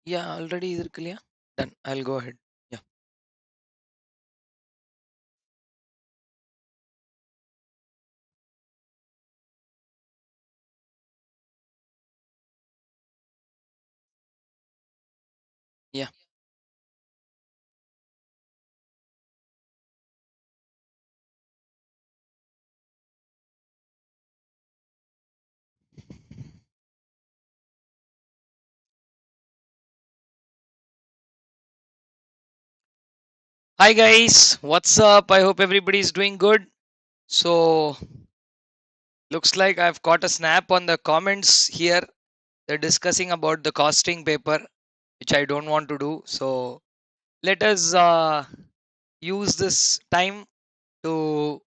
Yeah, already is clear. Done. I'll go ahead. Yeah. Yeah. Hi guys, what's up? I hope everybody's doing good. So looks like I've got a snap on the comments here. They're discussing about the costing paper, which I don't want to do. So let us use this time to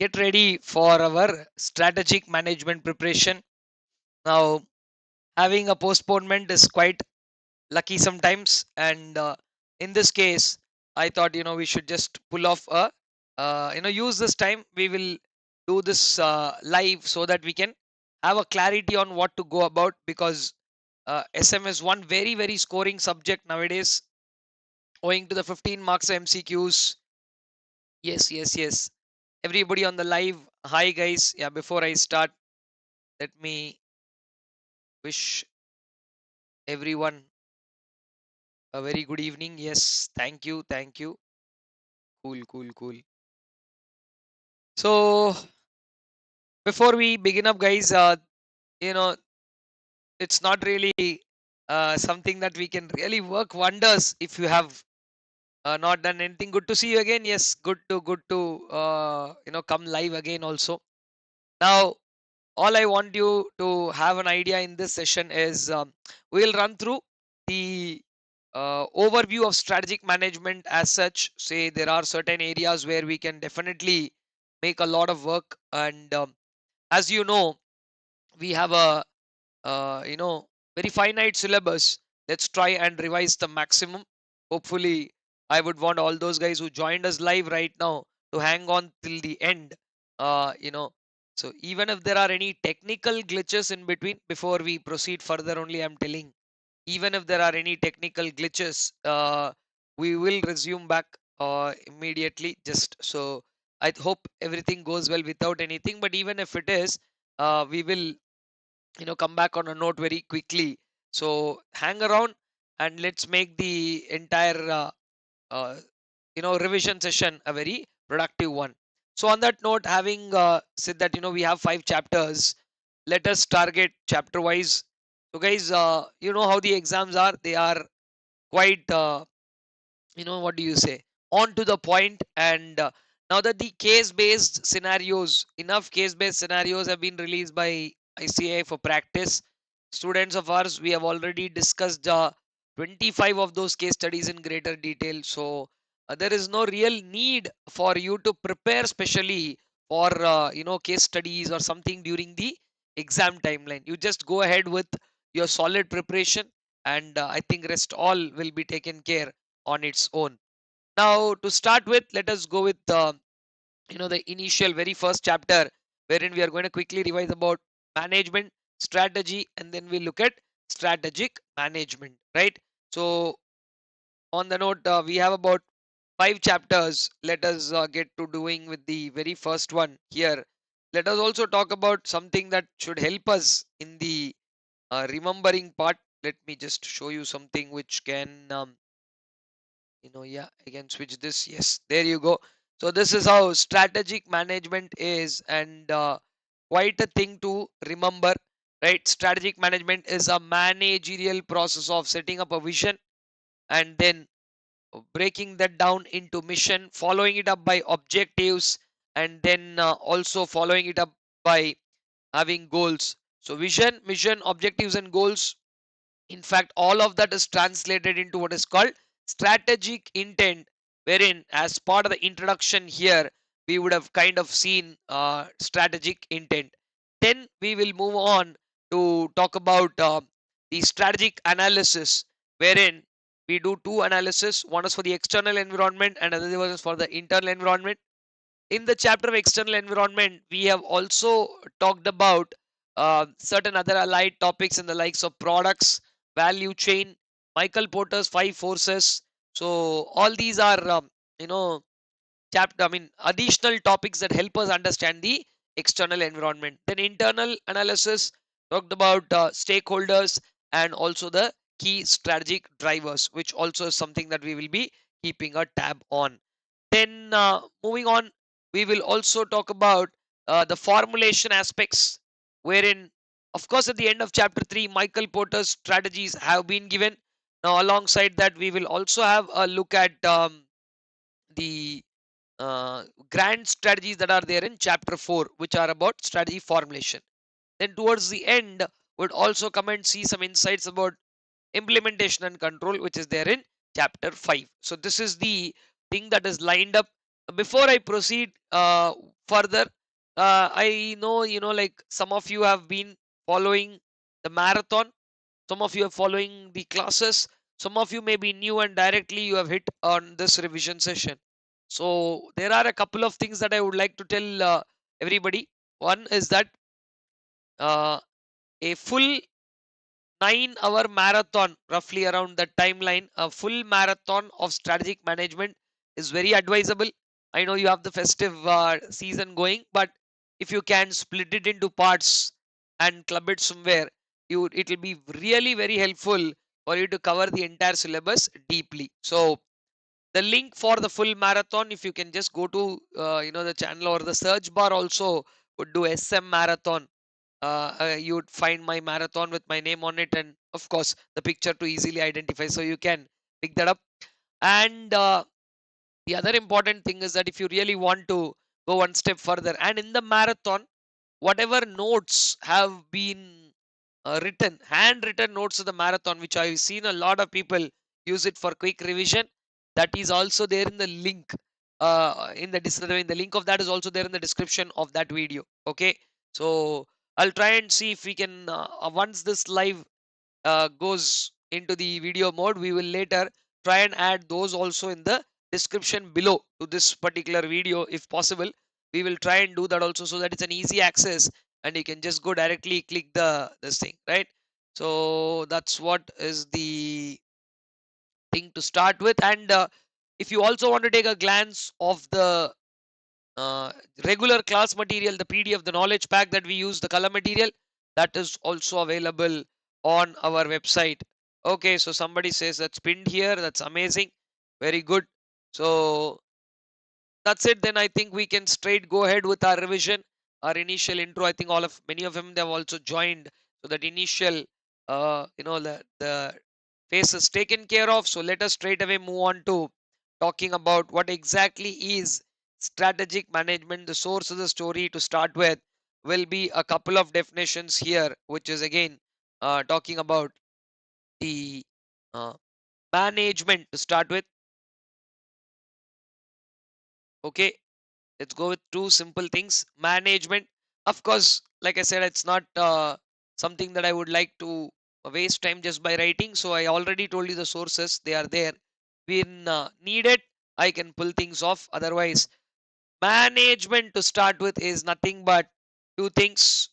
get ready for our strategic management preparation. Now, having a postponement is quite lucky sometimes, and in this case I thought we should just pull off a use this time. We will do this live so that we can have a clarity on what to go about, because SM is one very scoring subject nowadays, owing to the 15 marks MCQs. Yes, everybody on the live, hi guys. Yeah, before I start, let me wish everyone a very good evening. Yes, thank you. Cool. So before we begin up, guys, you know, it's not really something that we can really work wonders if you have not done anything. Good to see you again. Yes, good to come live again also. Now, all I want you to have an idea in this session is we'll run through the overview of strategic management as such. Say there are certain areas where we can definitely make a lot of work, and as you know, we have a very finite syllabus. Let's try and revise the maximum. Hopefully, I would want all those guys who joined us live right now to hang on till the end. uh, you know so even if there are any technical glitches in between, before we proceed further, only I'm telling, even if there are any technical glitches, we will resume back immediately, just so I hope everything goes well without anything. But even if it is, we will come back on a note very quickly. So hang around and let's make the entire uh, revision session a very productive one. So on that note, having said that, we have 5 chapters, let us target chapter wise. So guys, you know how the exams are. They are quite what do you say, on to the point. And now that the case based scenarios, enough case based scenarios have been released by ICAI for practice, students of ours, we have already discussed 25 of those case studies in greater detail. So there is no real need for you to prepare specially for case studies or something during the exam timeline. You just go ahead with your solid preparation, and I think rest all will be taken care on its own. Now, to start with, let us go with the initial very first chapter, wherein we are going to quickly revise about management strategy, and then we look at strategic management, right? So, on the note, we have about 5 chapters. Let us get to doing with the very first one here. Let us also talk about something that should help us in the remembering part. Let me just show you something which can yeah, I can switch this. Yes, there you go. So this is how strategic management is, and quite a thing to remember, right? Strategic management is a managerial process of setting up a vision and then breaking that down into mission, following it up by objectives, and then also following it up by having goals. So vision, mission, objectives, and goals, in fact, all of that is translated into what is called strategic intent, wherein, as part of the introduction here, we would have kind of seen strategic intent. Then we will move on to talk about the strategic analysis, wherein we do two analysis. One is for the external environment, and another one is for the internal environment. In the chapter of external environment, we have also talked about certain other allied topics in the likes of products, value chain, Michael Porter's 5 forces. So all these are you know chapter, I mean, additional topics that help us understand the external environment. Then internal analysis talked about stakeholders and also the key strategic drivers, which also is something that we will be keeping a tab on. Then moving on, we will also talk about the formulation aspects, wherein, of course, at the end of chapter 3, Michael Porter's strategies have been given. Now, alongside that, we will also have a look at the grand strategies that are there in chapter 4, which are about strategy formulation. Then towards the end, would also come and see some insights about implementation and control, which is there in chapter 5. So this is the thing that is lined up. Before I proceed further, I know, like some of you have been following the marathon, some of you are following the classes, some of you may be new and directly you have hit on this revision session. So there are a couple of things that I would like to tell everybody. One is that uh, a full 9 hour marathon, roughly around that timeline, a full marathon of strategic management is very advisable. I know you have the festive season going, but if you can split it into parts and club it somewhere, it will be really very helpful for you to cover the entire syllabus deeply. So the link for the full marathon, if you can just go to the channel, or the search bar also would do SM marathon. You would find my marathon with my name on it, and of course the picture to easily identify, so you can pick that up. And the other important thing is that if you really want to go one step further, and in the marathon, whatever notes have been handwritten notes of the marathon, which I've seen a lot of people use it for quick revision, that is also there in the link. In the link of that is also there in the description of that video. Okay, so I'll try and see if we can, once this live goes into the video mode, we will later try and add those also in the description below to this particular video if possible. We will try and do that also, so that it's an easy access and you can just go directly click this thing, right? So that's what is the thing to start with. And if you also want to take a glance of the uh, regular class material, the PDF, the knowledge pack that we use, the color material, that is also available on our website. Okay, so somebody says that's pinned here. That's amazing. Very good. So that's it. Then I think we can straight go ahead with our revision, our initial intro. I think many of them, they have also joined. So that initial, the phase is taken care of. So let us straight away move on to talking about what exactly is strategic management. The source of the story to start with will be a couple of definitions here, which is again talking about the uh, management to start with. Okay, let's go with two simple things. Management, of course, like I said, it's not something that I would like to waste time just by writing. So I already told you the sources, they are there. When needed, I can pull things off. Otherwise, management to start with is nothing but two things.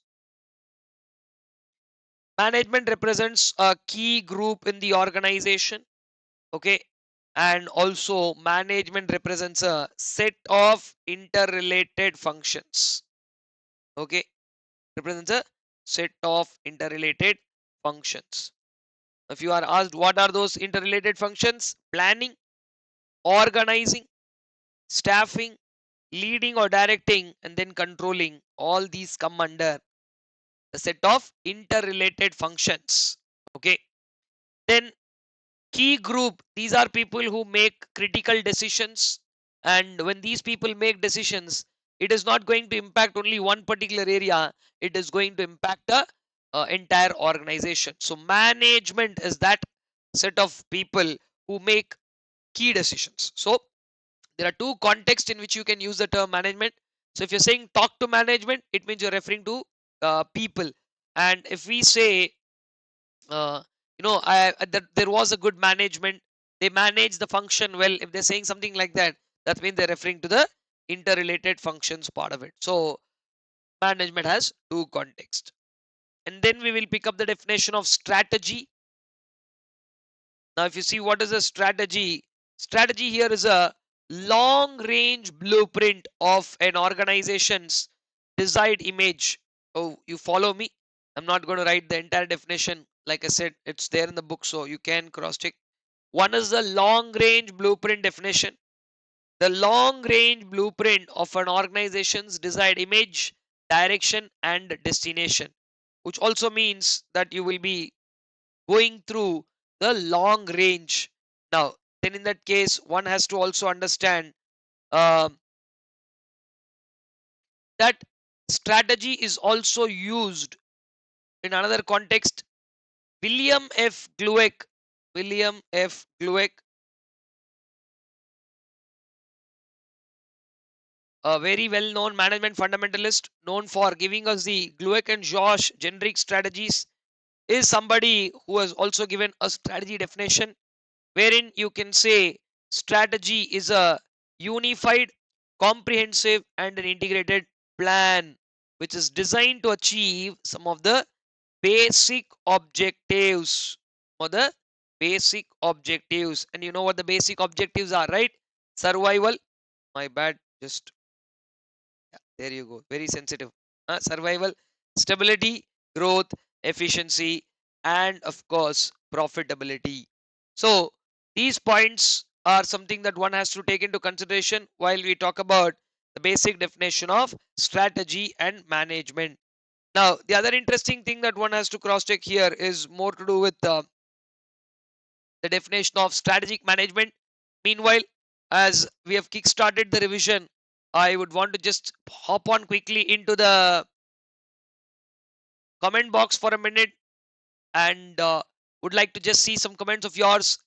Management represents a key group in the organization. Okay, and also management represents a set of interrelated functions. Okay, represents a set of interrelated functions. If you are asked what are those interrelated functions, planning, organizing, staffing, leading or directing, and then controlling, all these come under the set of interrelated functions. Okay, then key group, these are people who make critical decisions, and when these people make decisions, it is not going to impact only one particular area, it is going to impact the entire organization. So management is that set of people who make key decisions. So there are two contexts in which you can use the term management. So if you're saying talk to management, it means you're referring to people. And if we say uh, that there was a good management, they manage the function well, if they're saying something like that, that means they're referring to the interrelated functions part of it. So management has two contexts. And then we will pick up the definition of strategy. Now, if you see what is a strategy, strategy here is a long range blueprint of an organization's desired image. Oh, you follow me? I'm not going to write the entire definition. Like I said, it's there in the book, so you can cross check. One is the long range blueprint definition. The long range blueprint of an organization's desired image, direction, and destination, which also means that you will be going through the long range. Now, then in that case, one has to also understand um, that strategy is also used in another context. William F. Glueck, a very well-known management fundamentalist known for giving us the Glueck and Josh generic strategies, is somebody who has also given a strategy definition wherein you can say strategy is a unified, comprehensive, and an integrated plan which is designed to achieve some of the basic objectives. Or the basic objectives. And you know what the basic objectives are, right? Survival. My bad. Just there you go. Very sensitive. Survival, stability, growth, efficiency, and of course, profitability. So, these points are something that one has to take into consideration while we talk about the basic definition of strategy and management. Now, the other interesting thing that one has to cross check here is more to do with the definition of strategic management. Meanwhile, as we have kick-started the revision, I would want to just hop on quickly into the comment box for a minute and would like to just see some comments of yours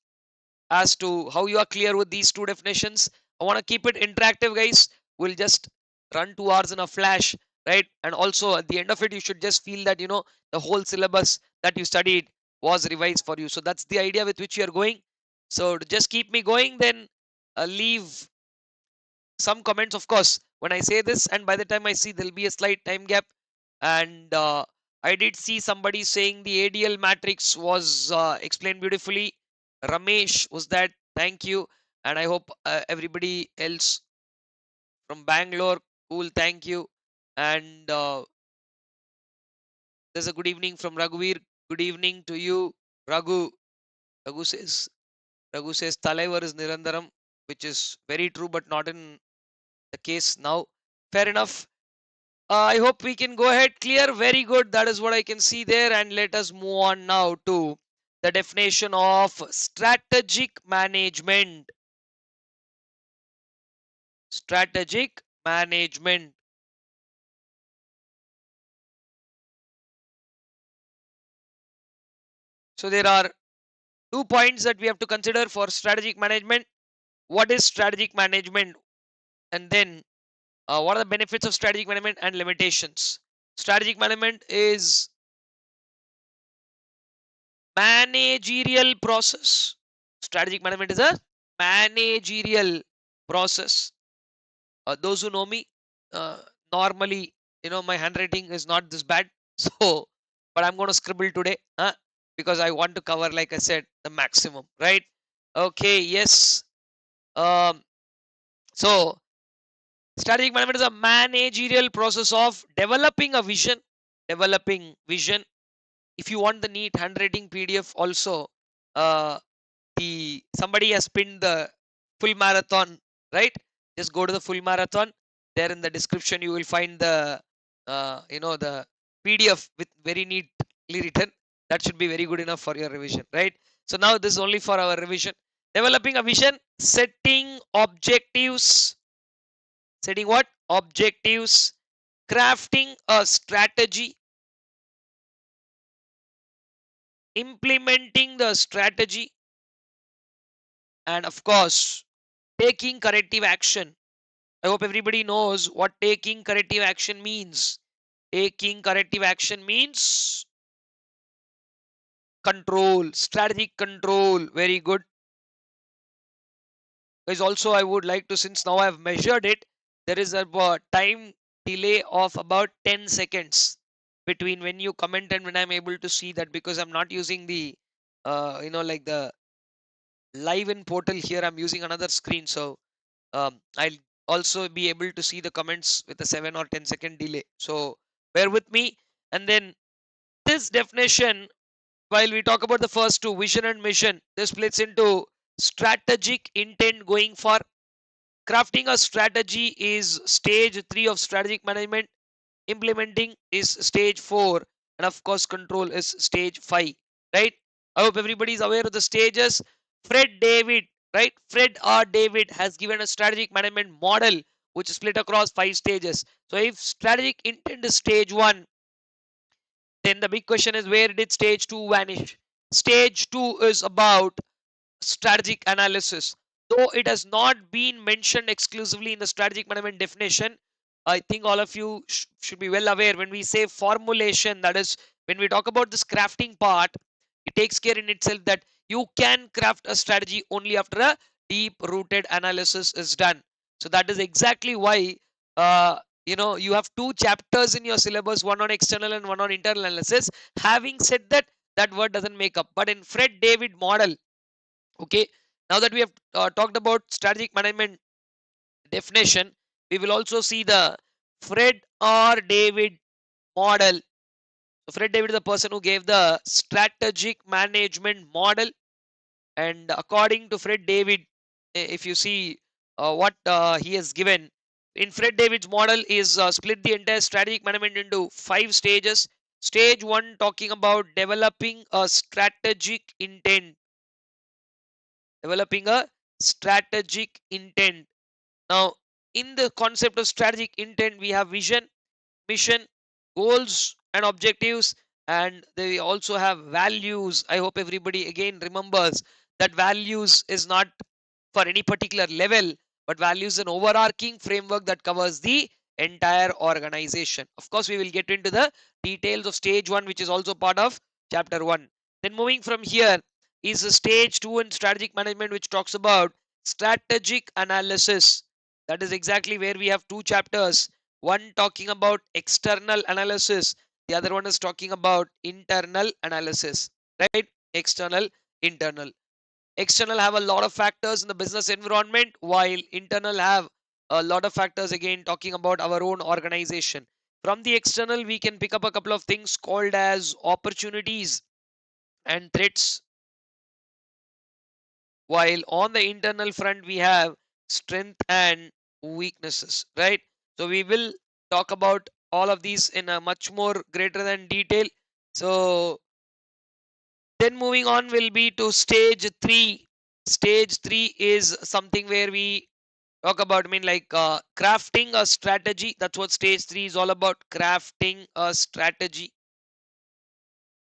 as to how you are clear with these two definitions. I want to keep it interactive, guys. We'll just run 2 hours in a flash, right? And also at the end of it, you should just feel that the whole syllabus that you studied was revised for you. So that's the idea with which you are going. So to just keep me going, then leave some comments, of course, when I say this, and by the time I see there'll be a slight time gap. And I did see somebody saying the ADL matrix was explained beautifully. Ramesh was that. Thank you. And I hope everybody else from Bangalore, cool, thank you. And there's a good evening from Raghuveer. Good evening to you, Raghu. Raghu says, Talaivar is Nirandaram, which is very true, but not in the case now. Fair enough. I hope we can go ahead. Clear. Very good. That is what I can see there. And let us move on now to the definition of strategic management. Strategic management. So there are 2 points that we have to consider for strategic management. What is strategic management? And then what are the benefits of strategic management and limitations? Strategic management is managerial process. Strategic management is a managerial process. Those who know me, normally, my handwriting is not this bad. So, but I'm going to scribble today because I want to cover, like I said, the maximum, right? Okay, yes. Um, so, strategic management is a managerial process of developing a vision. Developing vision. If you want the neat handwriting PDF also, uh, the somebody has pinned the full marathon, right? Just go to the full marathon. There in the description you will find the the PDF with very neatly written. That should be very good enough for your revision, right? So now this is only for our revision. Developing a vision, setting objectives, setting what objectives, crafting a strategy, implementing the strategy, and of course taking corrective action. I hope everybody knows what taking corrective action means. Taking corrective action means control, strategic control. Very good. Guys, also I would like to, since now I've measured it, there is a time delay of about 10 seconds between when you comment and when I'm able to see that, because I'm not using the, like the live in portal here. I'm using another screen, so I'll also be able to see the comments with a 7 or 10-second delay. So bear with me. And then this definition, while we talk about the first two, vision and mission, this splits into strategic intent going for. Crafting a strategy is stage 3 of strategic management. Implementing is stage 4, and of course control is stage 5, right? I hope everybody is aware of the stages. Fred David, right? Fred R David has given a strategic management model which is split across 5 stages. So if strategic intent is stage 1, then the big question is, where did stage 2 vanish? Stage 2 is about strategic analysis. Though it has not been mentioned exclusively in the strategic management definition, I think all of you should be well aware when we say formulation, that is, when we talk about this crafting part, it takes care in itself that you can craft a strategy only after a deep rooted analysis is done. So that is exactly why you have 2 chapters in your syllabus, one on external and one on internal analysis. Having said that, that word doesn't make up, but in Fred David model, okay, now that we have talked about strategic management definition, we will also see the Fred R David model. So Fred David is the person who gave the strategic management model, and according to Fred David, if you see what he has given in Fred David's model, is split the entire strategic management into 5 stages. Stage 1 talking about developing a strategic intent. Developing a strategic intent. Now, in the concept of strategic intent, we have vision, mission, goals, and objectives, and they also have values. I hope everybody again remembers that values is not for any particular level, but values an overarching framework that covers the entire organization. Of course, we will get into the details of stage 1, which is also part of chapter 1. Then moving from here is the stage 2 in strategic management, which talks about strategic analysis. That is exactly where we have 2 chapters. One talking about external analysis, the other one is talking about internal analysis, right? External, internal. External have a lot of factors in the business environment, while internal have a lot of factors again talking about our own organization. From the external, we can pick up a couple of things called as opportunities and threats, while on the internal front we have strength and weaknesses, right? So we will talk about all of these in a much more greater than detail. So then moving on will be to stage 3. Stage 3 is something where we talk about, I mean, like crafting a strategy. That's what stage 3 is all about, crafting a strategy.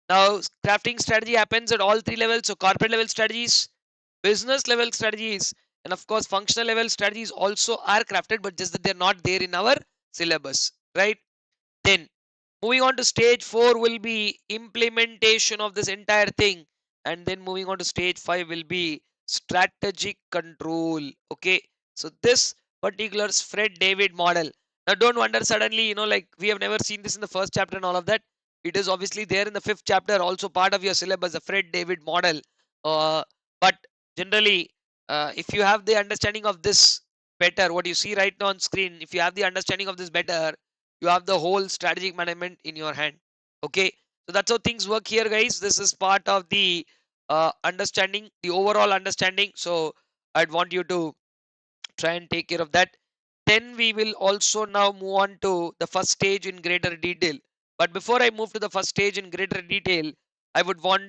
Now crafting strategy happens at all 3 levels. So corporate level strategies, business level strategies, and of course functional level strategies also are crafted, but just that they're not there in our syllabus, right? Then moving on to stage 4 will be implementation of this entire thing, and then moving on to stage 5 will be strategic control. Okay, so this particular Fred David model. Now don't wonder suddenly, like we have never seen this in the first chapter and all of that. It is obviously there in the 5th chapter, also part of your syllabus, the Fred David model. But generally, if you have the understanding of this better, what you see right now on screen, if you have the understanding of this better, you have the whole strategic management in your hand. Okay, so that's how things work here, guys. This is part of the understanding, the overall understanding. So I'd want you to try and take care of that. Then we will also now move on to the first stage in greater detail. But before I move to the first stage in greater detail, I would want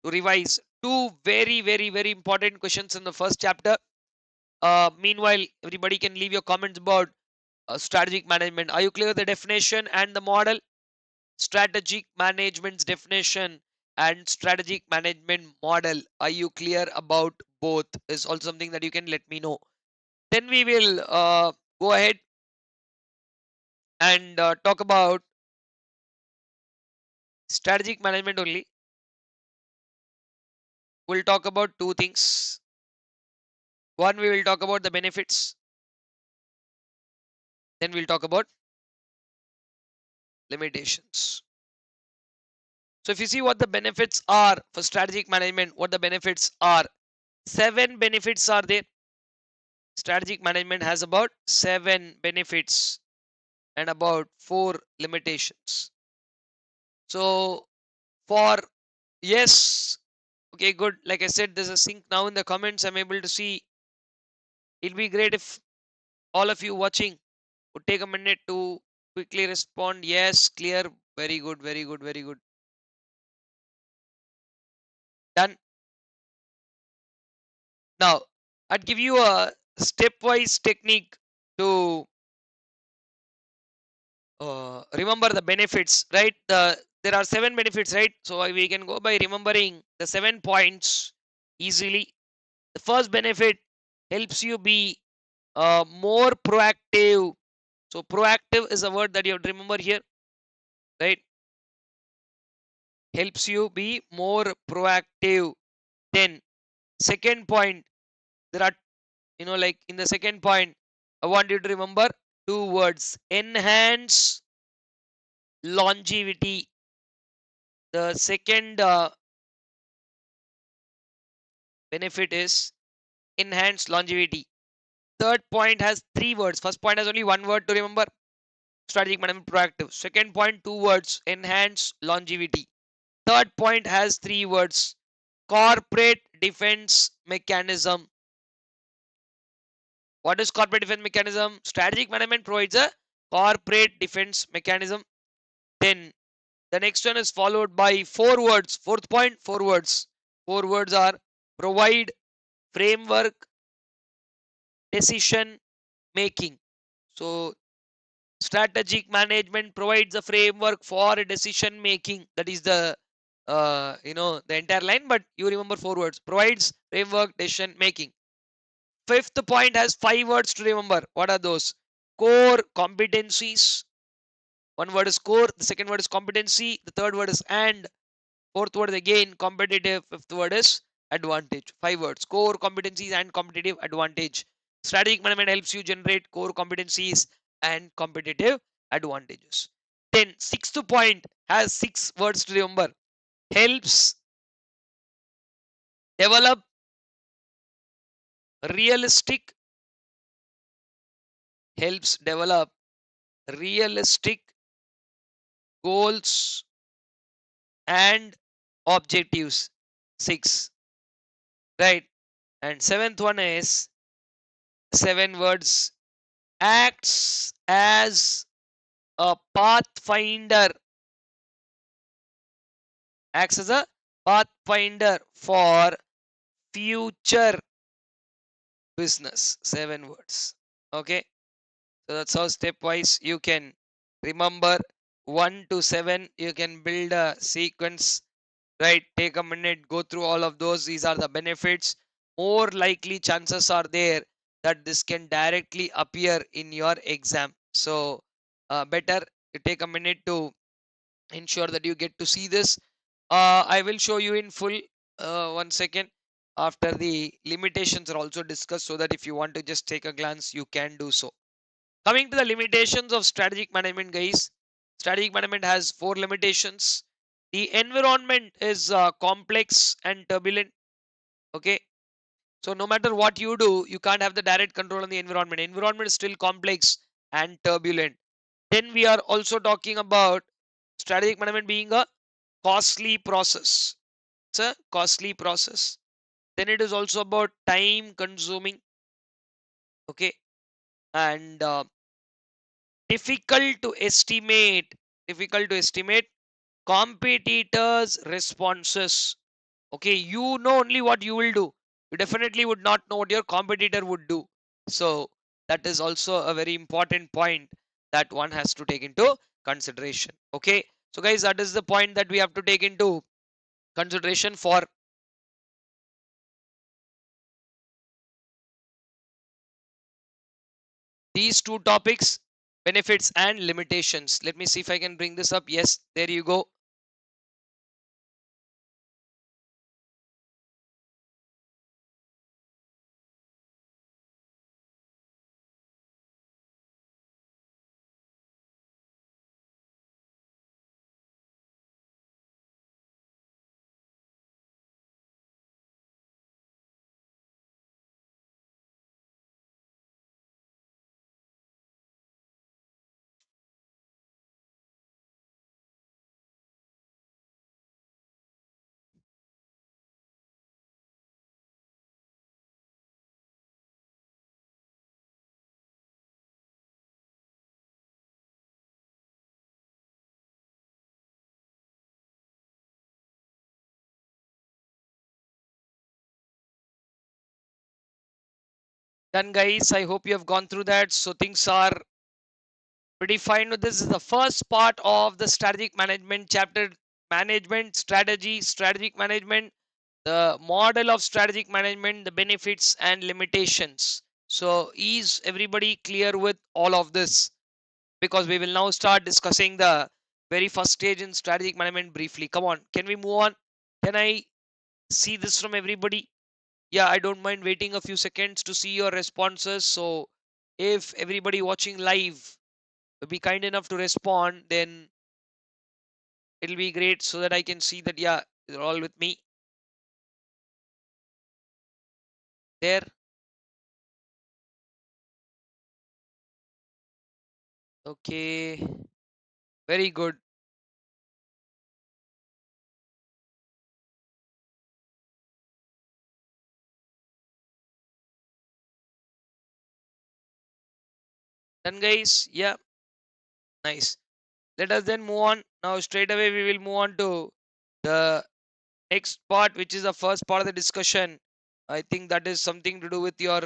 to revise two very, very, very important questions in the first chapter. Meanwhile, everybody can leave your comments about strategic management. Are you clear with the definition and the model? Strategic management's definition and strategic management model. Are you clear about both? Is also something that you can let me know. Then we will go ahead and talk about strategic management only. We'll talk about 2 things. One, we will talk about the benefits. Then we'll talk about limitations. So if you see what the benefits are for strategic management, what the benefits are. 7 benefits are there. Strategic management has about 7 benefits and about 4 limitations. So for yes, okay, good. Like I said, there's a sync now in the comments. I'm able to see. It'll be great if all of you watching would take a minute to quickly respond. Yes, clear. Very good, very good, very good. Done. Now, I'd give you a stepwise technique to remember the benefits, right? There are 7 benefits, right? So we can go by remembering the 7 points easily. The first benefit helps you be more proactive. So proactive is a word that you have to remember here, right? Helps you be more proactive. Then second point, there are, like in the second point, I want you to remember 2 words: enhance longevity. The second benefit is enhance longevity. Third point has 3 words. First point has only 1 word to remember: strategic management proactive. Second point, 2 words: enhance longevity. Third point has 3 words: corporate defense mechanism. What is corporate defense mechanism? Strategic management provides a corporate defense mechanism. Then the next one is followed by 4 words. Fourth point, 4 words. 4 words are provide framework decision making. So strategic management provides a framework for decision making. That is the the entire line, but you remember 4 words: provides framework decision making. Fifth point has 5 words to remember. What are those? Core competencies. One word is core, the second word is competency, the third word is and, fourth word is again competitive, fifth word is advantage. 5 words: core competencies and competitive advantage. Strategic management helps you generate core competencies and competitive advantages. Then sixth point has 6 words to remember: helps develop realistic helps develop realistic goals and objectives. 6, right? And seventh one is 7 words: acts as a pathfinder. Acts as a pathfinder for future business. 7 words. Okay, so that's how stepwise you can remember 1 to 7. You can build a sequence, right? Take a minute, go through all of those. These are the benefits. More likely chances are there that this can directly appear in your exam. So better you take a minute to ensure that you get to see this. I will show you in full 1 second after the limitations are also discussed, so that if you want to just take a glance, you can do so. Coming to the limitations of strategic management, guys. Strategic management has 4 limitations. The environment is complex and turbulent. Okay, so no matter what you do, you can't have the direct control on the environment. Environment is still complex and turbulent. Then we are also talking about strategic management being a costly process. It's a costly process. Then it is also about time consuming. Okay, and difficult to estimate. Difficult to estimate competitors' responses. Okay, you know only what you will do. You definitely would not know what your competitor would do. So that is also a very important point that one has to take into consideration. Okay, so guys, that is the point that we have to take into consideration for these 2 topics: benefits and limitations. Let me see if I can bring this up. Yes, there you go. Done, guys. I hope you have gone through that. So things are pretty fine. This is the first part of the strategic management chapter. Management strategy, strategic management, the model of strategic management, the benefits and limitations. So is everybody clear with all of this? Because we will now start discussing the very first stage in strategic management briefly. Come on, can we move on? Can I see this from everybody? Yeah, I don't mind waiting a few seconds to see your responses. So if everybody watching live be kind enough to respond, then it'll be great so that I can see that, yeah, you're all with me there. Okay, very good. Done, guys. Yeah, nice. Let us then move on. Now, straight away, we will move on to the next part, which is the first part of the discussion. I think that is something to do with your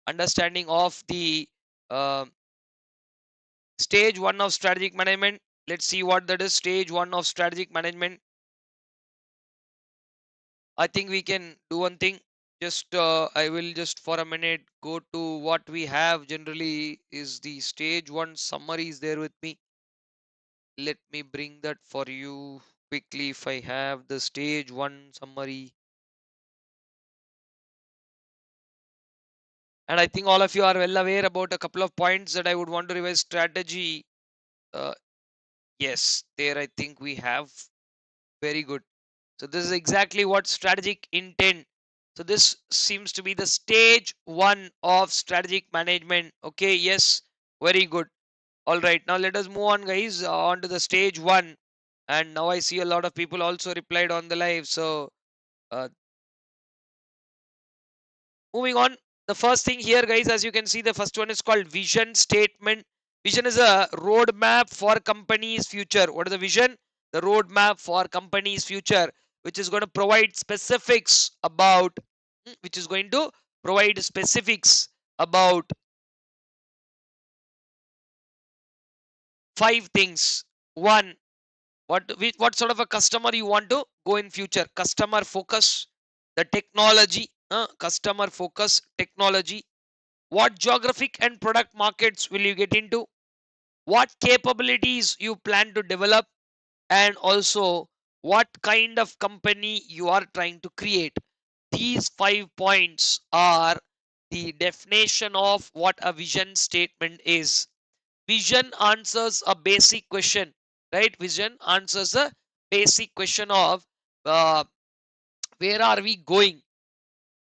understanding of the uh, stage one of strategic management. Let's see what that is. Stage one of strategic management. I think we can do one thing. Just I will just for a minute go to what we have generally is the stage one summary is there with me. Let me bring that for you quickly. If I have the stage one summary, and I think all of you are well aware about a couple of points that I would want to revise. Strategy, uh, yes, there I think we have. Very good. So this is exactly what strategic intent. So this seems to be the stage one of strategic management. Okay, yes, very good. All right, now let us move on, guys, on to the stage one. And now I see a lot of people also replied on the live. So uh, moving on, the first thing here, guys, as you can see, the first one is called vision statement. Vision is a roadmap for company's future. What is the vision? The roadmap for company's future, which is going to provide specifics about, which is going to provide specifics about five things. One, what sort of a customer you want to go in future? Customer focus, the technology, customer focus, technology. What geographic and product markets will you get into? What capabilities you plan to develop? And also what kind of company you are trying to create. These 5 points are the definition of what a vision statement is. Vision answers a basic question, right? Vision answers a basic question of uh, where are we going,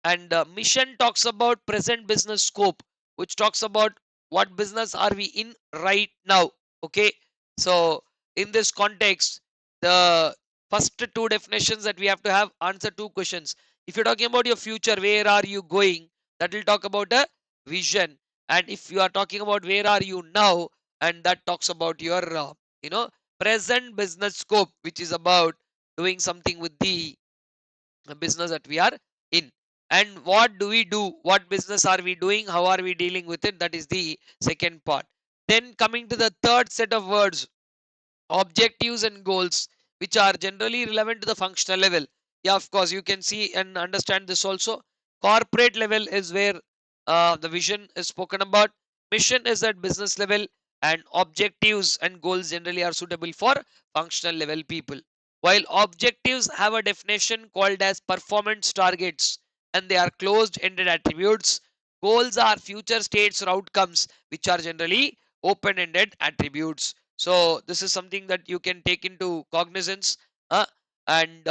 and mission talks about present business scope, which talks about what business are we in right now. Okay, so in this context, the first two definitions that we have to have answer two questions. If you're talking about your future, where are you going, that will talk about a vision. And if you are talking about where are you now, and that talks about your you know present business scope, which is about doing something with the business that we are in. And what do we do, what business are we doing, how are we dealing with it, that is the second part. Then coming to the third set of words, objectives and goals, which are generally relevant to the functional level. Yeah, of course, you can see and understand this also. Corporate level is where the vision is spoken about. Mission is at business level, and objectives and goals generally are suitable for functional level people. While objectives have a definition called as performance targets, and they are closed ended attributes, goals are future states or outcomes, which are generally open ended attributes. So this is something that you can take into cognizance. uh, and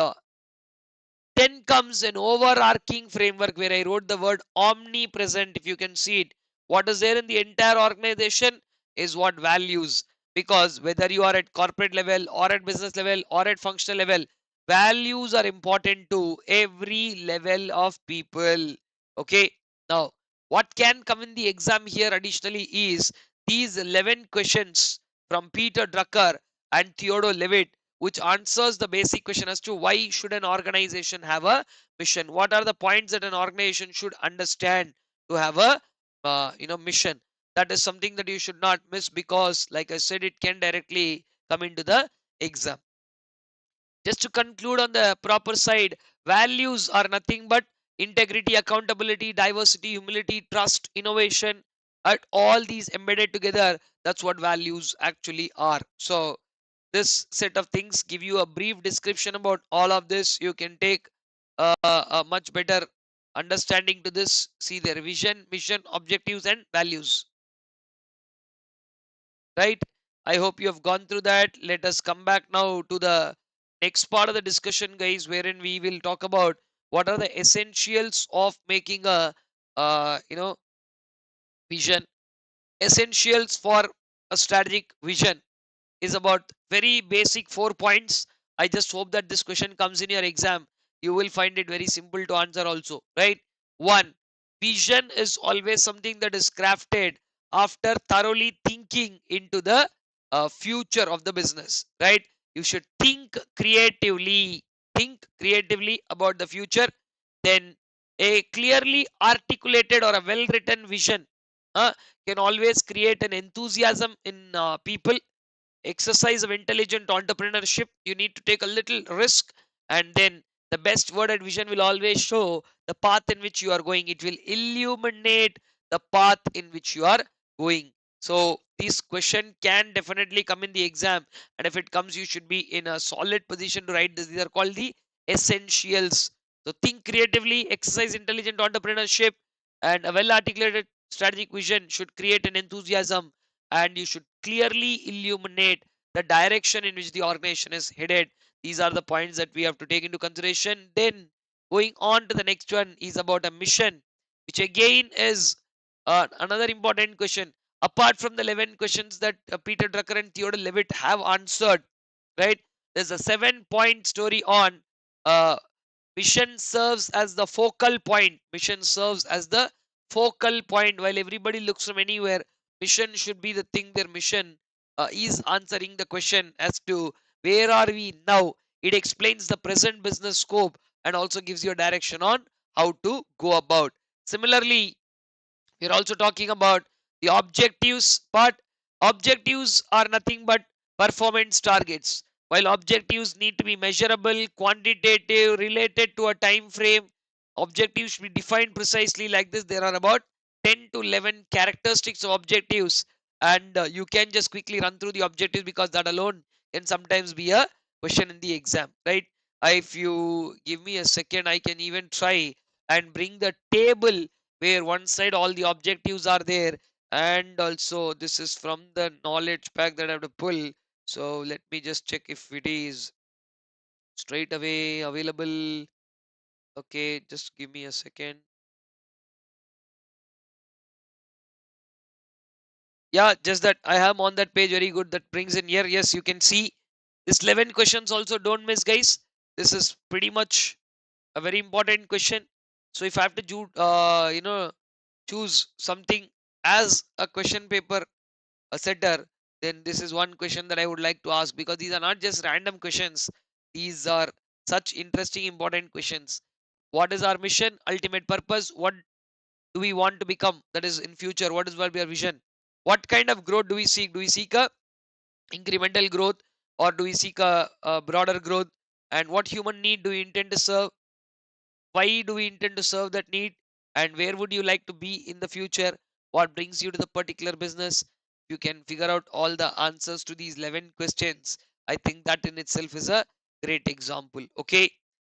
Then comes an overarching framework where I wrote the word omnipresent. If you can see it, what is there in the entire organization is what values. Because whether you are at corporate level or at business level or at functional level, values are important to every level of people. Okay, now what can come in the exam here additionally is these 11 questions from Peter Drucker and Theodore Levitt, which answers the basic question as to why should an organization have a mission. What are the points that an organization should understand to have a mission. That is something that you should not miss, because like I said, it can directly come into the exam. Just to conclude on the proper side, values are nothing but integrity, accountability, diversity, humility, trust, innovation, at all these embedded together. That's what values actually are. So this set of things give you a brief description about all of this. You can take a much better understanding to this. See their vision, mission, objectives, and values. Right? I hope you have gone through that. Let us come back now to the next part of the discussion, guys, wherein we will talk about what are the essentials of making a vision. Essentials for a strategic vision is about very basic 4 points. I just hope that this question comes in your exam. You will find it very simple to answer also, right? One, vision is always something that is crafted after thoroughly thinking into the future of the business, right? You should think creatively about the future. Then a clearly articulated or a well written vision uh, can always create an enthusiasm in people. Exercise of intelligent entrepreneurship, you need to take a little risk, and then the best worded vision will always show the path in which you are going. It will illuminate the path in which you are going. So this question can definitely come in the exam, and if it comes, you should be in a solid position to write this. These are called the essentials. So think creatively, exercise intelligent entrepreneurship, and a well articulated strategic vision should create an enthusiasm, and you should clearly illuminate the direction in which the organization is headed. These are the points that we have to take into consideration. Then going on to the next one is about a mission, which again is another important question. Apart from the 11 questions that Peter Drucker and Theodore Levitt have answered, right? There's a 7 point story on uh, mission serves as the focal point. Mission serves as the focal point. While everybody looks from anywhere, mission should be the thing. Their mission is answering the question as to where are we now. It explains the present business scope and also gives you a direction on how to go about. Similarly, we're also talking about the objectives, but objectives are nothing but performance targets. While objectives need to be measurable, quantitative, related to a time frame, objectives should be defined precisely like this. There are about 10 to 11 characteristics of objectives, and you can just quickly run through the objectives, because that alone can sometimes be a question in the exam, right? If you give me a second, I can even try and bring the table where one side all the objectives are there, and also this is from the knowledge pack that I have to pull. So let me just check if it is straight away available. Okay, just give me a second. Yeah, just that I am on that page. Very good. That brings in here. Yes, you can see this 11 questions also, don't miss, guys. This is pretty much a very important question. So if I have to choose something as a question paper a setter, then this is one question that I would like to ask, because these are not just random questions. These are such interesting, important questions. What is our mission, ultimate purpose? What do we want to become? That is in future. What is will be our vision? What kind of growth do we seek? Do we seek a incremental growth, or do we seek a broader growth? And what human need do we intend to serve? Why do we intend to serve that need, and where would you like to be in the future? What brings you to the particular business? You can figure out all the answers to these 11 questions. I think that in itself is a great example. Okay,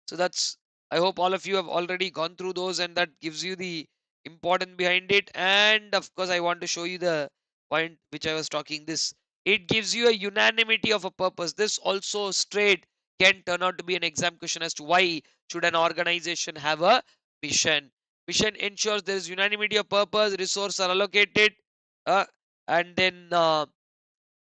so that's, I hope all of you have already gone through those, and that gives you the important behind it. And of course, I want to show you the point which I was talking this. It gives you a unanimity of a purpose. This also straight can turn out to be an exam question as to why should an organization have a mission. Mission ensures there is unanimity of purpose, resources are allocated, uh, and then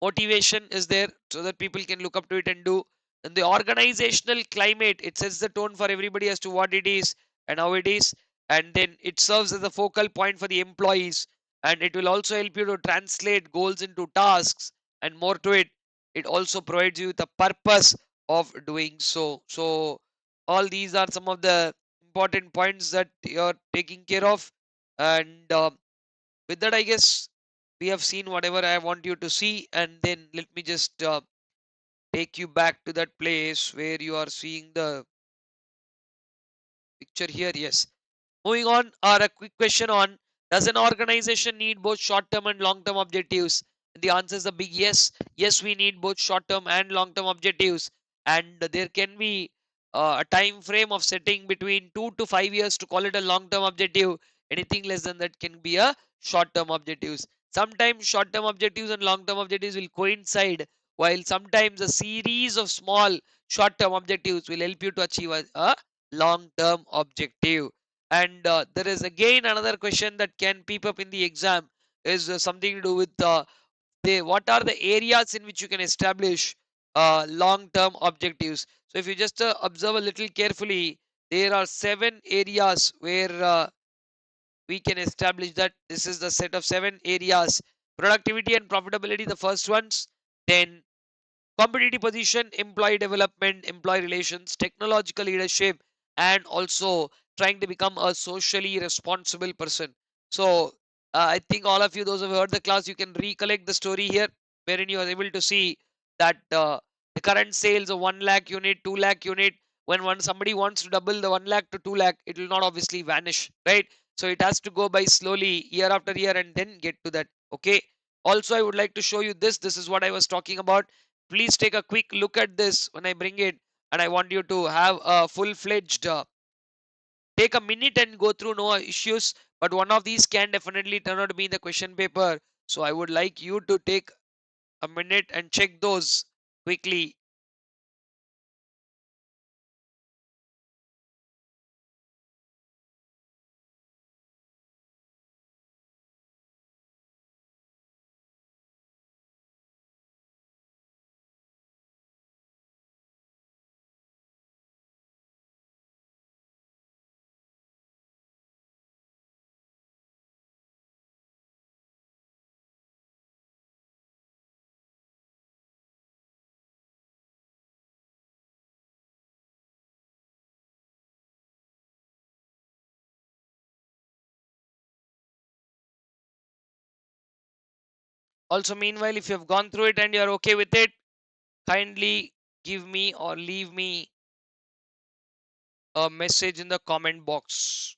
motivation is there so that people can look up to it and do. And the organizational climate, it sets the tone for everybody as to what it is and how it is. And then it serves as a focal point for the employees, and it will also help you to translate goals into tasks and more to it. It also provides you with a purpose of doing so. So all these are some of the important points that you're taking care of. And With that, I guess we have seen whatever I want you to see, and then let me just take you back to that place where you are seeing the picture here. Yes. Moving on, or a quick question on, does an organization need both short-term and long-term objectives? And the answer is a big yes. Yes, we need both short-term and long-term objectives, and there can be a time frame of setting between 2 to 5 years to call it a long-term objective. Anything less than that can be a short-term objectives. Sometimes short-term objectives and long-term objectives will coincide, while sometimes a series of small short-term objectives will help you to achieve a long-term objective. And there is again another question that can peep up in the exam, is something to do with what are the areas in which you can establish long-term objectives. So if you just observe a little carefully, there are 7 areas where we can establish that. This is the set of 7 areas: productivity and profitability, the first ones, then competitive position, employee development, employee relations, technological leadership, and also trying to become a socially responsible person. So I think all of you, those who have heard the class, you can recollect the story here, wherein you are able to see that the current sales of 1 lakh unit, 2 lakh unit, when somebody wants to double the 1 lakh to 2 lakh, it will not obviously vanish, right? So it has to go by slowly year after year and then get to that. Okay. Also, I would like to show you this. This is what I was talking about. Please take a quick look at this when I bring it, and I want you to have a full-fledged take a minute and go through, no issues, but one of these can definitely turn out to be in the question paper. So I would like you to take a minute and check those quickly. Also, meanwhile, if you have gone through it and you are okay with it, kindly give me or leave me a message in the comment box,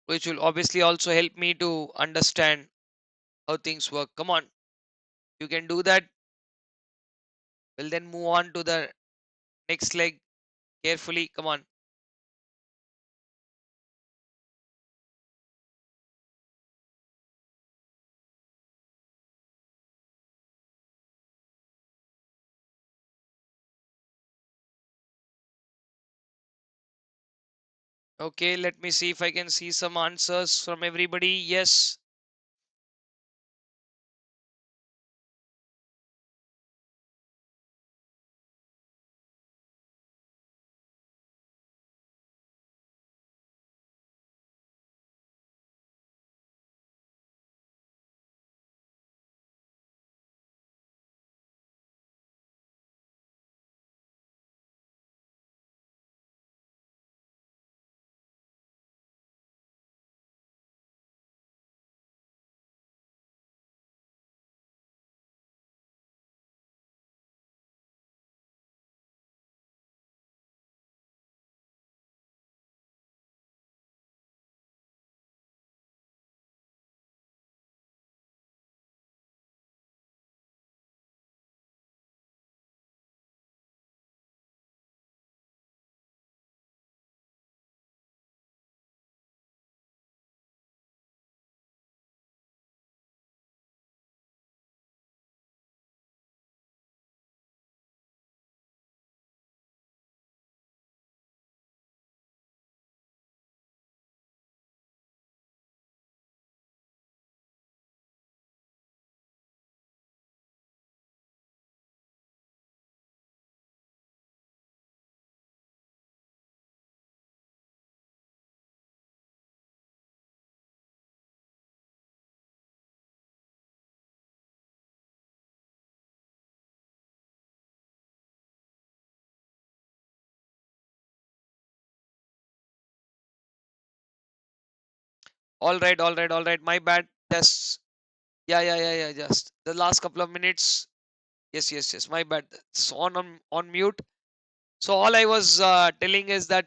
which will obviously also help me to understand how things work. Come on, you can do that. We'll then move on to the next leg carefully. Come on. Okay, let me see if I can see some answers from everybody. Yes. All right. My bad. Just yeah. Just the last couple of minutes. Yes. My bad. It's on mute. So all I was telling is that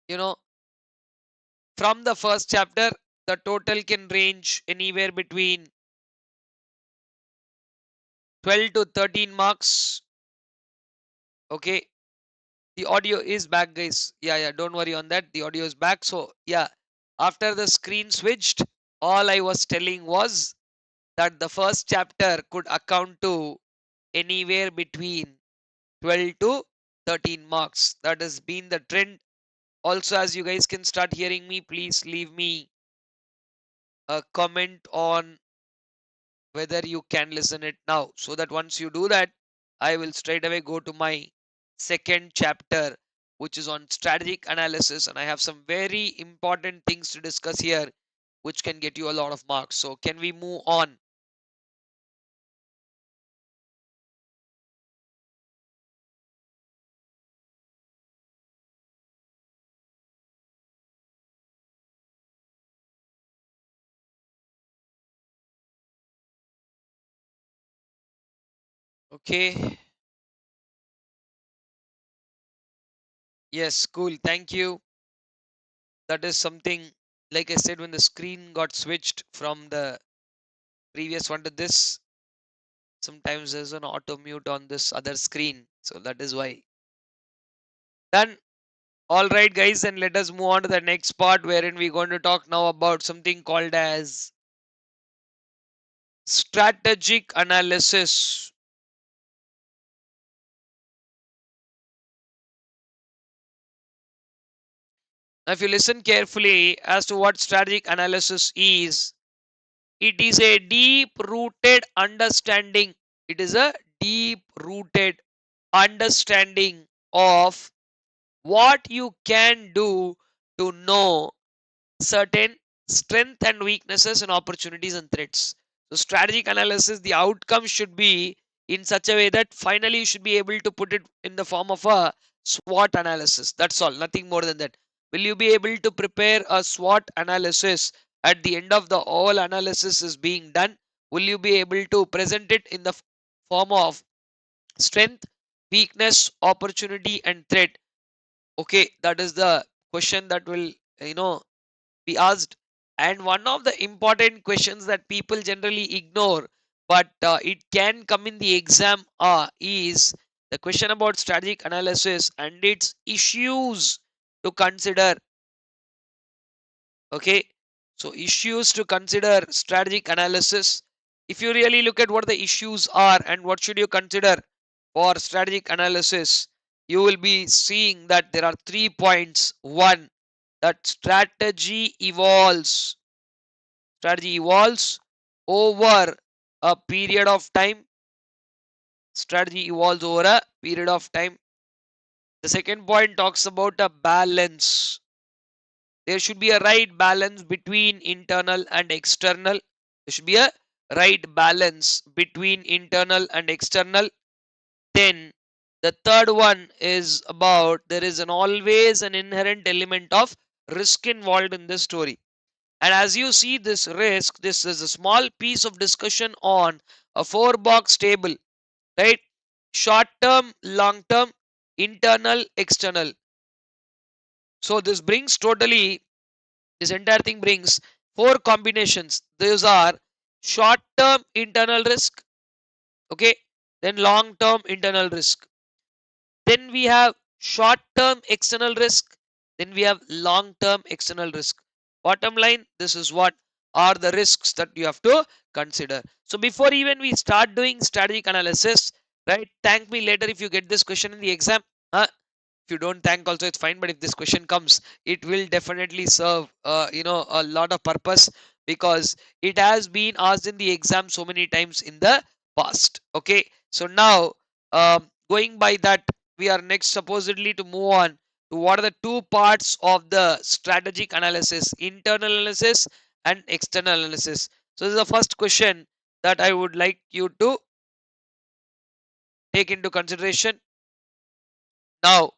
you know from the first chapter, the total can range anywhere between 12 to 13 marks. Okay, the audio is back, guys. Yeah. Don't worry on that. The audio is back. So yeah, after the screen switched, all I was telling was that the first chapter could account to anywhere between 12 to 13 marks. That has been the trend. Also, as you guys can start hearing me, please leave me a comment on whether you can listen it now, so that once you do that, I will straight away go to my second chapter, which is on strategic analysis, and I have some very important things to discuss here which can get you a lot of marks. So can we move on? Okay. Yes, cool, thank you. That is something, like I said, when the screen got switched from the previous one to this, sometimes there's an auto mute on this other screen, so that is why. Done. All right, guys, and let us move on to the next part, wherein we're going to talk now about something called as strategic analysis. Now, if you listen carefully as to what strategic analysis is, it is a deep rooted understanding. It is a deep rooted understanding of what you can do to know certain strength and weaknesses and opportunities and threats. So strategic analysis, the outcome should be in such a way that finally you should be able to put it in the form of a SWOT analysis. That's all, nothing more than that. Will you be able to prepare a SWOT analysis at the end of the all analysis is being done? Will you be able to present it in the form of strength, weakness, opportunity, and threat? Okay, that is the question that will be asked. And one of the important questions that people generally ignore, but it can come in the exam, is the question about strategic analysis and its issues to consider. Okay, so issues to consider strategic analysis. If you really look at what the issues are and what should you consider for strategic analysis, you will be seeing that there are 3 points. One, that strategy evolves over a period of time. Strategy evolves over a period of time. The second point talks about a balance. There should be a right balance between internal and external. There should be a right balance between internal and external. Then the third one is about there is an always an inherent element of risk involved in this story. And as you see this risk, this is a small piece of discussion on a 4 box table, right? Short term, long term, internal, external. So this entire thing brings 4 combinations. Those are short term internal risk, okay? Then long term internal risk. Then we have short term external risk. Then we have long term external risk. Bottom line, this is what are the risks that you have to consider. So before even we start doing strategic analysis, right? Thank me later if you get this question in the exam. If you don't thank also, it's fine, but if this question comes, it will definitely serve a lot of purpose, because it has been asked in the exam so many times in the past. Okay, so now going by that, we are next supposedly to move on to what are the 2 parts of the strategic analysis: internal analysis and external analysis. So this is the first question that I would like you to take into consideration. Now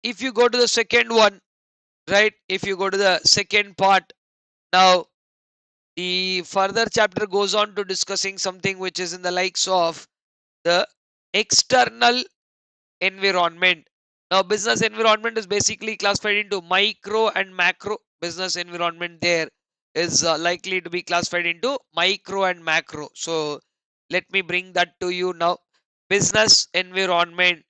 if you go to the second one, right? If you go to the second part, now the further chapter goes on to discussing something which is in the likes of the external environment. Now, business environment is basically classified into micro and macro. Business environment there is likely to be classified into micro and macro. So, let me bring that to you now. Business environment.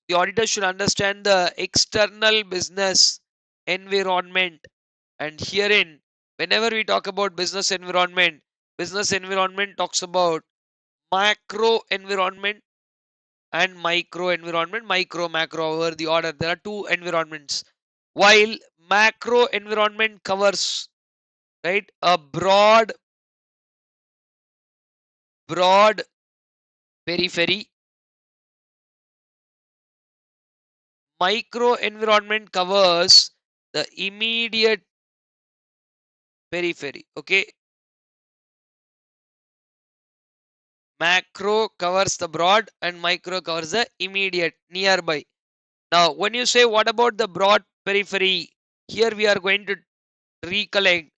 The auditor should understand the external business environment. And herein, whenever we talk about business environment talks about macro environment and micro environment, micro, macro over the order. There are two environments. While macro environment covers, right, a broad periphery, micro environment covers the immediate periphery. Okay, macro covers the broad and micro covers the immediate nearby. Now, when you say what about the broad periphery, here we are going to recollect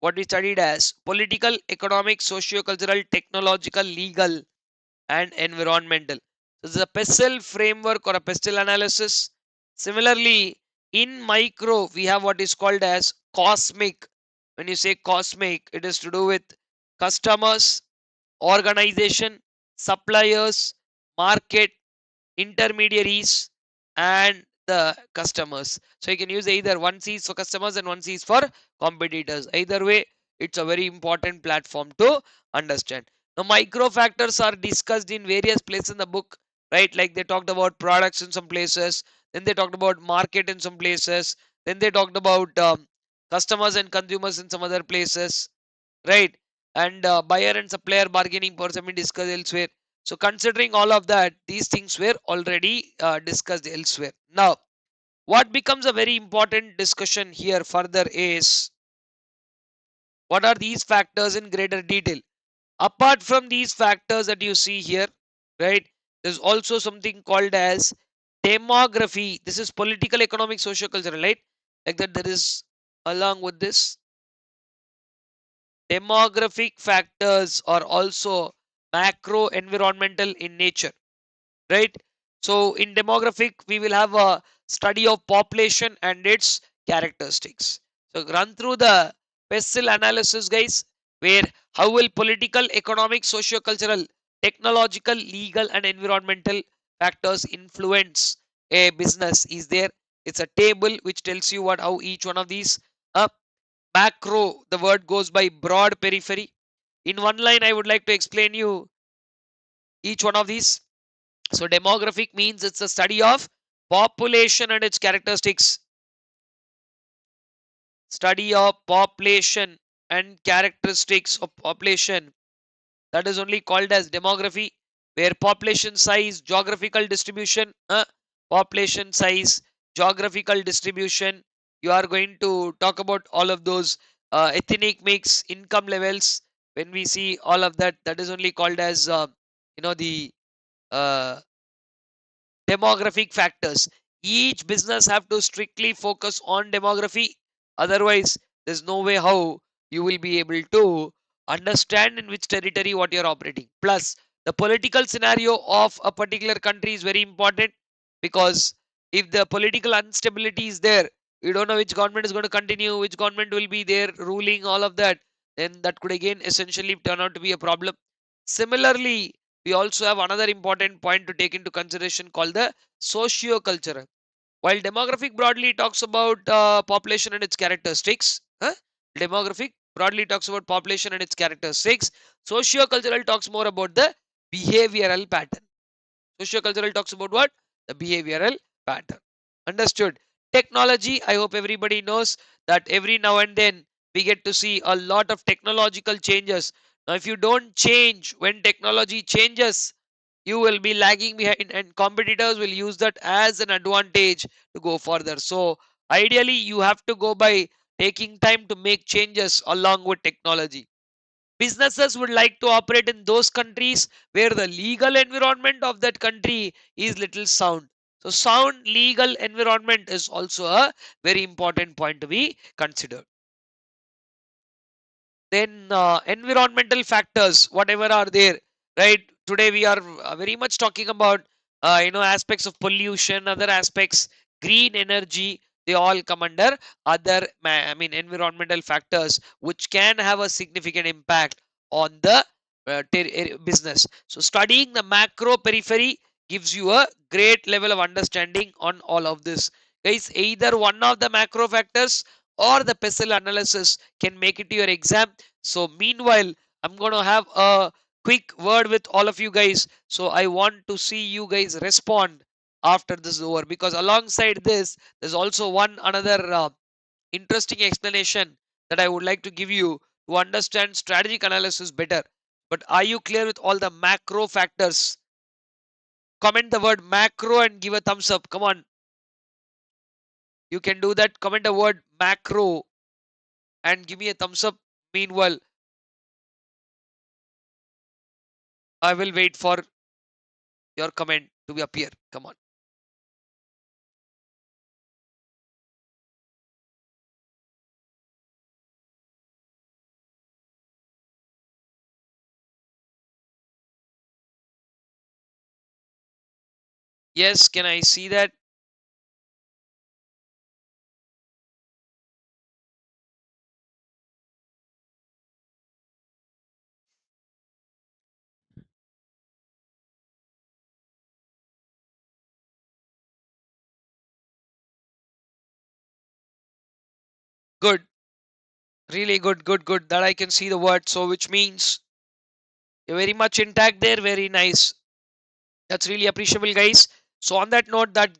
what we studied as political, economic, socio-cultural, technological, legal, and environmental. This is a PESTEL framework or a PESTEL analysis. Similarly, in micro, we have what is called as cosmic. When you say cosmic, it is to do with customers, organization, suppliers, market, intermediaries, and the customers. So you can use either one C is for customers and one C is for competitors. Either way, it's a very important platform to understand. Now, micro factors are discussed in various places in the book, right? Like they talked about products in some places, then they talked about market in some places, then they talked about customers and consumers in some other places, right? And buyer and supplier bargaining powers have been discussed elsewhere. So considering all of that, these things were already discussed elsewhere. Now, what becomes a very important discussion here further is what are these factors in greater detail? Apart from these factors that you see here, right, there's also something called as demography. This is political, economic, social, cultural, right? Like that, there is along with this demographic factors are also macro environmental in nature, right? So in demographic, we will have a study of population and its characteristics. So run through the PESTEL analysis, guys, where how will political, economic, socio-cultural, technological, legal, and environmental factors influence a business is there. It's a table which tells you what how each one of these uh, macro, the word goes by broad periphery. In one line, I would like to explain you each one of these. So demographic means it's a study of population and its characteristics. Study of population and characteristics of population. That is only called as demography, where population size, geographical distribution, population size, geographical distribution. You are going to talk about all of those ethnic mix, income levels. When we see all of that, that is only called as the uh, demographic factors. Each business have to strictly focus on demography. Otherwise, there's no way how you will be able to understand in which territory what you're operating. Plus, the political scenario of a particular country is very important, because if the political instability is there, you don't know which government is going to continue, which government will be there ruling, all of that, then that could again essentially turn out to be a problem. Similarly, we also have another important point to take into consideration called the socio-cultural. While demographic broadly talks about population and its characteristics, demographic broadly talks about population and its characteristics, socio-cultural talks more about the behavioral pattern. Sociocultural talks about what? The behavioral pattern. Understood? Technology, I hope everybody knows that every now and then we get to see a lot of technological changes. Now, if you don't change when technology changes, you will be lagging behind, and competitors will use that as an advantage to go further. So, ideally, you have to go by taking time to make changes along with technology. Businesses would like to operate in those countries where the legal environment of that country is little sound. So sound legal environment is also a very important point to be considered. Then environmental factors, whatever are there, right? Today we are very much talking about aspects of pollution, other aspects, green energy. They all come under other environmental factors which can have a significant impact on the business. So studying the macro periphery gives you a great level of understanding on all of this, guys. Either one of the macro factors or the pestle analysis can make it to your exam. So meanwhile, I'm going to have a quick word with all of you guys. So I want to see you guys respond after this is over, because alongside this, there's also one another interesting explanation that I would like to give you to understand strategic analysis better. But are you clear with all the macro factors? Comment the word macro and give a thumbs up. Come on, you can do that. Comment the word macro and give me a thumbs up. Meanwhile, I will wait for your comment to be appear. Come on. Yes, can I see that? Good. Really good, good, good. That I can see the word. So which means you're very much intact there. Very nice. That's really appreciable, guys. So on that note, that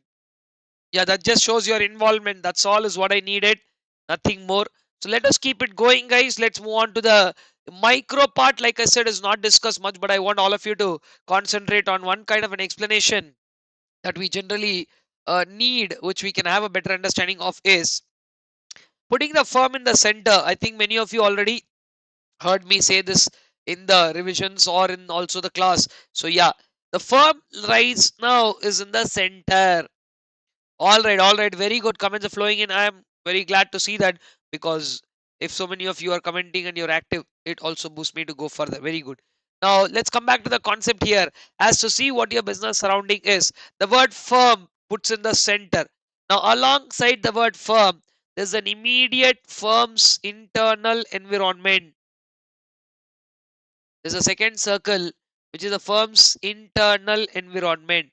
yeah, that just shows your involvement. That's all is what I needed. Nothing more. So let us keep it going, guys. Let's move on to the micro part. Like I said, is not discussed much, but I want all of you to concentrate on one kind of an explanation that we generally need, which we can have a better understanding of, is putting the firm in the center. I think many of you already heard me say this in the revisions or in also the class. So yeah, the firm right now is in the center. All right, very good comments are flowing in. I am very glad to see that, because if so many of you are commenting and you're active, it also boosts me to go further. Very good. Now let's come back to the concept here as to see what your business surrounding is. The word firm puts in the center. Now alongside the word firm, there's an immediate firm's internal environment. There's a second circle, which is the firm's internal environment.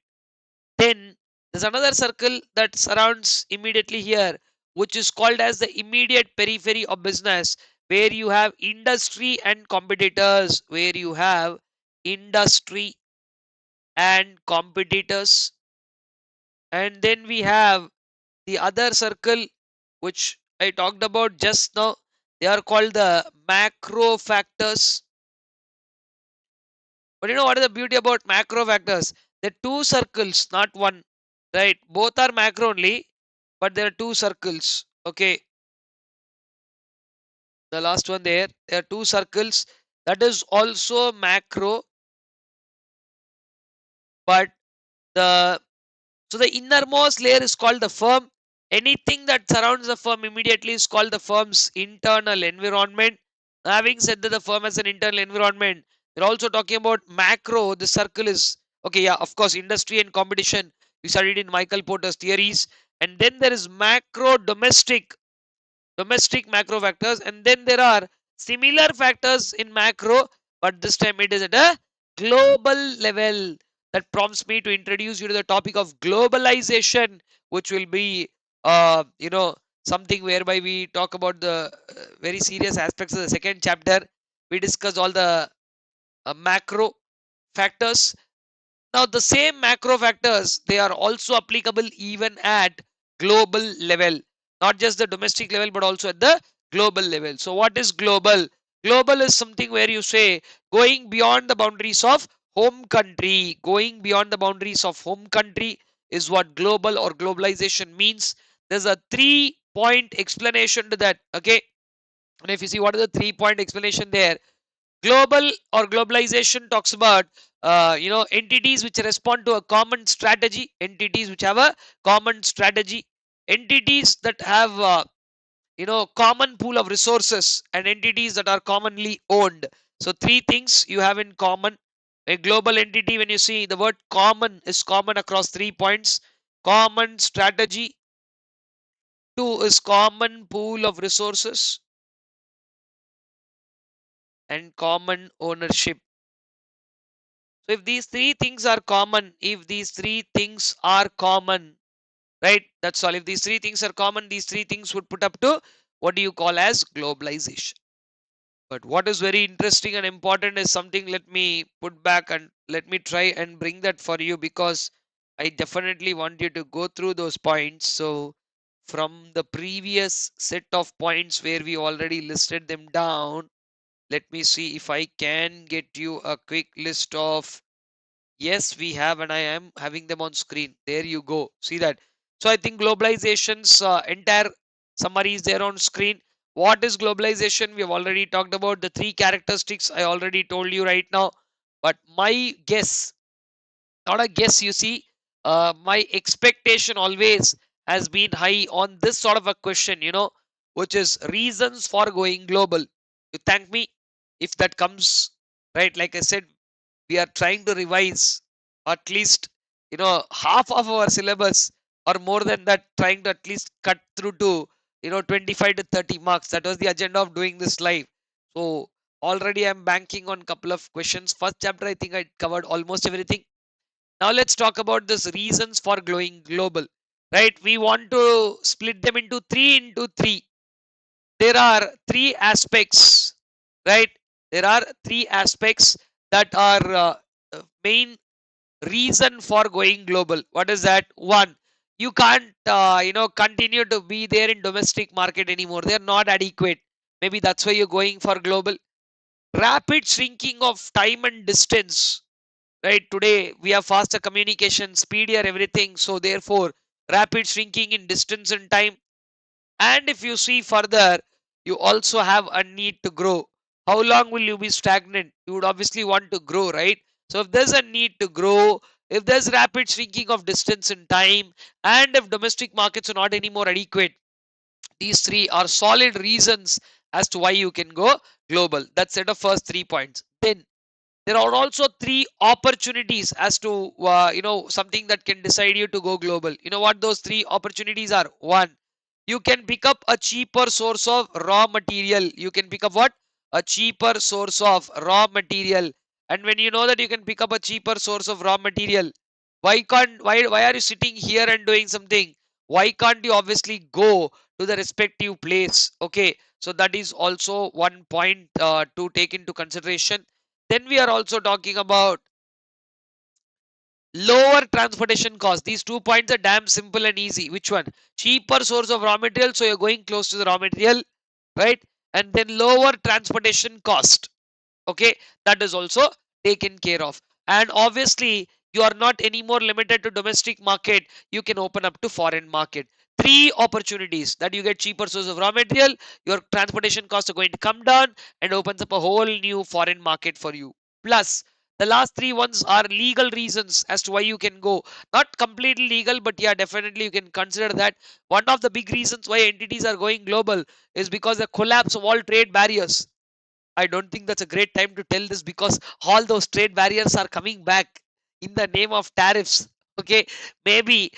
Then there's another circle that surrounds immediately here, which is called as the immediate periphery of business, where you have industry and competitors, where you have industry and competitors. And then we have the other circle, which I talked about just now. They are called the macro factors. But you know what is the beauty about macro factors? They're two circles, not one, right? Both are macro only, but there are two circles. Okay, the last one there are two circles. That is also macro, but the so the innermost layer is called the firm. Anything that surrounds the firm immediately is called the firm's internal environment. Having said that the firm has an internal environment, we're also talking about macro. The circle is okay, yeah, of course, industry and competition. We studied in Michael Porter's theories. And then there is macro domestic macro factors, and then there are similar factors in macro, but this time it is at a global level. That prompts me to introduce you to the topic of globalization, which will be something whereby we talk about the very serious aspects of the second chapter. We discuss all the macro factors. Now, the same macro factors, they are also applicable even at global level, not just the domestic level, but also at the global level. So, what is global? Global is something where you say going beyond the boundaries of home country. Going beyond the boundaries of home country is what global or globalization means. There's a 3-point explanation to that. Okay. And if you see what is the 3-point explanation there, global or globalization talks about entities which respond to a common strategy, entities which have a common strategy, entities that have common pool of resources, and entities that are commonly owned. So three things you have in common. A global entity, when you see the word common, is common across 3 points: common strategy, two is common pool of resources, and common ownership. So if these three things are common, right? That's all. If these three things are common, these three things would put up to what do you call as globalization. But what is very interesting and important is something, let me put back and let me try and bring that for you, because I definitely want you to go through those points. So from the previous set of points where we already listed them down, let me see if I can get you a quick list of. Yes, we have, and I am having them on screen. There you go. See that? So I think globalization's entire summary is there on screen. What is globalization? We have already talked about the three characteristics. I already told you right now. But my guess, not a guess, you see, my expectation always has been high on this sort of a question, which is reasons for going global. You thank me if that comes, right? Like I said, we are trying to revise at least half of our syllabus, or more than that, trying to at least cut through to 25 to 30 marks. That was the agenda of doing this live. So already I'm banking on couple of questions. First chapter, I think I covered almost everything. Now let's talk about this reasons for going global, right? We want to split them into three. There are three aspects, right? There are three aspects that are main reason for going global. What is that? One, you can't continue to be there in domestic market anymore. They're not adequate. Maybe that's why you're going for global. Rapid shrinking of time and distance, right? Today we have faster communication, speedier everything, so therefore rapid shrinking in distance and time. And if you see further, you also have a need to grow. How long will you be stagnant? You would obviously want to grow, right? So if there's a need to grow, if there's rapid shrinking of distance and time, and if domestic markets are not anymore adequate, these three are solid reasons as to why you can go global. That's set of first 3 points. Then there are also three opportunities as to something that can decide you to go global. You know what those three opportunities are? One, you can pick up a cheaper source of raw material. You can pick up what? A cheaper source of raw material. And when you know that you can pick up a cheaper source of raw material, why are you sitting here and doing something? Why can't you obviously go to the respective place? Okay, so that is also one point to take into consideration. Then we are also talking about lower transportation cost. These 2 points are damn simple and easy. Which one? Cheaper source of raw material, so you're going close to the raw material, right? And then lower transportation cost. Okay, that is also taken care of. And obviously you are not anymore limited to domestic market. You can open up to foreign market. Three opportunities: that you get cheaper source of raw material, your transportation costs are going to come down, and opens up a whole new foreign market for you. Plus the last three ones are legal reasons as to why you can go. Not completely legal, but yeah, definitely you can consider that. One of the big reasons why entities are going global is because the collapse of all trade barriers. I don't think that's a great time to tell this, because all those trade barriers are coming back in the name of tariffs. Okay, maybe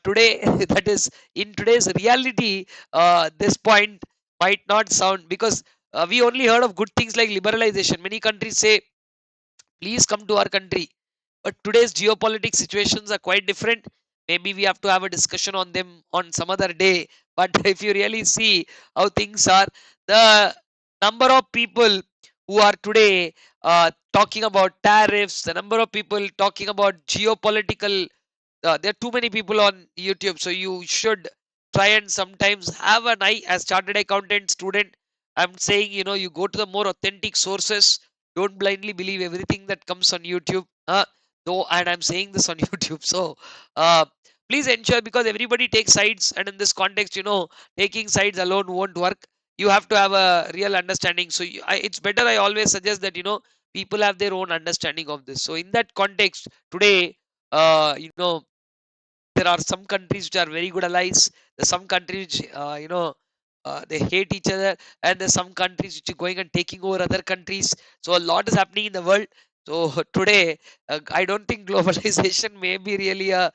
today, that is in today's reality, this point might not sound, because we only heard of good things like liberalization. Many countries say, please come to our country. But today's geopolitics situations are quite different. Maybe we have to have a discussion on them on some other day. But if you really see how things are, the number of people who are today talking about tariffs, the number of people talking about geopolitical, there are too many people on YouTube, so you should try and sometimes have an eye as chartered accountant student. I'm saying, you go to the more authentic sources. Don't blindly believe everything that comes on YouTube. Though, and I'm saying this on YouTube, so uh, please ensure, because everybody takes sides, and in this context, taking sides alone won't work. You have to have a real understanding. So it's better. I always suggest that people have their own understanding of this. So in that context, today, there are some countries which are very good allies. There's some countries which, they hate each other, and there's some countries which are going and taking over other countries. So a lot is happening in the world. So today, I don't think globalization may be really a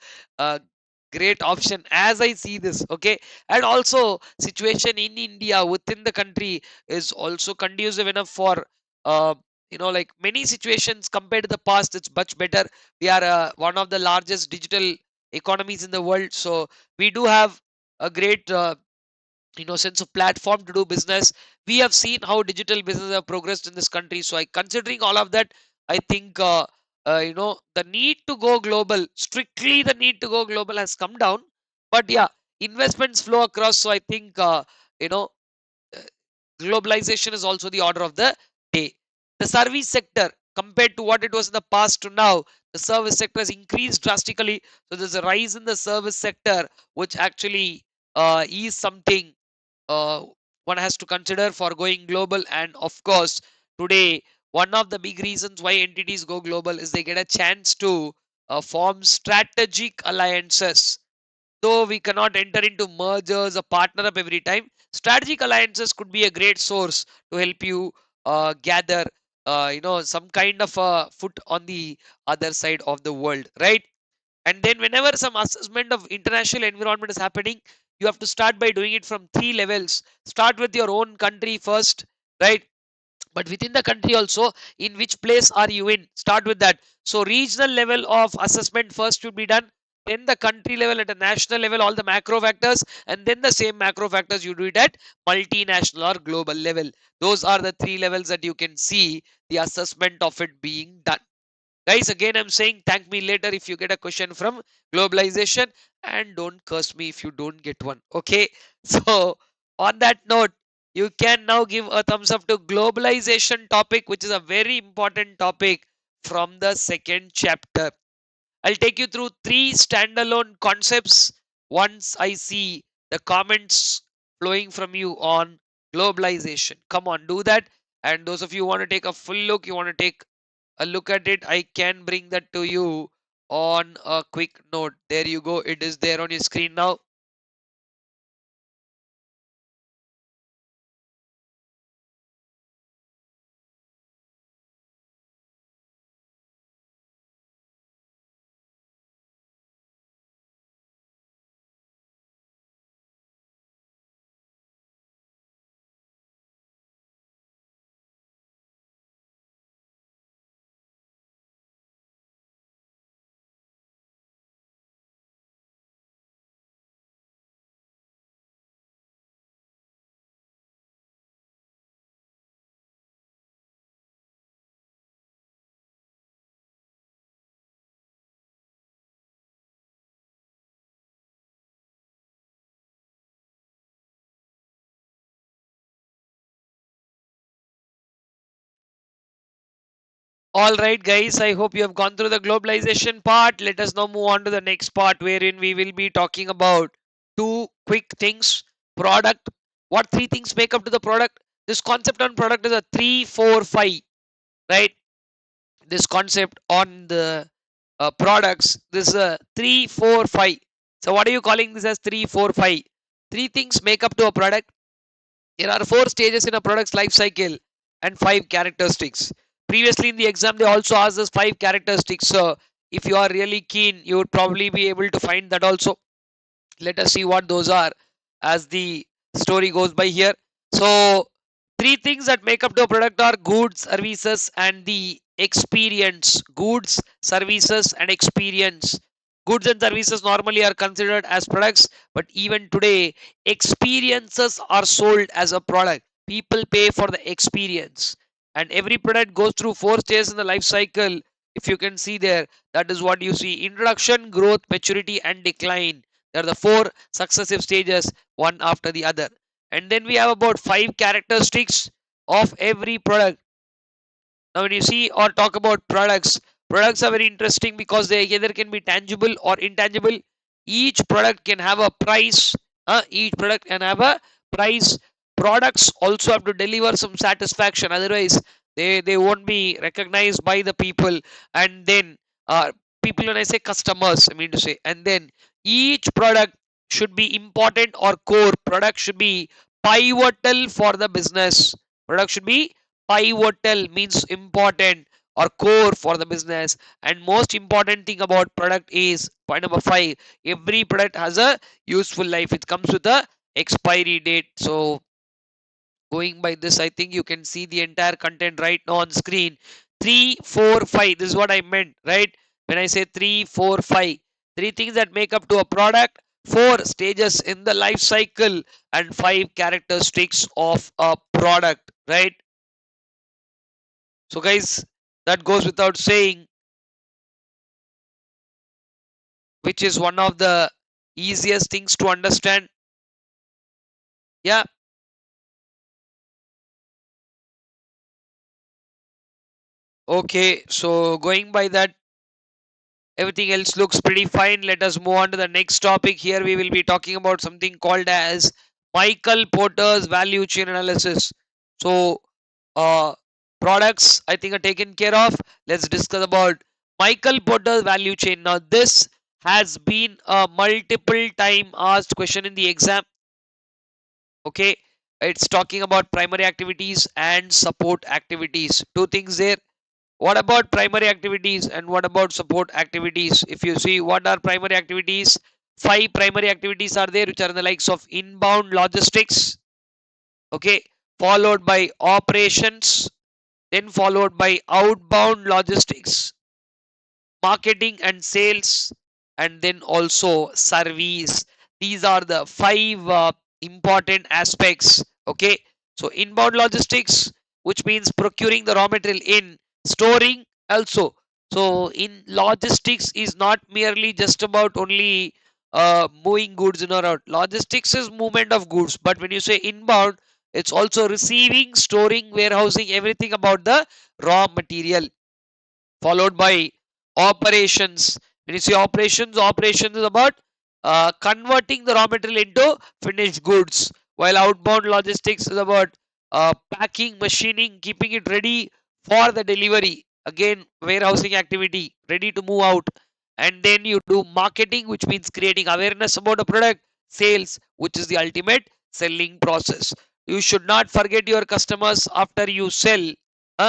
great option as I see this. Okay, and also situation in India within the country is also conducive enough for uh, like many situations compared to the past. It's much better. We are one of the largest digital economies in the world, so we do have a great sense of platform to do business. We have seen how digital business have progressed in this country. So I considering all of that, I think the need to go global, strictly the need to go global has come down. But yeah, investments flow across. So I think you know uh, globalization is also the order of the day. The service sector, compared to what it was in the past to now, the service sector has increased drastically. So there's a rise in the service sector, which actually is something uh, one has to consider for going global. And of course, today, one of the big reasons why entities go global is they get a chance to form strategic alliances. Though we cannot enter into mergers or partner up every time, strategic alliances could be a great source to help you gather some kind of a foot on the other side of the world, right? And then whenever some assessment of international environment is happening, you have to start by doing it from three levels. Start with your own country first, right? But within the country also, in which place are you in, start with that. So regional level of assessment first should be done, then the country level, at a national level, all the macro factors, and then the same macro factors you do it at multinational or global level. Those are the three levels that you can see the assessment of it being done. Guys, again, I'm saying thank me later if you get a question from globalization, and don't curse me if you don't get one. Okay. So, on that note, you can now give a thumbs up to globalization topic, which is a very important topic from the second chapter. I'll take you through three standalone concepts once I see the comments flowing from you on globalization. Come on, do that. And those of you who want to take a full look, you want to take a look at it, I can bring that to you on a quick note. There you go. It is there on your screen now. All right, guys. I hope you have gone through the globalization part. Let us now move on to the next part, wherein we will be talking about two quick things. Product. What three things make up to the product? This concept on product is a 3, 4, 5, right? This concept on the products, this is a 3, 4, 5. So what are you calling this as 3, 4, 5? Three things make up to a product. There are four stages in a product's life cycle and five characteristics. Previously in the exam, they also asked us five characteristics. So if you are really keen, you would probably be able to find that also. Let us see what those are as the story goes by here. So three things that make up the product are goods, services, and the experience. Goods, services, and experience. Goods and services normally are considered as products, but even today, experiences are sold as a product. People pay for the experience, and every product goes through four stages in the life cycle. If you can see there, that is what you see: introduction, growth, maturity, and decline. There are the four successive stages, one after the other. And then we have about five characteristics of every product. Now, when you see or talk about products, products are very interesting because they either can be tangible or intangible. Each product can have a price. Each product can have a price. Products also have to deliver some satisfaction. Otherwise, They won't be recognized by the people. And then people, when I say customers, I mean to say, and then each product should be important or core. Product should be pivotal for the business. Product should be pivotal, means important or core for the business. And most important thing about product is point number 5, every product has a useful life. It comes with a expiry date. So going by this, I think you can see the entire content right now on screen. 3 4 5, this is what I meant, right? When I say 3 4 5, three things that make up to a product, 4 stages in the life cycle, and 5 characteristics of a product, right? So guys, that goes without saying, which is one of the easiest things to understand. Yeah. Okay, so going by that, everything else looks pretty fine. Let us move on to the next topic. Here we will be talking about something called as Michael Porter's value chain analysis. So, uh, products I think are taken care of. Let's discuss about Michael Porter's value chain. Now, this has been a multiple time asked question in the exam. Okay, it's talking about primary activities and support activities. Two things there. What about primary activities and what about support activities? If you see what are primary activities, 5 primary activities are there, which are the likes of inbound logistics, okay, followed by operations, then followed by outbound logistics, marketing and sales, and then also service. These are the 5 important aspects. Okay, so inbound logistics, which means procuring the raw material in, storing also. So in logistics is not merely just about only moving goods in or out. Logistics is movement of goods, but when you say inbound, it's also receiving, storing, warehousing, everything about the raw material, followed by operations. When you say operations, operations is about converting the raw material into finished goods, while outbound logistics is about packing, machining, keeping it ready for the delivery. Again, warehousing activity, ready to move out. And then you do marketing, which means creating awareness about a product, sales, which is the ultimate selling process. You should not forget your customers after you sell.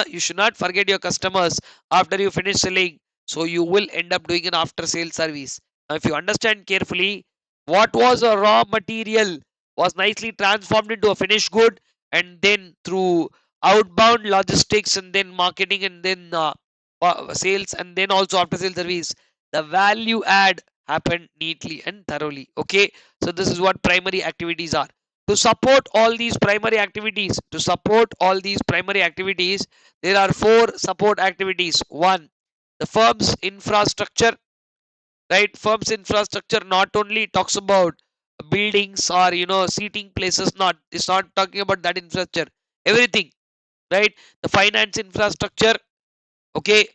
You should not forget your customers after you finish selling. So you will end up doing an after sale service. Now, if you understand carefully, what was a raw material was nicely transformed into a finished good, and then through outbound logistics, and then marketing, and then sales, and then also after sale service, the value add happened neatly and thoroughly. Okay, so this is what primary activities are. To support all these primary activities, there are 4 support activities. One, the firm's infrastructure, right? Firm's infrastructure not only talks about buildings or seating places, not, it's not talking about that infrastructure. Everything, right? The finance infrastructure, okay,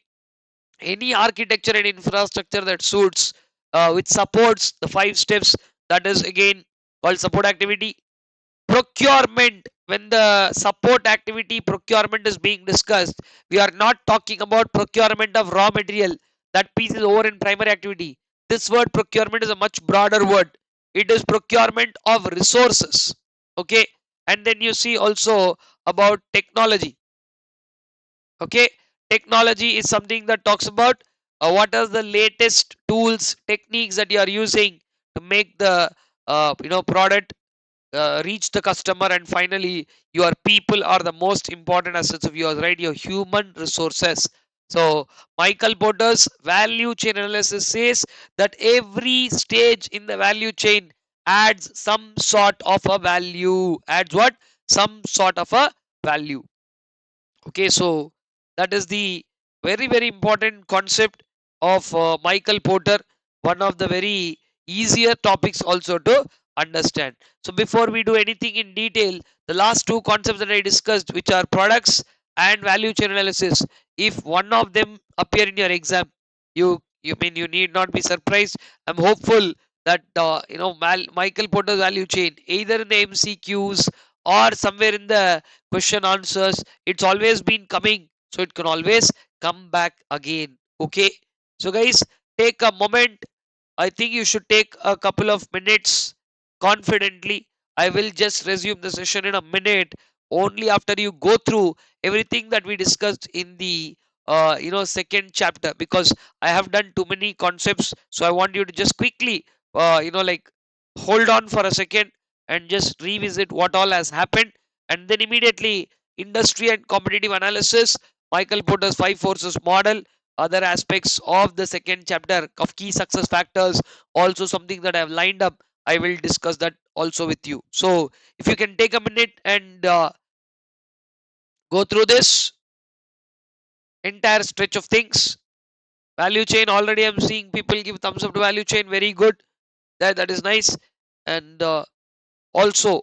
any architecture and infrastructure that suits, which supports the 5 steps, that is again called support activity. Procurement, when the support activity procurement is being discussed, we are not talking about procurement of raw material. That piece is over in primary activity. This word procurement is a much broader word. It is procurement of resources. Okay, and then you see also about technology. Okay, technology is something that talks about what are the latest tools, techniques that you are using to make the product reach the customer. And finally, your people are the most important assets of yours, right? Your human resources. So Michael Porter's value chain analysis says that every stage in the value chain adds some sort of a value. Adds what? Some sort of a value. Okay, so that is the very, very important concept of Michael Porter, one of the very easier topics also to understand. So before we do anything in detail, the last 2 concepts that I discussed, which are products and value chain analysis, if one of them appear in your exam, you need not be surprised. I'm hopeful that Michael Porter's value chain, either in the MCQs or somewhere in the question answers, it's always been coming, so it can always come back again. Okay, so guys, take a moment. I think you should take a couple of minutes confidently. I will just resume the session in a minute, only after you go through everything that we discussed in the second chapter, because I have done too many concepts. So I want you to just quickly like hold on for a second and just revisit what all has happened, and then immediately industry and competitive analysis. Michael Porter's five forces model, other aspects of the second chapter of key success factors, also something that I have lined up. I will discuss that also with you. So if you can take a minute and go through this entire stretch of things. Value chain, already I'm seeing people give thumbs up to value chain. Very good. That is nice. And also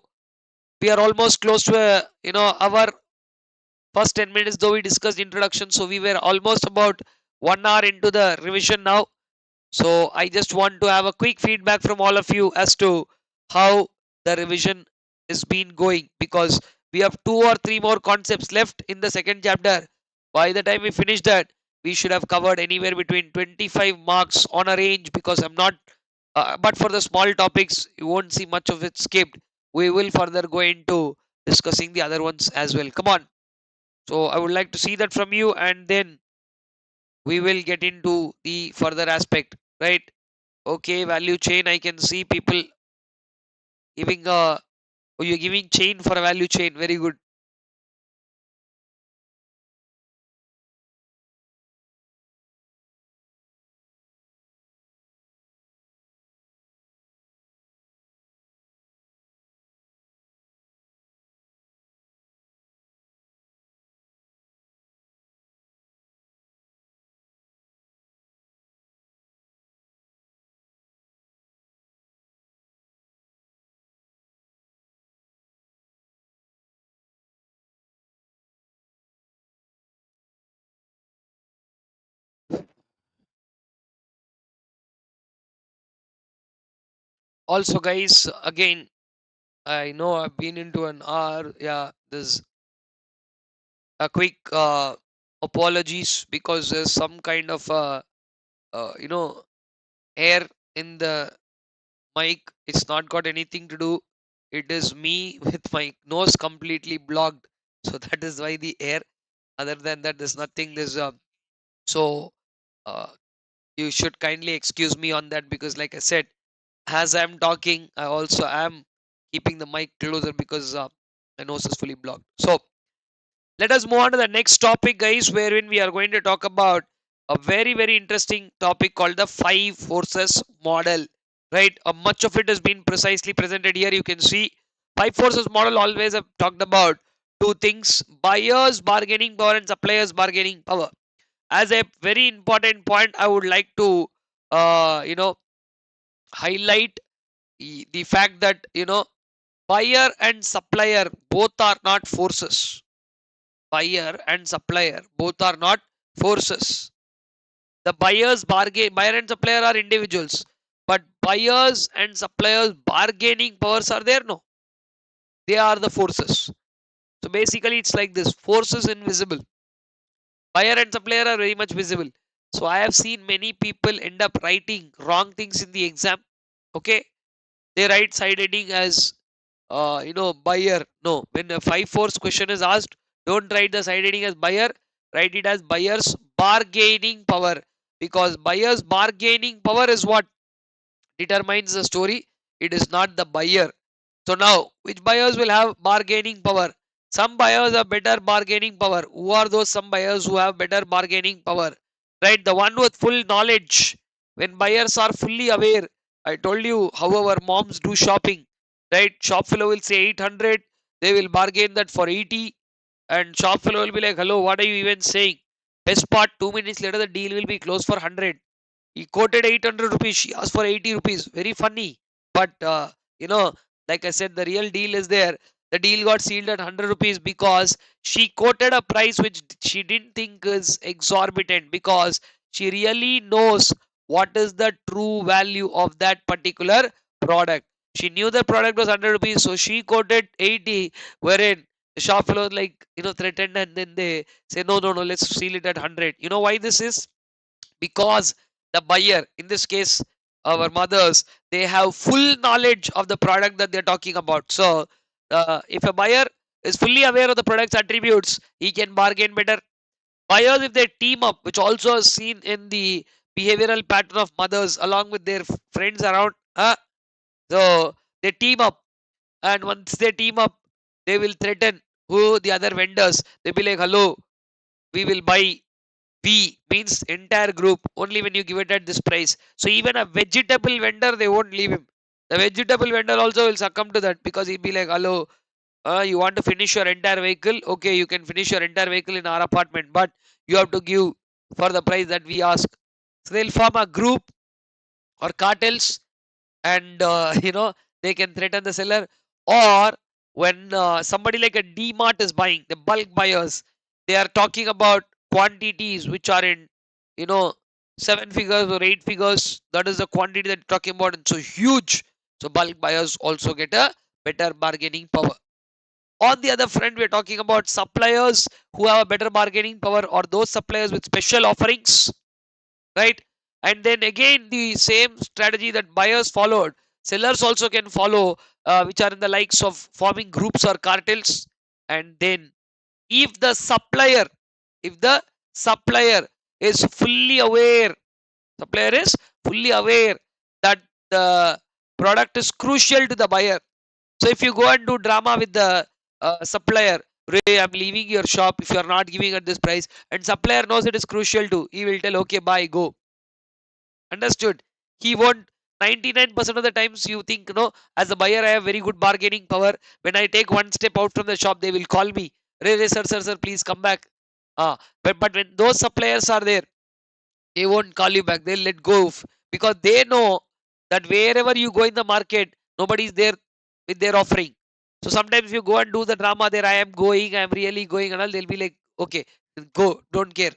we are almost close to our first 10 minutes, though we discussed introduction, so we were almost about 1 hour into the revision now. So I just want to have a quick feedback from all of you as to how the revision is been going, because we have 2 or 3 more concepts left in the second chapter. By the time we finish that, we should have covered anywhere between 25 marks on a range, because I'm not but for the small topics you won't see much of it skipped. We will further go into discussing the other ones as well. Come on. So I would like to see that from you, and then we will get into the further aspect, right? Okay, value chain. I can see people giving a. Oh, you're giving chain for a value chain. Very good. Also, guys, again, I know I've been into an hour. Yeah, there's a quick apologies, because there's some kind of uh, you know air in the mic. It's not got anything to do. It is me with my nose completely blocked. So that is why the air. Other than that, there's nothing. There's so uh, you should kindly excuse me on that, because like I said, as I'm talking, I also am keeping the mic closer, because my nose is fully blocked. So let us move on to the next topic, guys, wherein we are going to talk about a very, very interesting topic called the five forces model. Right? Much of it has been precisely presented here. You can see five forces model always have talked about two things: buyers bargaining power and suppliers bargaining power. As a very important point, I would like to highlight the fact that buyer and supplier both are not forces. Buyer and supplier both are not forces. The buyer and supplier are individuals, but buyers and suppliers bargaining powers are there. No, they are the forces. So basically it's like this: force is invisible, buyer and supplier are very much visible. So I have seen many people end up writing wrong things in the exam. Okay, they write side heading as buyer. No, when a five force question is asked, don't write the side heading as buyer, write it as buyer's bargaining power, because buyer's bargaining power is what determines the story. It is not the buyer. So now, which buyers will have bargaining power? Some buyers have better bargaining power. Who are those some buyers who have better bargaining power? Right, the one with full knowledge. When buyers are fully aware, I told you how our moms do shopping. Right, shop fellow will say 800, they will bargain that for 80, and shop fellow will be like, hello, what are you even saying? Best part, 2 minutes later, the deal will be closed for 100. He quoted 800 rupees. She asked for 80 rupees. Very funny. But, you know, like I said, the real deal is there. The deal got sealed at 100 rupees because she quoted a price which she didn't think is exorbitant, because she really knows what is the true value of that particular product. She knew the product was 100 rupees, so she quoted 80, wherein the shop fellow like threatened, and then they say no, no, no, let's seal it at 100. You know why this is? Because the buyer, in this case our mothers, they have full knowledge of the product that they're talking about. So if a buyer is fully aware of the product's attributes, he can bargain better. Buyers, if they team up, which also is seen in the behavioral pattern of mothers along with their friends around, so they team up, and once they team up, they will threaten who the other vendors. They'll be like, hello, we will buy B, means entire group, only when you give it at this price. So even a vegetable vendor, they won't leave him. The vegetable vendor also will succumb to that, because he'll be like, hello, you want to finish your entire vehicle? Okay, you can finish your entire vehicle in our apartment, but you have to give for the price that we ask. So they'll form a group or cartels, and they can threaten the seller. Or when somebody like a D-Mart is buying, the bulk buyers, they are talking about quantities which are in you know 7 figures or 8 figures. That is the quantity that you're talking about, and so huge. So bulk buyers also get a better bargaining power. On the other front, we're talking about suppliers who have a better bargaining power, or those suppliers with special offerings, right? And then again, the same strategy that buyers followed, sellers also can follow, which are in the likes of forming groups or cartels. And then if the supplier, if the supplier is fully aware, supplier is fully aware that the product is crucial to the buyer. So if you go and do drama with the supplier, Ray, I'm leaving your shop if you're not giving at this price, and supplier knows it is crucial to, he will tell, okay, bye, go. Understood? He won't. 99% of the times you think, as a buyer, I have very good bargaining power. When I take one step out from the shop, they will call me. Ray, sir, sir, sir, please come back. But when those suppliers are there, they won't call you back. They'll let go of, because they know that wherever you go in the market, nobody's there with their offering. So sometimes you go and do the drama there. I am going, I am really going, and all. They'll be like, okay, go, don't care,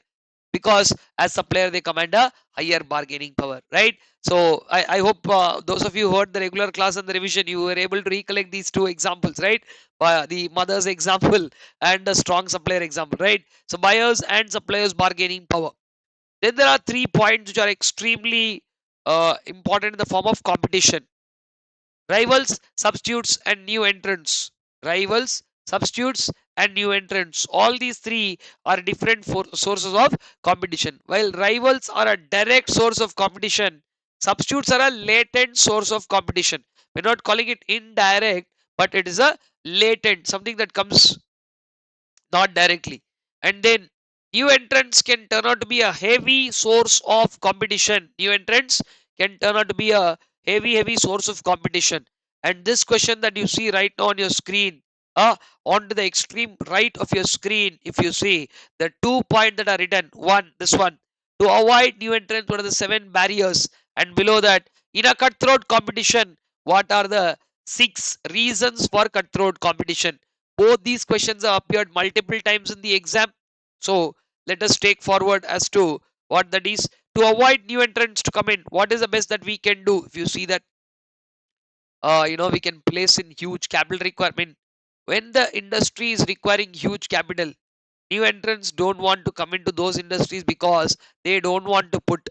because as supplier they command a higher bargaining power, right? So I hope those of you who heard the regular class and the revision, you were able to recollect these two examples, right? The mother's example and the strong supplier example, right? So buyers and suppliers bargaining power. Then there are 3 points which are extremely important in the form of competition: rivals, substitutes, and new entrants. Rivals, substitutes, and new entrants. All these three are different sources of competition. While rivals are a direct source of competition, substitutes are a latent source of competition. We're not calling it indirect, but it is a latent, something that comes not directly. And then new entrants can turn out to be a heavy source of competition. New entrants can turn out to be a heavy source of competition. And this question that you see right now on your screen, on to the extreme right of your screen, if you see the 2 points that are written, this one, to avoid new entrants, what are the 7 barriers? And below that, in a cutthroat competition, what are the 6 reasons for cutthroat competition? Both these questions have appeared multiple times in the exam. So let us take forward as to what that is. To avoid new entrants to come in, what is the best that we can do? If you see that, we can place in huge capital requirement. When the industry is requiring huge capital, new entrants don't want to come into those industries because they don't want to put,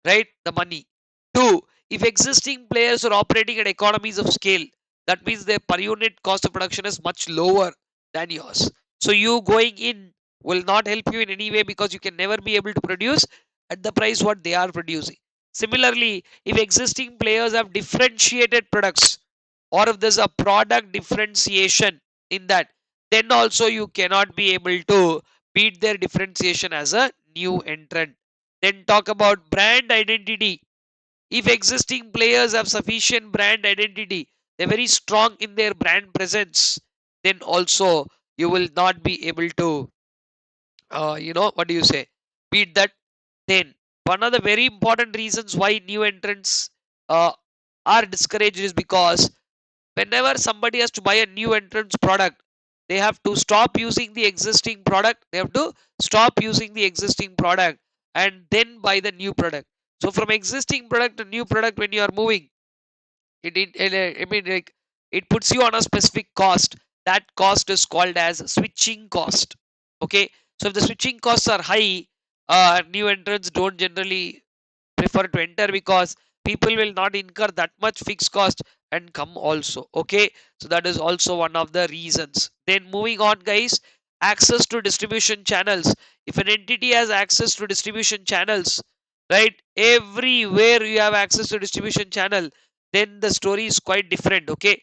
right, the money. Two, if existing players are operating at economies of scale, that means their per unit cost of production is much lower than yours. So you going in will not help you in any way, because you can never be able to produce at the price what they are producing. Similarly, if existing players have differentiated products, or if there's a product differentiation in that, then also you cannot be able to beat their differentiation as a new entrant. Then talk about brand identity. If existing players have sufficient brand identity, they're very strong in their brand presence, then also you will not be able to, what do you say, beat that. Then one of the very important reasons why new entrants uh, are discouraged is because whenever somebody has to buy a new entrance product, they have to stop using the existing product. They have to stop using the existing product and then buy the new product. So from existing product to new product, when you are moving, I mean, like, it puts you on a specific cost. That cost is called as switching cost. Okay, so if the switching costs are high, new entrants don't generally prefer to enter because people will not incur that much fixed cost and come also. Okay, so that is also one of the reasons. Then moving on, guys, access to distribution channels. If an entity has access to distribution channels, right, everywhere you have access to distribution channel, then the story is quite different. Okay,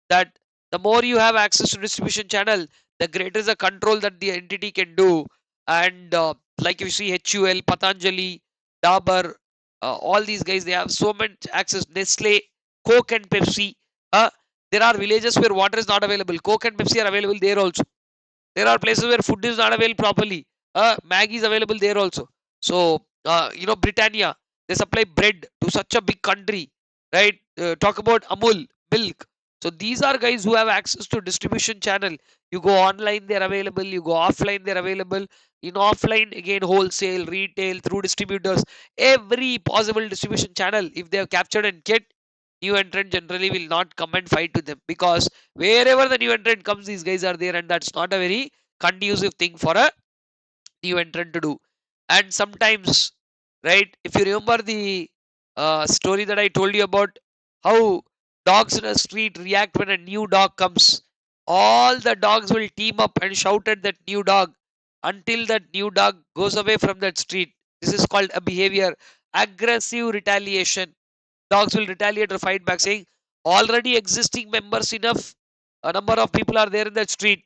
that the more you have access to distribution channel, the greater the control that the entity can do. And like you see HUL, Patanjali, Dabur, all these guys, they have so much access. Nestle, Coke and Pepsi. uh, there are villages where water is not available, Coke and Pepsi are available there also. There are places where food is not available properly, Maggie is available there also. So Britannia, they supply bread to such a big country, right? Talk about Amul milk. So these are guys who have access to distribution channel. You go online, they're available. You go offline, they're available. In offline, again, wholesale, retail, through distributors, every possible distribution channel, if they have captured and get, new entrant generally will not come and fight with them, because wherever the new entrant comes, these guys are there, and that's not a very conducive thing for a new entrant to do. And sometimes, right, if you remember the story that I told you about how dogs in a street react when a new dog comes, all the dogs will team up and shout at that new dog until that new dog goes away from that street. This is called a behavior, aggressive retaliation. Dogs will retaliate or fight back, saying already existing members enough, a number of people are there in that street.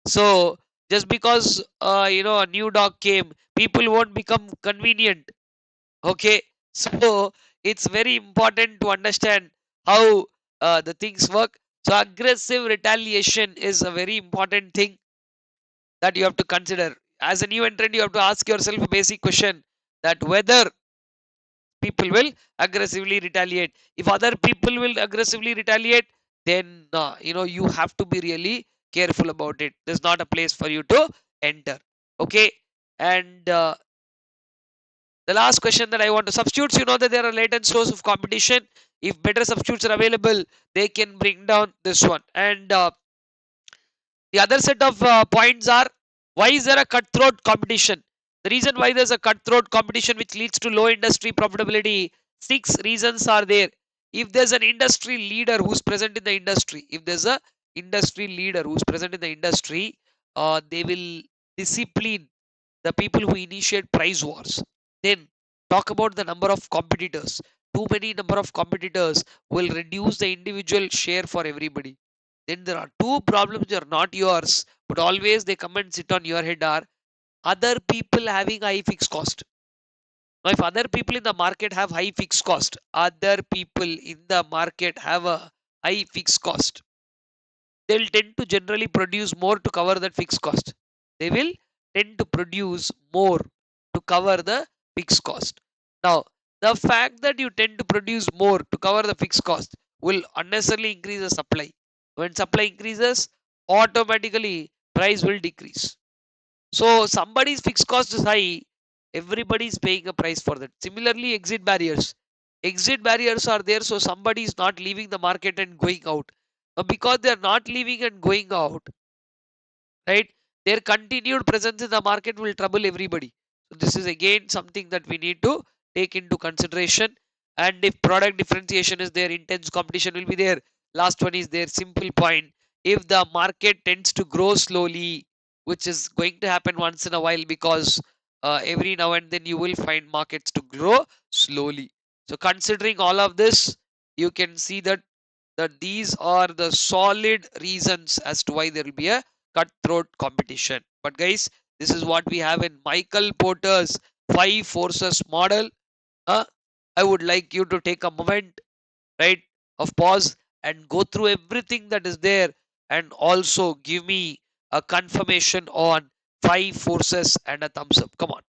So just because a new dog came, people won't become convenient. Okay, so it's very important to understand how the things work. So aggressive retaliation is a very important thing that you have to consider. As a new entrant, you have to ask yourself a basic question, that whether people will aggressively retaliate. If other people will aggressively retaliate, then you have to be really careful about it. There's not a place for you to enter. Okay, and the last question that I want to, substitutes, you know that there are latent source of competition. If better substitutes are available, they can bring down this one. And the other set of points are, why is there a cutthroat competition? The reason why there's a cutthroat competition which leads to low industry profitability, six reasons are there. If there's an industry leader who's present in the industry, if there's a industry leader who's present in the industry, they will discipline the people who initiate price wars. Then talk about the number of competitors. Too many number of competitors will reduce the individual share for everybody. Then there are two problems that are not yours, but always they come and sit on your head, are other people having high fixed cost. Now, if other people in the market have high fixed cost, other people in the market have a high fixed cost, they'll tend to generally produce more to cover that fixed cost. They will tend to produce more to cover the fixed cost. Now, the fact that you tend to produce more to cover the fixed cost will unnecessarily increase the supply. When supply increases, automatically price will decrease. So somebody's fixed cost is high, everybody is paying a price for that. Similarly, exit barriers. Exit barriers are there, so somebody is not leaving the market and going out. Because they are not leaving and going out, right? Their continued presence in the market will trouble everybody. So this is again something that we need to take into consideration. And if product differentiation is there, intense competition will be there. Last one is there, simple point. If the market tends to grow slowly, which is going to happen once in a while, because every now and then you will find markets to grow slowly. So considering all of this, you can see that these are the solid reasons as to why there will be a cutthroat competition. But guys, this is what we have in Michael Porter's five forces model. uh, I would like you to take a moment, right, of pause and go through everything that is there, and also give me a confirmation on five forces and a thumbs up. Come on.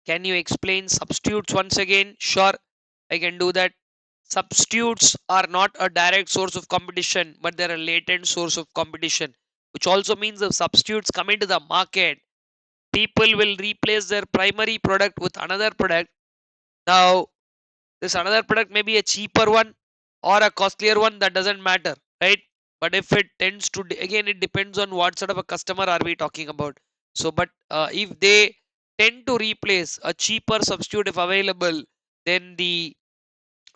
Can you explain substitutes once again? Sure, I can do that. Substitutes are not a direct source of competition, but they're a latent source of competition, which also means if substitutes come into the market, people will replace their primary product with another product. Now, this another product may be a cheaper one or a costlier one, that doesn't matter, right? But if it tends to, again, it depends on what sort of a customer are we talking about. So, but if they tend to replace a cheaper substitute if available, then the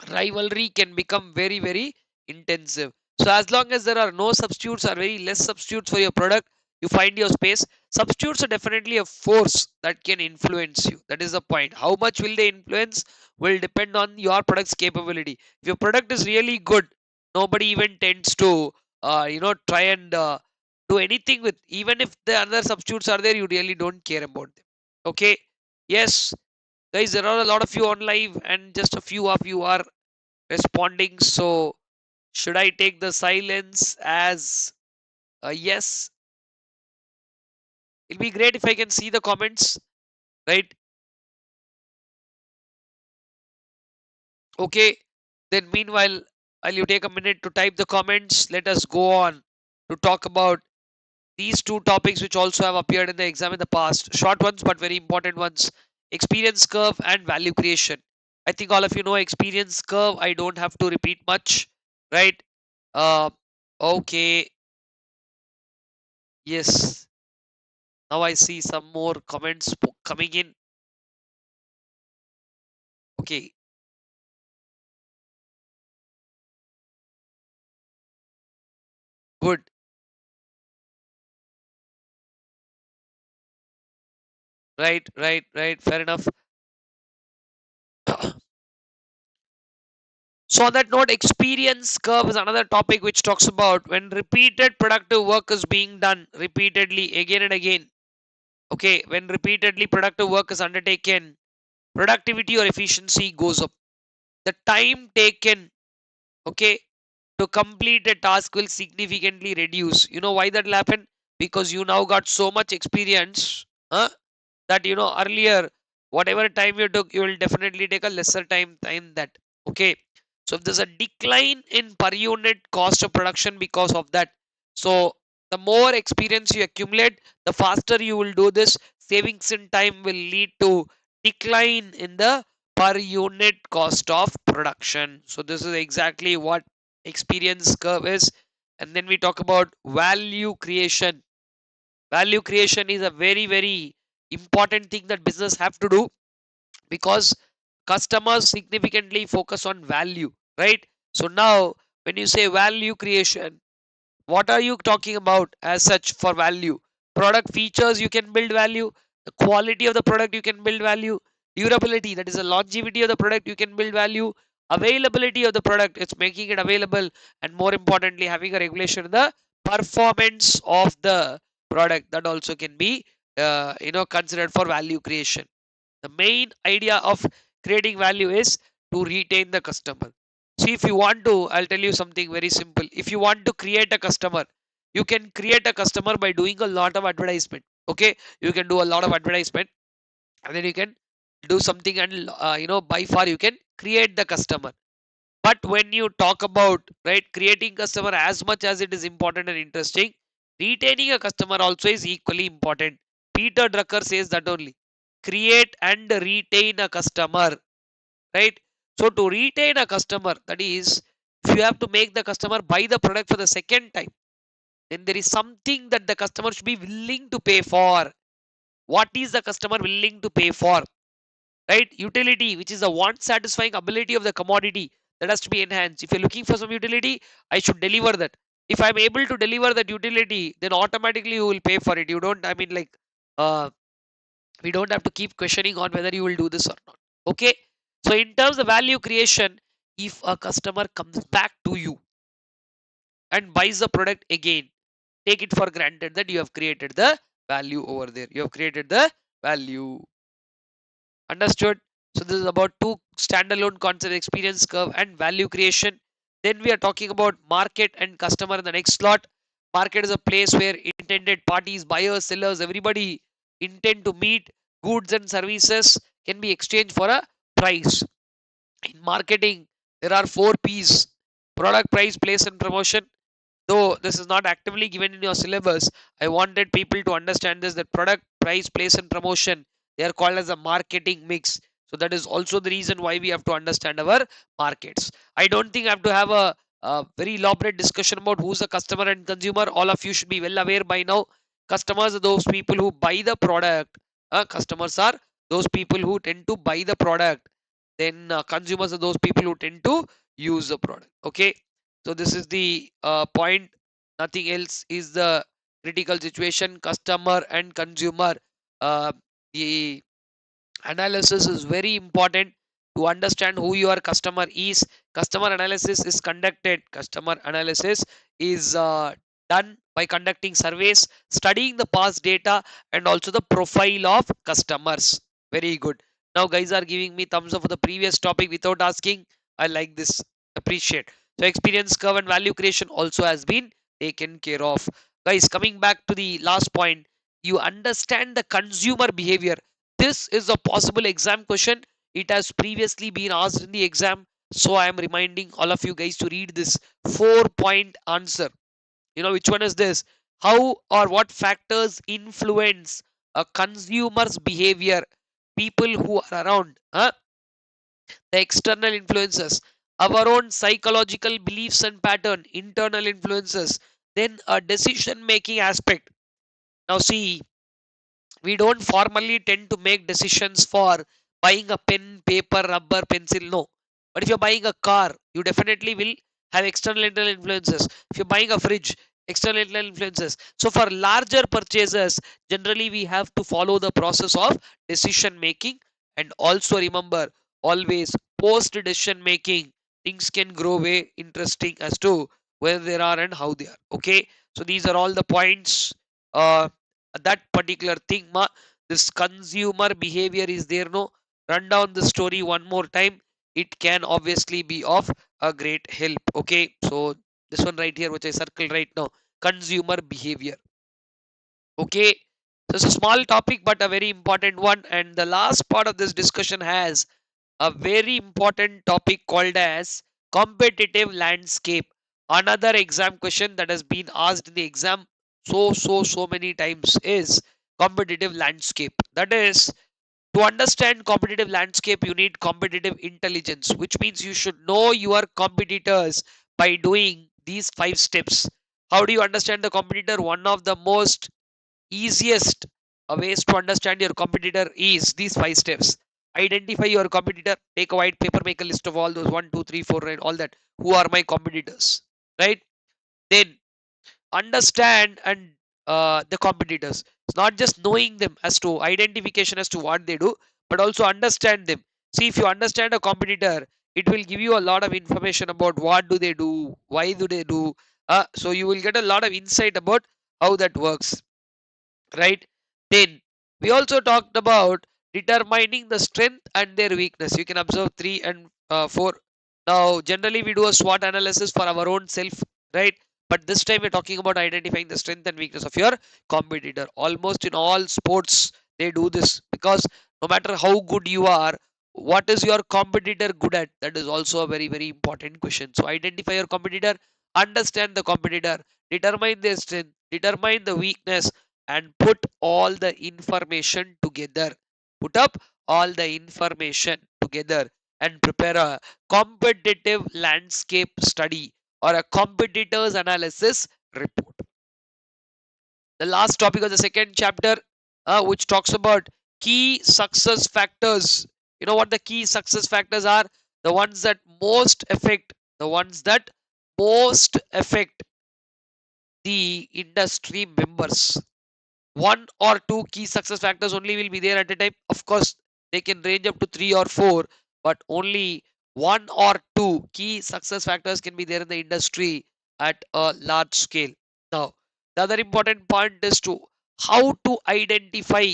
rivalry can become very, very intensive. So as long as there are no substitutes or very less substitutes for your product, you find your space. Substitutes are definitely a force that can influence you. That is the point. How much will they influence will depend on your product's capability. If your product is really good, nobody even tends to try and do anything with, even if the other substitutes are there, you really don't care about them. Okay, yes guys, there are a lot of you on live and just a few of you are responding. So should I take the silence as a yes? It'll be great if I can see the comments, right? Okay, then meanwhile, while you take a minute to type the comments, let us go on to talk about these two topics which also have appeared in the exam in the past. Short ones, but very important ones. Experience curve and value creation. I think all of you know experience curve. I don't have to repeat much, right? Uh, okay, yes. Now I see some more comments coming in. Okay, good. Right, right, right. Fair enough. So on that note, experience curve is another topic which talks about when repeated productive work is being done repeatedly again and again. Okay, when repeatedly productive work is undertaken, productivity or efficiency goes up. The time taken, okay, to complete a task will significantly reduce. You know why that will happen? Because you now got so much experience, huh? That earlier whatever time you took, you will definitely take a lesser time that. Okay, so if there's a decline in per unit cost of production because of that, so the more experience you accumulate, the faster you will do this. Savings in time will lead to decline in the per unit cost of production. So this is exactly what experience curve is. And then we talk about value creation. Value creation is a very, very important thing that business have to do, because customers significantly focus on value, right? So now when you say value creation, what are you talking about as such for value? Product features, you can build value. The quality of the product, you can build value. Durability, that is the longevity of the product, you can build value. Availability of the product, it's making it available. And more importantly, having a regulation in the performance of the product, that also can be considered for value creation. The main idea of creating value is to retain the customer. See, if you want to, I'll tell you something very simple. If you want to create a customer, you can create a customer by doing a lot of advertisement. Okay, you can do a lot of advertisement, and then you can do something, and by far you can create the customer. But when you talk about, right, creating customer, as much as it is important and interesting, retaining a customer also is equally important. Peter Drucker says that only. Create and retain a customer, right? So to retain a customer, that is, if you have to make the customer buy the product for the second time, then there is something that the customer should be willing to pay for. What is the customer willing to pay for? Right? Utility, which is the want satisfying ability of the commodity, that has to be enhanced. If you're looking for some utility, I should deliver that. If I'm able to deliver that utility, then automatically you will pay for it. You don't, I mean, like, uh, we don't have to keep questioning on whether you will do this or not. Okay, so in terms of value creation, if a customer comes back to you and buys the product again, take it for granted that you have created the value over there. You have created the value. Understood? So this is about two standalone concept: experience curve and value creation. Then we are talking about market and customer in the next slot. Market is a place where intended parties, buyers, sellers, everybody intend to meet goods and services. can be exchanged for a price. In marketing, there are 4 P's: product, price, place, and promotion. Though this is not actively given in your syllabus, I wanted people to understand this, that product, price, place, and promotion, they are called as a marketing mix. So that is also the reason why we have to understand our markets. I don't think I have to have a very elaborate discussion about who's the customer and consumer. All of you should be well aware by now. Customers are those people who buy the product. Customers are those people who tend to buy the product. Then consumers are those people who tend to use the product. Okay, so this is the point. Nothing else is the critical situation. Customer and consumer. Uh, the analysis is very important to understand who your customer is. Customer analysis is conducted. Customer analysis is done by conducting surveys, studying the past data, and also the profile of customers. Very good. Now, guys are giving me thumbs up for the previous topic without asking. I like this. Appreciate. So, experience curve and value creation also has been taken care of. Guys, coming back to the last point, you understand the consumer behavior. This is a possible exam question. It has previously been asked in the exam. So I am reminding all of you guys to read this 4 point answer. You know which one is this? How or what factors influence a consumer's behavior? People who are around, the external influences, our own psychological beliefs and pattern, internal influences, then a decision making aspect. Now see, we don't formally tend to make decisions for buying a pen, paper, rubber, pencil. No. But if you're buying a car, you definitely will have external internal influences. If you're buying a fridge, external internal influences. So for larger purchases, generally we have to follow the process of decision making. And also remember, always post decision making, things can grow way interesting as to where they are and how they are. Okay, so these are all the points. That particular thing, this consumer behavior is there. No, run down the story one more time. It can obviously be of a great help. Okay, so this one right here which I circle right now, consumer behavior. Okay, so it's a small topic but a very important one. And the last part of this discussion has a very important topic called as competitive landscape. Another exam question that has been asked in the exam so many times is competitive landscape. That is, to understand competitive landscape, you need competitive intelligence, which means you should know your competitors by doing these 5 steps. How do you understand the competitor? One of the most easiest ways to understand your competitor is these 5 steps. Identify your competitor. Take a white paper, make a list of all those 1, 2, 3, 4, and all that. Who are my competitors? Right? Then understand and the competitors. It's not just knowing them as to identification as to what they do, but also understand them. See, if you understand a competitor, it will give you a lot of information about what do they do, why do they do. So you will get a lot of insight about how that works, right? Then we also talked about determining the strength and their weakness. You can observe 3 and 4. Now generally we do a SWOT analysis for our own self, right? But this time we're talking about identifying the strength and weakness of your competitor. Almost in all sports they do this, because no matter how good you are, what is your competitor good at? That is also a very important question. So identify your competitor, understand the competitor, determine their strength, determine the weakness, and put all the information together. Put up all the information together and prepare a competitive landscape study or a competitors analysis report. The last topic of the second chapter, which talks about key success factors. You know what the key success factors are? The ones that most affect, the ones that most affect the industry members. One or two key success factors only will be there at a time. Of course, they can range up to 3 or 4, but only one or two key success factors can be there in the industry at a large scale. Now, the other important point is to how to identify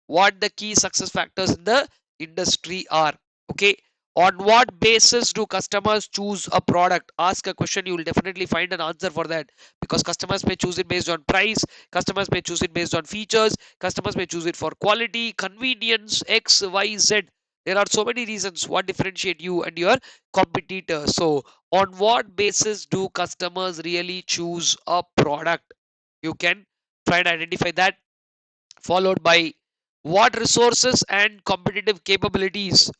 what the key success factors in the industry are. Okay, on what basis do customers choose a product? Ask a question, you will definitely find an answer for that, because customers may choose it based on price, customers may choose it based on features, customers may choose it for quality, convenience, X, Y, Z. There are so many reasons what differentiate you and your competitors. So on what basis do customers really choose a product? You can try and identify that, followed by what resources and competitive capabilities,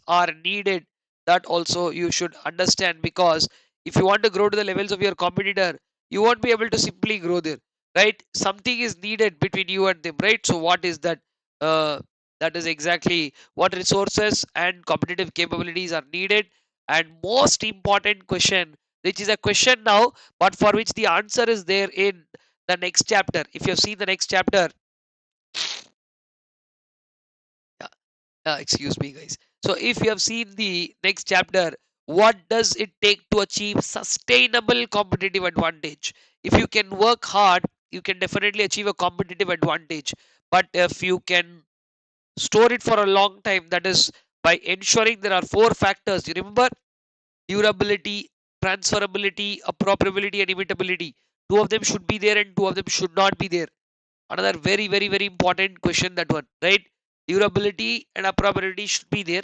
are needed. That also you should understand, because if you want to grow to the levels of your competitor, you won't be able to simply grow there, right? Something is needed between you and them, right? So what is that? uh, that is exactly what resources and competitive capabilities are needed. And most important question, which is a question now, but for which the answer is there in the next chapter. If you have seen the next chapter, yeah, excuse me, guys. So, if you have seen the next chapter, what does it take to achieve sustainable competitive advantage? If you can work hard, you can definitely achieve a competitive advantage. But if you can store it for a long time, that is by ensuring there are four factors. You remember: durability, transferability, appropriability, and imitability. Two of them should be there, and two of them should not be there. Another very, very, very important question, that one, right? Durability and appropriability should be there.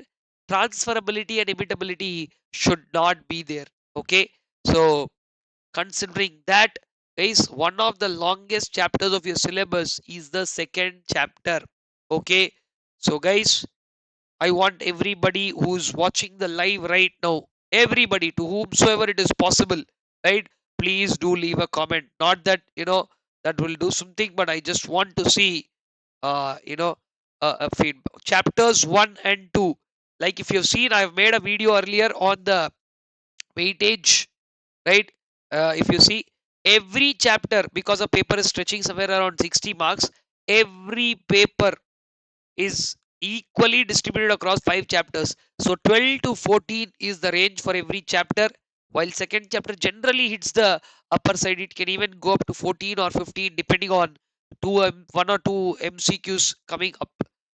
Transferability and imitability should not be there. Okay. So considering that, guys, one of the longest chapters of your syllabus is the second chapter. Okay. So guys, I want everybody who's watching the live right now, everybody, to whomsoever it is possible, right? Please do leave a comment. Not that, that will do something, but I just want to see, a feedback. Chapters 1 and 2. Like if you've seen, I've made a video earlier on the weightage, right? If you see, every chapter, because a paper is stretching somewhere around 60 marks, every paper is equally distributed across 5 chapters. So 12 to 14 is the range for every chapter, while second chapter generally hits the upper side. It can even go up to 14 or 15 depending on one or two MCQs coming up.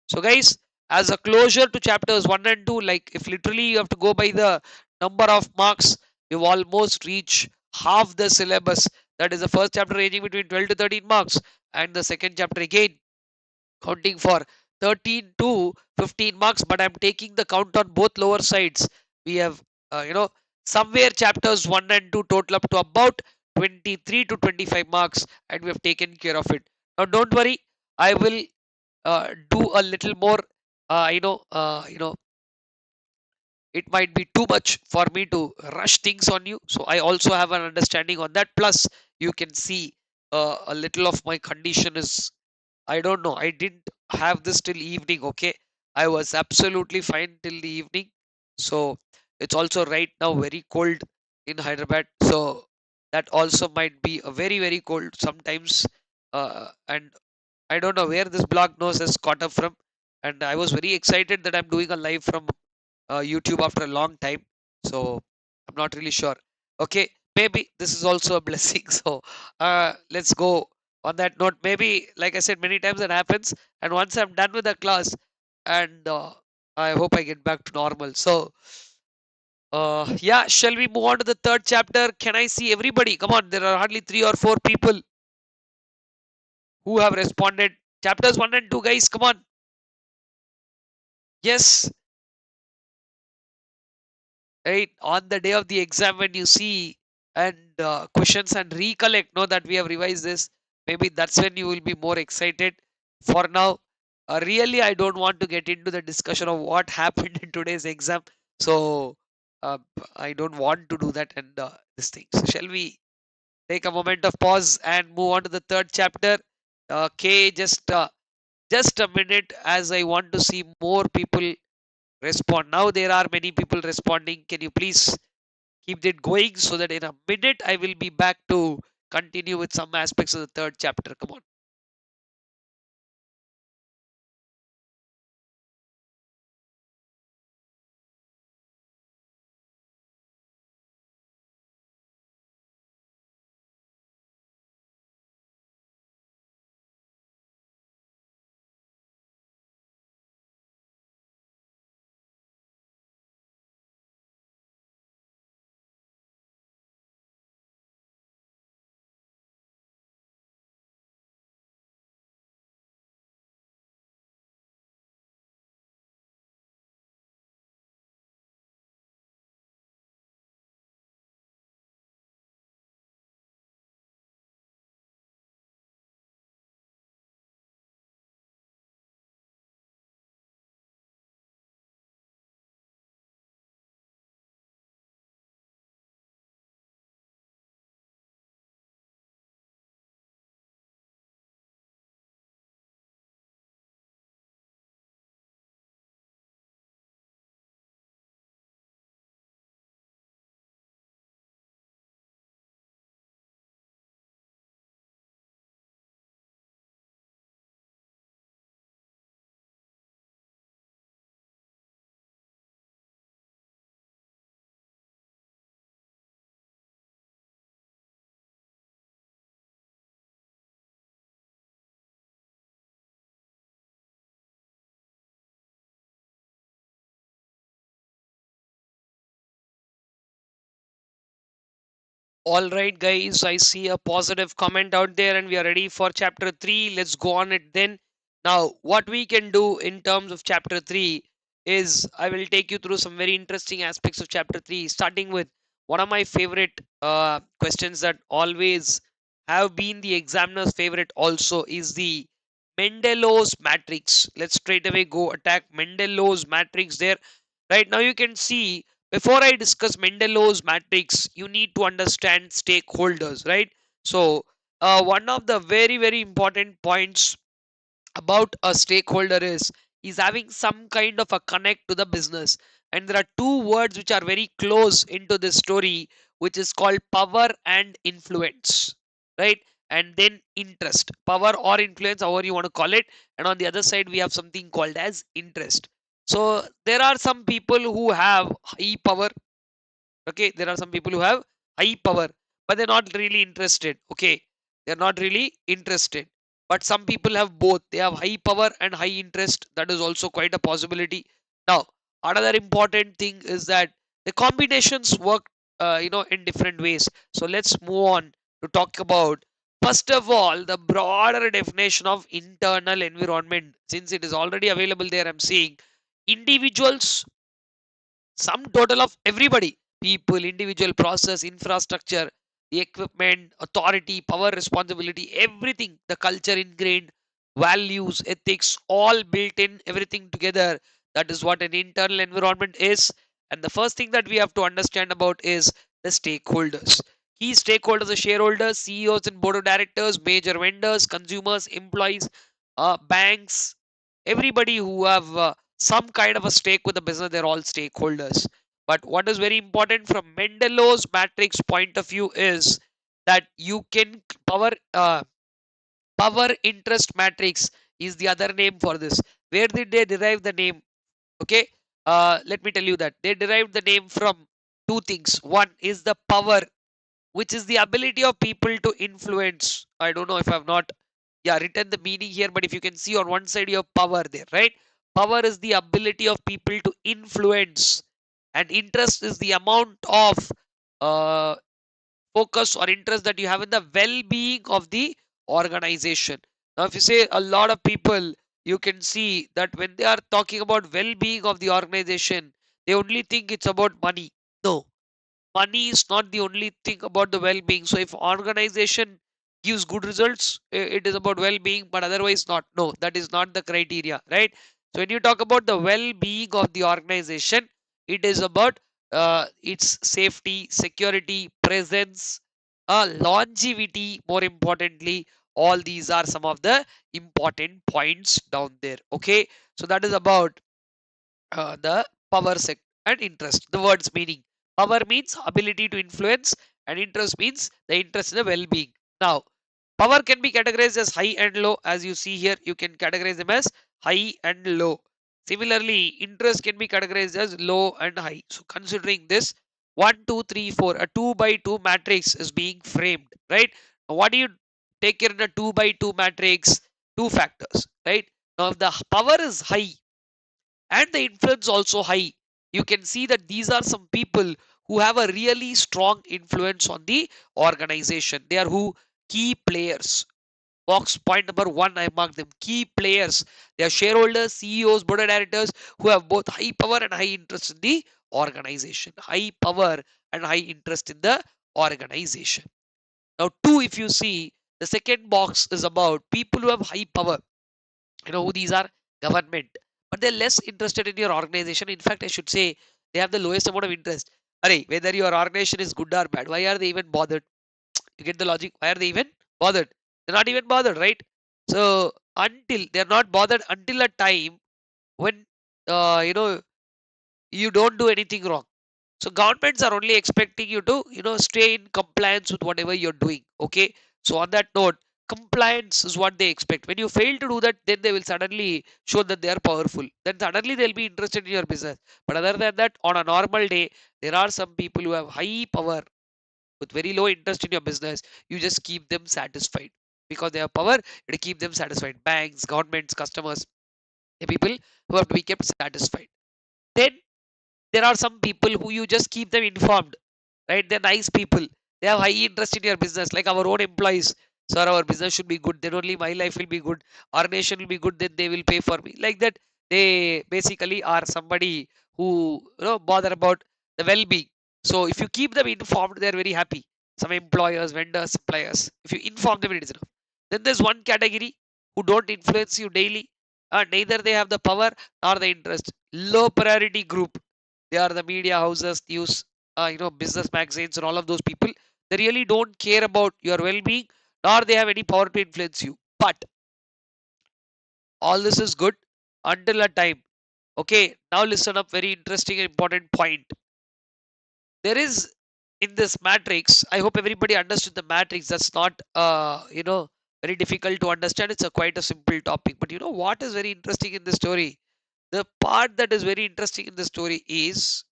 So guys, as a closure to chapters 1 and 2, like if literally you have to go by the number of marks, you've almost reached half the syllabus. That is the first chapter ranging between 12 to 13 marks, and the second chapter again counting for 13 to 15 marks, but I'm taking the count on both lower sides. We have, somewhere chapters 1 and 2 total up to about 23 to 25 marks, and we have taken care of it. Now don't worry, I will do a little more. It might be too much for me to rush things on you, so I also have an understanding on that. Plus you can see a little of my condition is, I don't know. I didn't have this till evening, okay? I was absolutely fine till the evening. So it's also right now very cold in Hyderabad. So that also might be a very, very cold sometimes. And I don't know where this blog nose has caught up from. And I was very excited that I'm doing a live from YouTube after a long time. So I'm not really sure. Okay, maybe this is also a blessing. So let's go on that note. Maybe, like I said, many times that happens. And once I'm done with the class, and I hope I get back to normal. So yeah, shall we move on to the third chapter? Can I see everybody? Come on, there are hardly 3 or 4 people who have responded. Chapters 1 and 2, guys, come on. Yes, right, on the day of the exam, when you see and questions and recollect, know that we have revised this, maybe that's when you will be more excited. For now, really I don't want to get into the discussion of what happened in today's exam. So uh, I don't want to do that. And this thing, so shall we take a moment of pause and move on to the third chapter? Okay, just a minute, as I want to see more people respond. Now there are many people responding. Can you please keep it going, so that in a minute I will be back to continue with some aspects of the third chapter? Come on. All right, guys, I see a positive comment out there, and we are ready for chapter 3. Let's go on it then. Now, what we can do in terms of chapter 3 is I will take you through some very interesting aspects of chapter 3, starting with one of my favorite questions that always have been the examiner's favorite also is the Mendelow's matrix. Let's straight away go attack Mendelow's matrix there. Right now, you can see before I discuss Mendelow's matrix, you need to understand stakeholders, right? So, one of the very important points about a stakeholder is he's having some kind of a connect to the business, and there are two words which are very close into this story, which is called power and influence, right? And then interest, power or influence, however you want to call it. And on the other side we have something called as interest. So there are some people who have high power. Okay, there are some people who have high power, but they're not really interested. Okay, they're not really interested. But some people have both. They have high power and high interest. That is also quite a possibility. Now, another important thing is that the combinations work, in different ways. So let's move on to talk about first of all the broader definition of internal environment. Since it is already available there, I'm seeing individuals, sum total of everybody, people, individual, process, infrastructure, the equipment, authority, power, responsibility, everything, the culture ingrained, values, ethics, all built in, everything together. That is what an internal environment is. And the first thing that we have to understand about is the stakeholders. Key stakeholders are shareholders, CEOs and board of directors, major vendors, consumers, employees, banks, everybody who have some kind of a stake with the business. They're all stakeholders. But what is very important from Mendelow's matrix point of view is that you can power interest matrix is the other name for this. Where did they derive the name? Okay, let me tell you that they derived the name from two things. One is the power, which is the ability of people to influence. I don't know if I've not, yeah, written the meaning here, but if you can see on one side you have power there, right? Power is the ability of people to influence, and interest is the amount of uh, focus or interest that you have in the well-being of the organization. Now, if you say a lot of people, you can see that when they are talking about well-being of the organization, they only think it's about money. No, money is not the only thing about the well-being. So if organization gives good results, it is about well-being, but otherwise not. No, that is not the criteria, right? So when you talk about the well-being of the organization, it is about its safety, security, presence, longevity. More importantly, all these are some of the important points down there. Okay, so that is about the power sector and interest. The words meaning: power means ability to influence, and interest means the interest in the well-being. Now, power can be categorized as high and low. As you see here, you can categorize them as high and low. Similarly, interest can be categorized as low and high. So considering this, 1 2 3 4, a 2 by 2 matrix is being framed, right? Now, what do you take here in a 2 by 2 matrix? Two factors, right? Now if the power is high and the influence also high, you can see that these are some people who have a really strong influence on the organization. They are who? Key players. Box point number 1, I mark them key players. They are shareholders, CEOs, board of directors who have both high power and high interest in the organization. High power and high interest in the organization. Now 2, if you see, the second box is about people who have high power. You know who these are? Government. But they're less interested in your organization. In fact, I should say they have the lowest amount of interest. Array, whether your organization is good or bad, why are they even bothered? You get the logic? Why are they even bothered? They're not even bothered, right? So until they're not bothered until a time when you don't do anything wrong. So governments are only expecting you to stay in compliance with whatever you're doing. Okay, so on that note, compliance is what they expect. When you fail to do that, then they will suddenly show that they are powerful, then suddenly they'll be interested in your business. But other than that, on a normal day, there are some people who have high power with very low interest in your business. You just keep them satisfied because they have power. You keep them satisfied. Banks, governments, customers, the people who have to be kept satisfied. Then there are some people who you just keep them informed, right? They're nice people. They have high interest in your business, like our own employees. Sir, our business should be good. Then only my life will be good. Our nation will be good. Then they will pay for me. Like that, they basically are somebody who bother about the well-being. So if you keep them informed, they are very happy. Some employers, vendors, suppliers. If you inform them, it is enough. Then there's one category who don't influence you daily. Neither they have the power nor the interest. Low priority group. They are the media houses, news, business magazines, and all of those people. They really don't care about your well-being, nor they have any power to influence you. But all this is good until a time. Okay, now listen up. Very interesting and important point. There is in this matrix. I hope everybody understood the matrix. That's not very difficult to understand. It's a quite a simple topic. But you know what is very interesting in the story? The part that is very interesting in the story is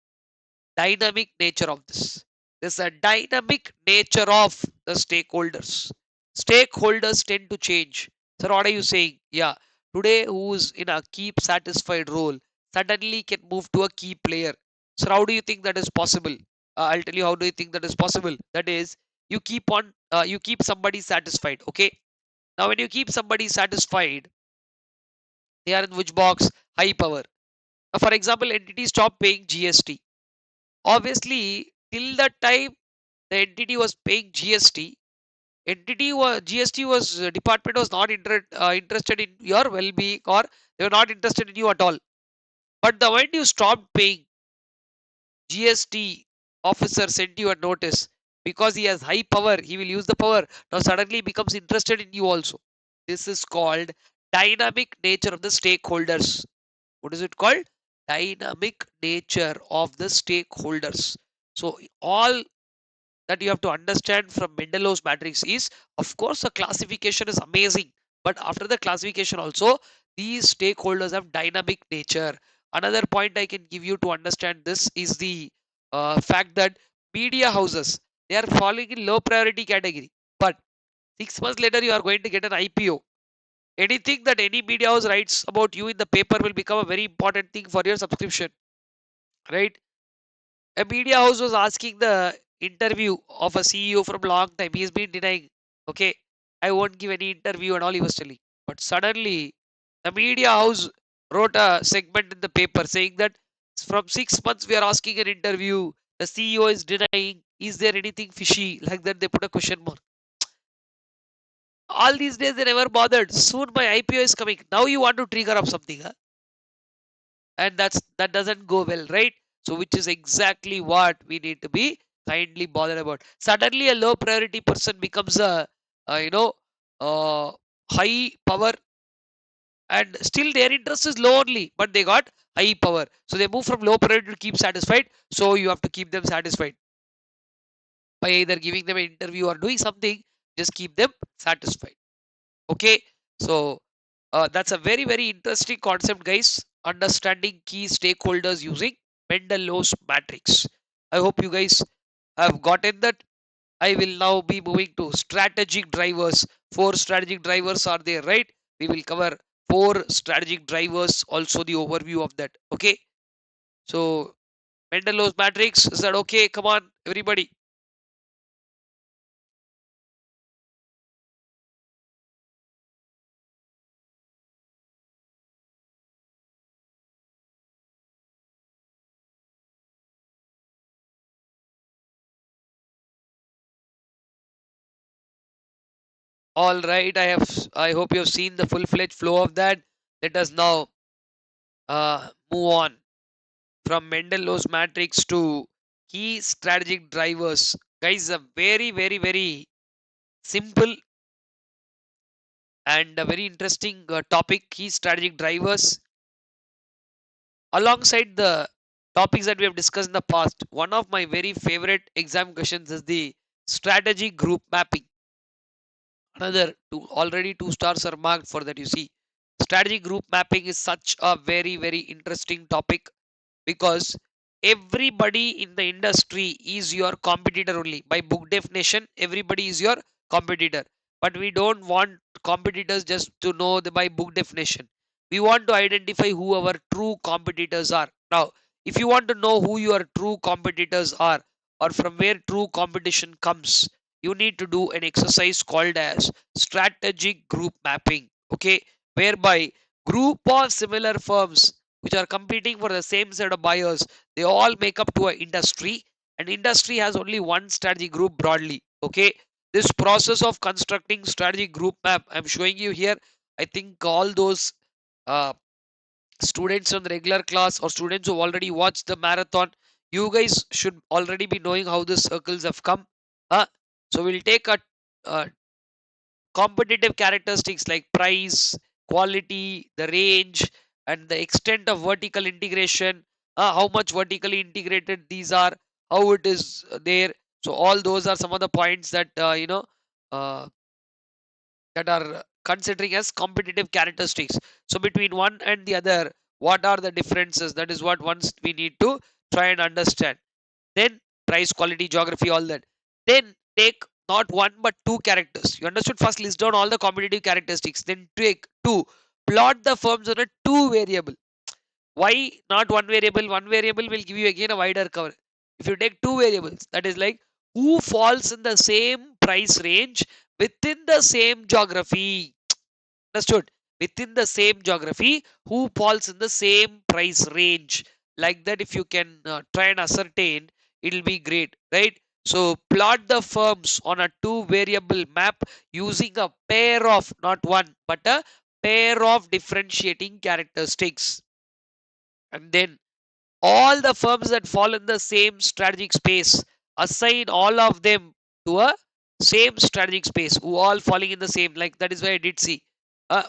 dynamic nature of this. There's a dynamic nature of the stakeholders. Stakeholders tend to change. So what are you saying? Yeah, today who's in a keep satisfied role suddenly can move to a key player. So how do you think that is possible? I'll tell you how do you think that is possible. That is, you keep somebody satisfied. Okay. Now when you keep somebody satisfied, they are in which box? High power. Now, for example, entities stop paying GST. Obviously, till that time the entity was paying GST. Entity was GST was department was not interested in your well-being, or they were not interested in you at all. But the moment you stopped paying, GST officer sent you a notice because he has high power. He will use the power. Now suddenly becomes interested in you also. This is called dynamic nature of the stakeholders. What is it called? Dynamic nature of the stakeholders. So all that you have to understand from Mendelow's matrix is, of course, the classification is amazing, but after the classification also, these stakeholders have dynamic nature. Another point I can give you to understand this is the fact that media houses, they are falling in low priority category, but 6 months later you are going to get an IPO. Anything that any media house writes about you in the paper will become a very important thing for your subscription, right? A media house was asking the interview of a CEO from a long time. He's been denying, okay, I won't give any interview and all he was telling. But suddenly, the media house wrote a segment in the paper saying that from 6 months we are asking an interview. The CEO is denying. Is there anything fishy? Like that, they put a question mark. All these days they never bothered. Soon my IPO is coming. Now you want to trigger up something, huh? And that doesn't go well, right? So which is exactly what we need to be kindly bothered about. Suddenly a low priority person becomes a uh, high power, and still their interest is low only, but they got high power, so they move from low priority to keep satisfied. So you have to keep them satisfied by either giving them an interview or doing something. Just keep them satisfied. Okay. So that's a very very interesting concept, guys. Understanding key stakeholders using Mendelow's matrix. I hope you guys have gotten that. I will now be moving to strategic drivers. Four strategic drivers are there, right? We will cover four strategic drivers, also the overview of that. Okay. So Mendelow's matrix, is that okay? Come on everybody. All right, I hope you have seen the full-fledged flow of that. Let us now move on from Mendelow's matrix to key strategic drivers. Guys, a very, very, very simple and a very interesting topic, key strategic drivers. Alongside the topics that we have discussed in the past, one of my very favorite exam questions is the strategy group mapping. Another two, already 2 stars are marked for that. You see, strategy group mapping is such a very, very interesting topic because everybody in the industry is your competitor only. By book definition, everybody is your competitor. But we don't want competitors just to know the by book definition. We want to identify who our true competitors are. Now, if you want to know who your true competitors are, or from where true competition comes, you need to do an exercise called as strategic group mapping. Okay, whereby group of similar firms which are competing for the same set of buyers, they all make up to an industry, and industry has only one strategy group broadly. Okay, this process of constructing strategy group map I'm showing you here, I think all those uh, students on the regular class or students who already watched the marathon, you guys should already be knowing how the circles have come. uh, so we'll take a competitive characteristics like price, quality, the range, and the extent of vertical integration, how much vertically integrated these are, how it is there. So all those are some of the points that uh, that are considering as competitive characteristics. So between one and the other, what are the differences? That is what once we need to try and understand. Then price, quality, geography, all that. Then take not one but two characters. You understood? First list down all the competitive characteristics. Then take two. Plot the firms on a two variable. Why not one variable? One variable will give you again a wider cover. If you take two variables, that is like who falls in the same price range within the same geography. Understood? Within the same geography, who falls in the same price range. Like that, if you can try and ascertain, it will be great, right? So plot the firms on a two variable map using a pair of, not one, but a pair of differentiating characteristics. And then all the firms that fall in the same strategic space, assign all of them to a same strategic space, who all falling in the same, like that is why I did see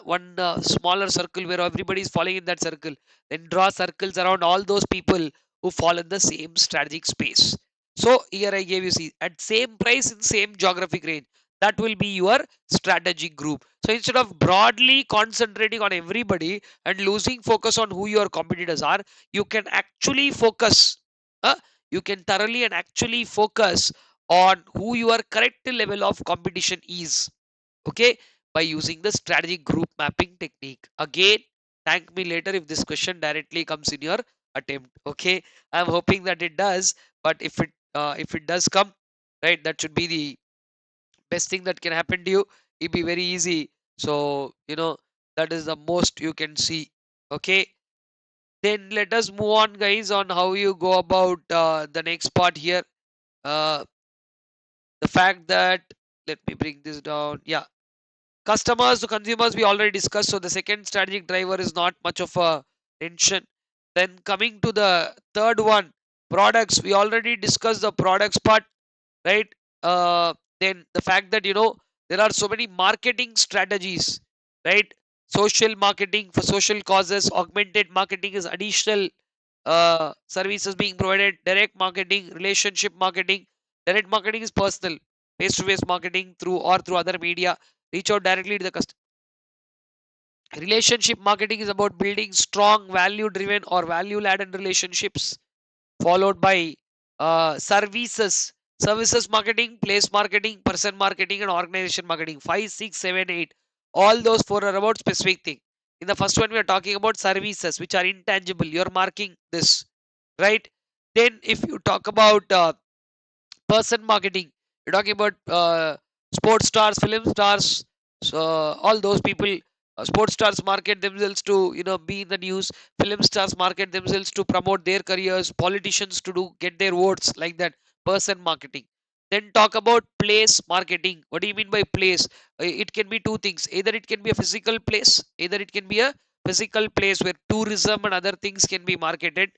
one smaller circle where everybody is falling in that circle. Then draw circles around all those people who fall in the same strategic space. So here I gave you, see, at same price in same geographic range, that will be your strategic group. So instead of broadly concentrating on everybody and losing focus on who your competitors are, you can actually focus, uh, you can thoroughly and actually focus on who your correct level of competition is. Okay, by using the strategic group mapping technique. Again, thank me later if this question directly comes in your attempt. Okay, I'm hoping that it does, but if it does come, right, that should be the best thing that can happen to you. It'll be very easy. So that is the most you can see. Okay, then let us move on, guys, on how you go about the next part here. uh, the fact that, let me bring this down. Yeah, customers to consumers we already discussed, so the second strategic driver is not much of a tension. Then coming to the third one, products, we already discussed the products part, right? uh, then the fact that there are so many marketing strategies, right? Social marketing for social causes, augmented marketing is additional services being provided, direct marketing, relationship marketing. Direct marketing is personal, face to face marketing through or through other media, reach out directly to the customer. Relationship marketing is about building strong value driven or value laden relationships, followed by services marketing, place marketing, person marketing, and organization marketing. 5, 6, 7, 8. All those four are about specific thing. In the first one, we are talking about services, which are intangible. You're marking this, right? Then, if you talk about person marketing, you're talking about sports stars, film stars, so all those people. Sports stars market themselves to be in the news. Film stars market themselves to promote their careers. Politicians to do get their votes, like that. Person marketing. Then talk about place marketing. What do you mean by place? It can be two things. Either it can be a physical place, either it can be a physical place where tourism and other things can be marketed.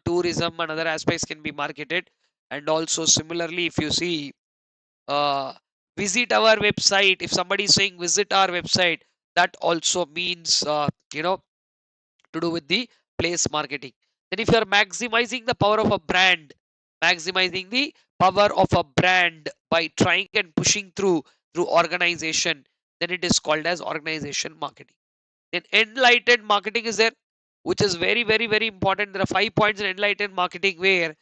Tourism and other aspects can be marketed. And also similarly, if you see, uh, visit our website, if somebody is saying visit our website, that also means to do with the place marketing. Then if you are maximizing the power of a brand, maximizing the power of a brand by trying and pushing through organization, then it is called as organization marketing. Then enlightened marketing is there, which is very, very, very important. There are 5 points in enlightened marketing where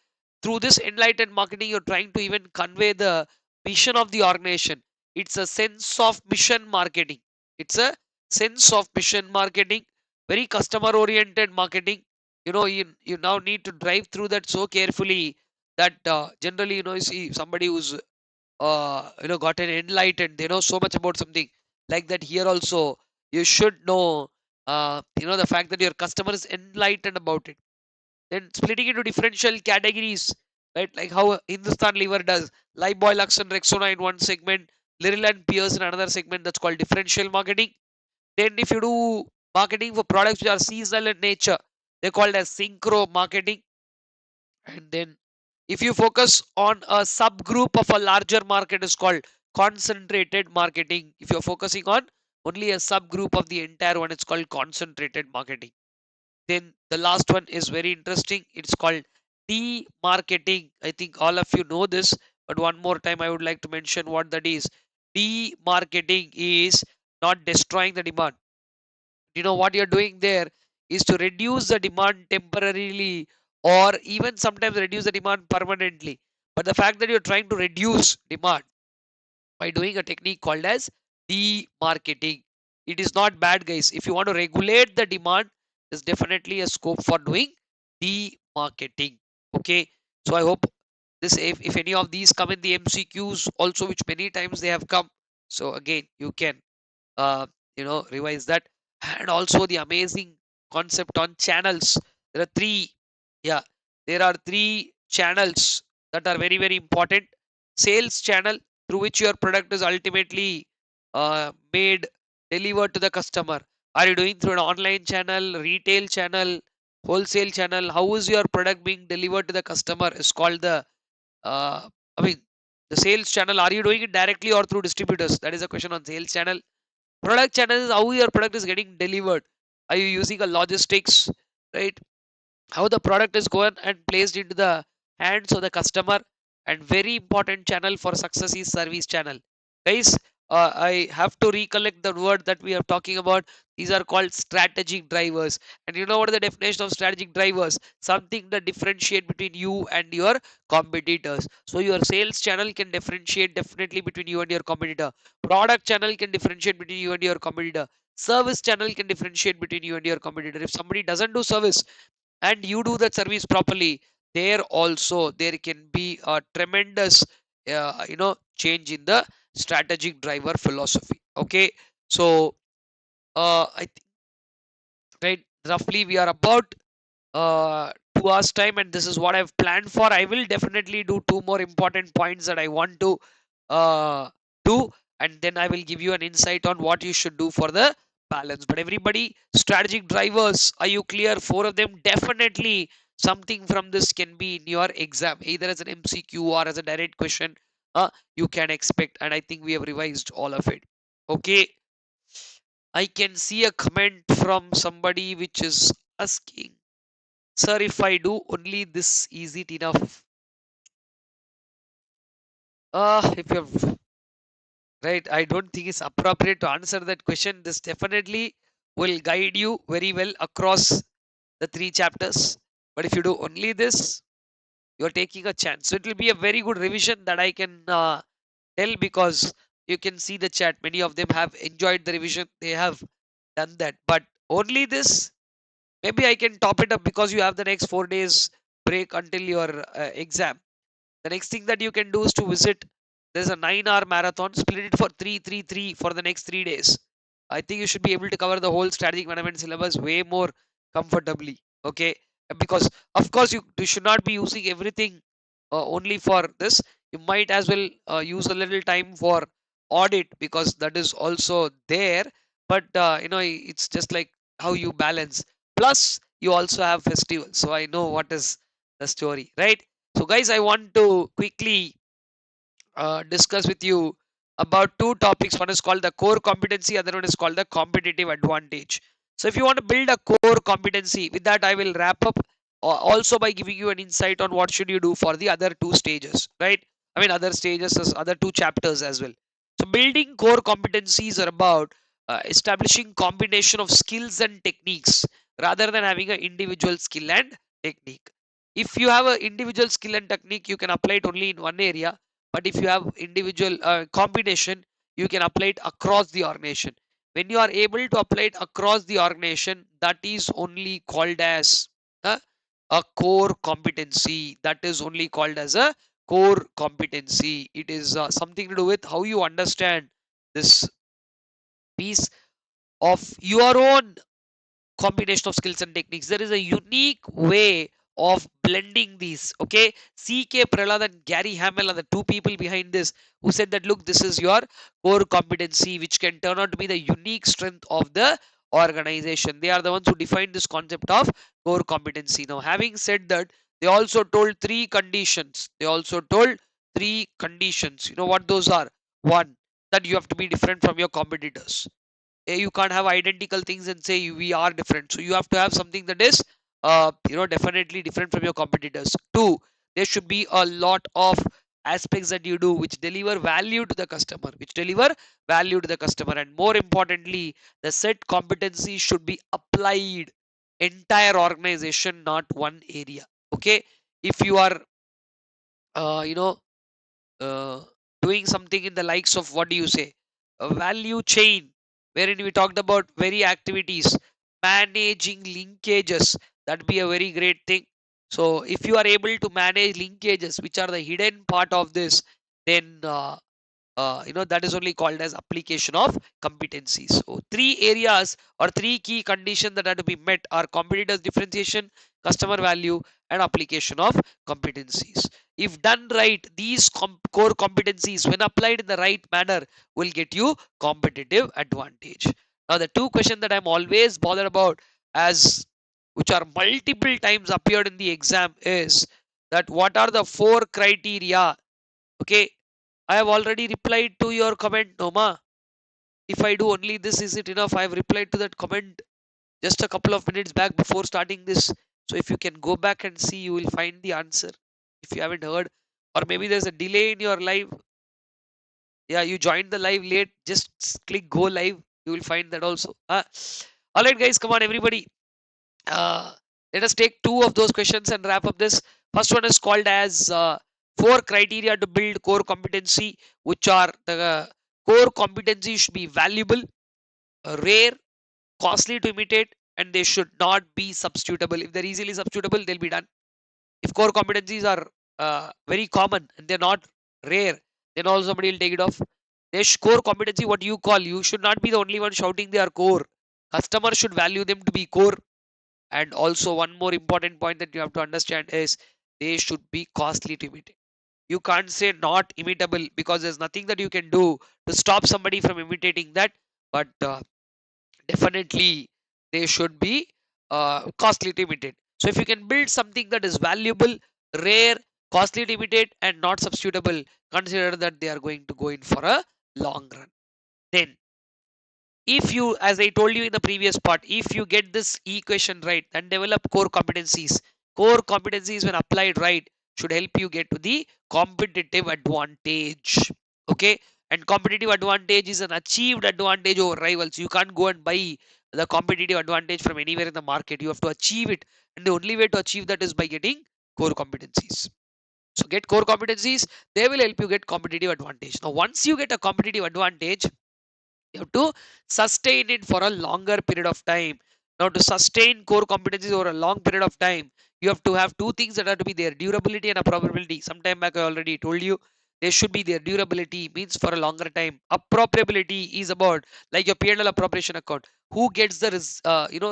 through this enlightened marketing, you're trying to even convey the mission of the organization. It's a sense of mission marketing. It's a sense of mission marketing, very customer oriented marketing. You now need to drive through that so carefully that generally, you see somebody who's gotten enlightened, they know so much about something like that. Here also you should know the fact that your customer is enlightened about it. Then splitting into differential categories, right? Like how Hindustan Lever does Lifebuoy, Lux and Rexona in one segment, Liril and Pierce in another segment. That's called differential marketing. Then if you do marketing for products which are seasonal in nature, they're called as synchro marketing. And then if you focus on a subgroup of a larger market, is called concentrated marketing. If you're focusing on only a subgroup of the entire one, it's called concentrated marketing. Then the last one is very interesting. It's called demarketing. I think all of you know this, but one more time I would like to mention what that is. Demarketing is not destroying the demand. What you're doing there is to reduce the demand temporarily, or even sometimes reduce the demand permanently. But the fact that you're trying to reduce demand by doing a technique called as demarketing, it is not bad, guys. If you want to regulate the demand, there's definitely a scope for doing demarketing. Okay, so I hope this, if any of these come in the MCQs also, which many times they have come, so again you can uh, revise that. And also the amazing concept on channels. There are three, yeah, there are three channels that are very very important. Sales channel, through which your product is ultimately made, delivered to the customer. Are you doing through an online channel, retail channel, wholesale channel? How is your product being delivered to the customer is called the uh, I mean the sales channel. Are you doing it directly or through distributors? That is a question on sales channel. Product channel is how your product is getting delivered. Are you using a logistics, right? How the product is going and placed into the hands of the customer. And very important channel for success is service channel, guys. I have to recollect the word that we are talking about. These are called strategic drivers. And you know what is the definition of strategic drivers? Something that differentiate between you and your competitors. So your sales channel can differentiate definitely between you and your competitor. Product channel can differentiate between you and your competitor. Service channel can differentiate between you and your competitor. If somebody doesn't do service and you do that service properly, there also there can be a tremendous change in the strategic driver philosophy. Okay, so I think, right, roughly we are about 2 hours time, and this is what I've planned for. I will definitely do two more important points that I want to uh, do, and then I will give you an insight on what you should do for the balance. But everybody, strategic drivers, are you clear? Four of them. Definitely something from this can be in your exam, either as an MCQ or as a direct question. You can expect, and I think we have revised all of it. Okay, I can see a comment from somebody which is asking, sir, if I do only this, is it enough? If you're right, I don't think it's appropriate to answer that question. This definitely will guide you very well across the three chapters. But if you do only this, you're taking a chance. So it will be a very good revision that I can tell, because you can see the chat. Many of them have enjoyed the revision. They have done that. But only this, maybe I can top it up because you have the next 4 days break until your exam. The next thing that you can do is to visit. There's a 9-hour marathon. Split it for 3 3 3 for the next 3 days. I think you should be able to cover the whole strategic management syllabus way more comfortably. Okay, because of course you should not be using everything only for this. You might as well use a little time for audit, because that is also there. But it's just like how you balance. Plus, you also have festivals. So I know what is the story, right? So, guys, I want to quickly discuss with you about two topics. One is called the core competency, other one is called the competitive advantage. So if you want to build a core competency, with that I will wrap up also by giving you an insight on what should you do for the other two stages, right? I mean other stages as other two chapters as well. So building core competencies are about establishing combination of skills and techniques rather than having an individual skill and technique. If you have an individual skill and technique, you can apply it only in one area. But if you have individual combination, you can apply it across the organization. When you are able to apply it across the organization, that is only called as a core competency. That is only called as a core competency. It is something to do with how you understand this piece of your own combination of skills and techniques. There is a unique way of blending these. Okay, CK Prahlad and Gary Hamel are the two people behind this who said that look, this is your core competency, which can turn out to be the unique strength of the organization. They are the ones who defined this concept of core competency. Now, having said that, they also told three conditions. They also told three conditions. You know what those are? One, that you have to be different from your competitors. You can't have identical things and say we are different, so you have to have something that is definitely different from your competitors. Two, there should be a lot of aspects that you do which deliver value to the customer, and more importantly, the set competency should be applied entire organization, not one area. Okay, if you are uh, you know uh, doing something in the likes of, what do you say, a value chain, wherein we talked about very activities, managing linkages, that be a very great thing. So if you are able to manage linkages, which are the hidden part of this, then that is only called as application of competencies. So three areas or three key conditions that have to be met are competitors differentiation, customer value, and application of competencies. If done right, these core competencies, when applied in the right manner, will get you competitive advantage. Now, the two questions that I'm always bothered about, as which are multiple times appeared in the exam, is that what are the four criteria? Okay, I have already replied to your comment, Noma. If I do only this, is it enough? I have replied to that comment just a couple of minutes back before starting this. So if you can go back and see, you will find the answer. If you haven't heard, or maybe there's a delay in your live. Yeah, you joined the live late. Just click go live. You will find that also. All right, guys, come on, everybody. Uh, Let us take two of those questions and wrap up this. First one is called as four criteria to build core competency, which are the core competency should be valuable, rare, costly to imitate, and they should not be substitutable. If they're easily substitutable, they'll be done. If core competencies are very common and they're not rare, then also somebody will take it off. There's core competency, what you call, you should not be the only one shouting they are core. Customers should value them to be core. And also, one more important point that you have to understand is they should be costly to imitate. You can't say not imitable, because there's nothing that you can do to stop somebody from imitating that. But definitely, they should be costly to imitate. So, if you can build something that is valuable, rare, costly to imitate, and not substitutable, consider that they are going to go in for a long run. Then, if you, as I told you in the previous part, if you get this equation right and develop core competencies when applied right should help you get to the competitive advantage. Okay, and competitive advantage is an achieved advantage over rivals. You can't go and buy the competitive advantage from anywhere in the market. You have to achieve it, and the only way to achieve that is by getting core competencies. So get core competencies, they will help you get competitive advantage. Now once you get a competitive advantage, you have to sustain it for a longer period of time. Now, to sustain core competencies over a long period of time, you have to have two things that have to be there: durability and appropriability. Sometime back, I already told you there should be there. Durability means for a longer time. Appropriability is about like your P&L appropriation account. Who gets the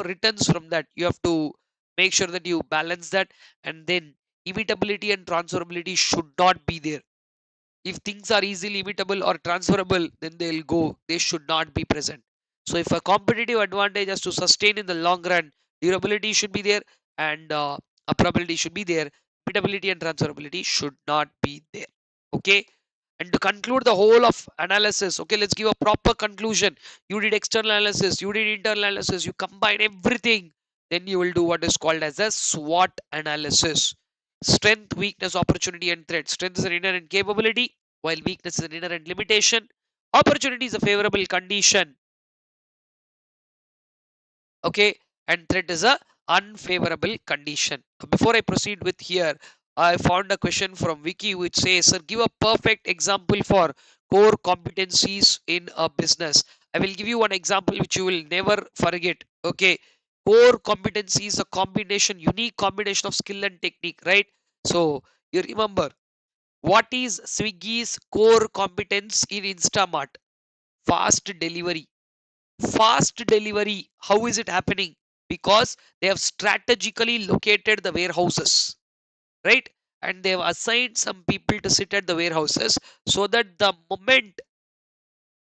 returns from that? You have to make sure that you balance that, and then imitability and transferability should not be there. If things are easily imitable or transferable, then they'll go. They should not be present. So if a competitive advantage has to sustain in the long run, durability should be there, and probability should be there. Imitability and transferability should not be there. Okay. And to conclude the whole of analysis, okay, let's give a proper conclusion. You did external analysis, you did internal analysis, you combine everything, then you will do what is called as a SWOT analysis. Strength, weakness, opportunity, and threat. Strength is an inherent capability, while weakness is an inherent limitation. Opportunity is a favorable condition, okay, and threat is a unfavorable condition. Before I proceed with here, I found a question from Wiki which says, sir, give a perfect example for core competencies in a business. I will give you one example which you will never forget. Okay, core competency is a combination, unique combination of skill and technique, right? So you remember, what is Swiggy's core competence in Instamart? Fast delivery. Fast delivery. How is it happening? Because they have strategically located the warehouses, right? And they have assigned some people to sit at the warehouses, so that the moment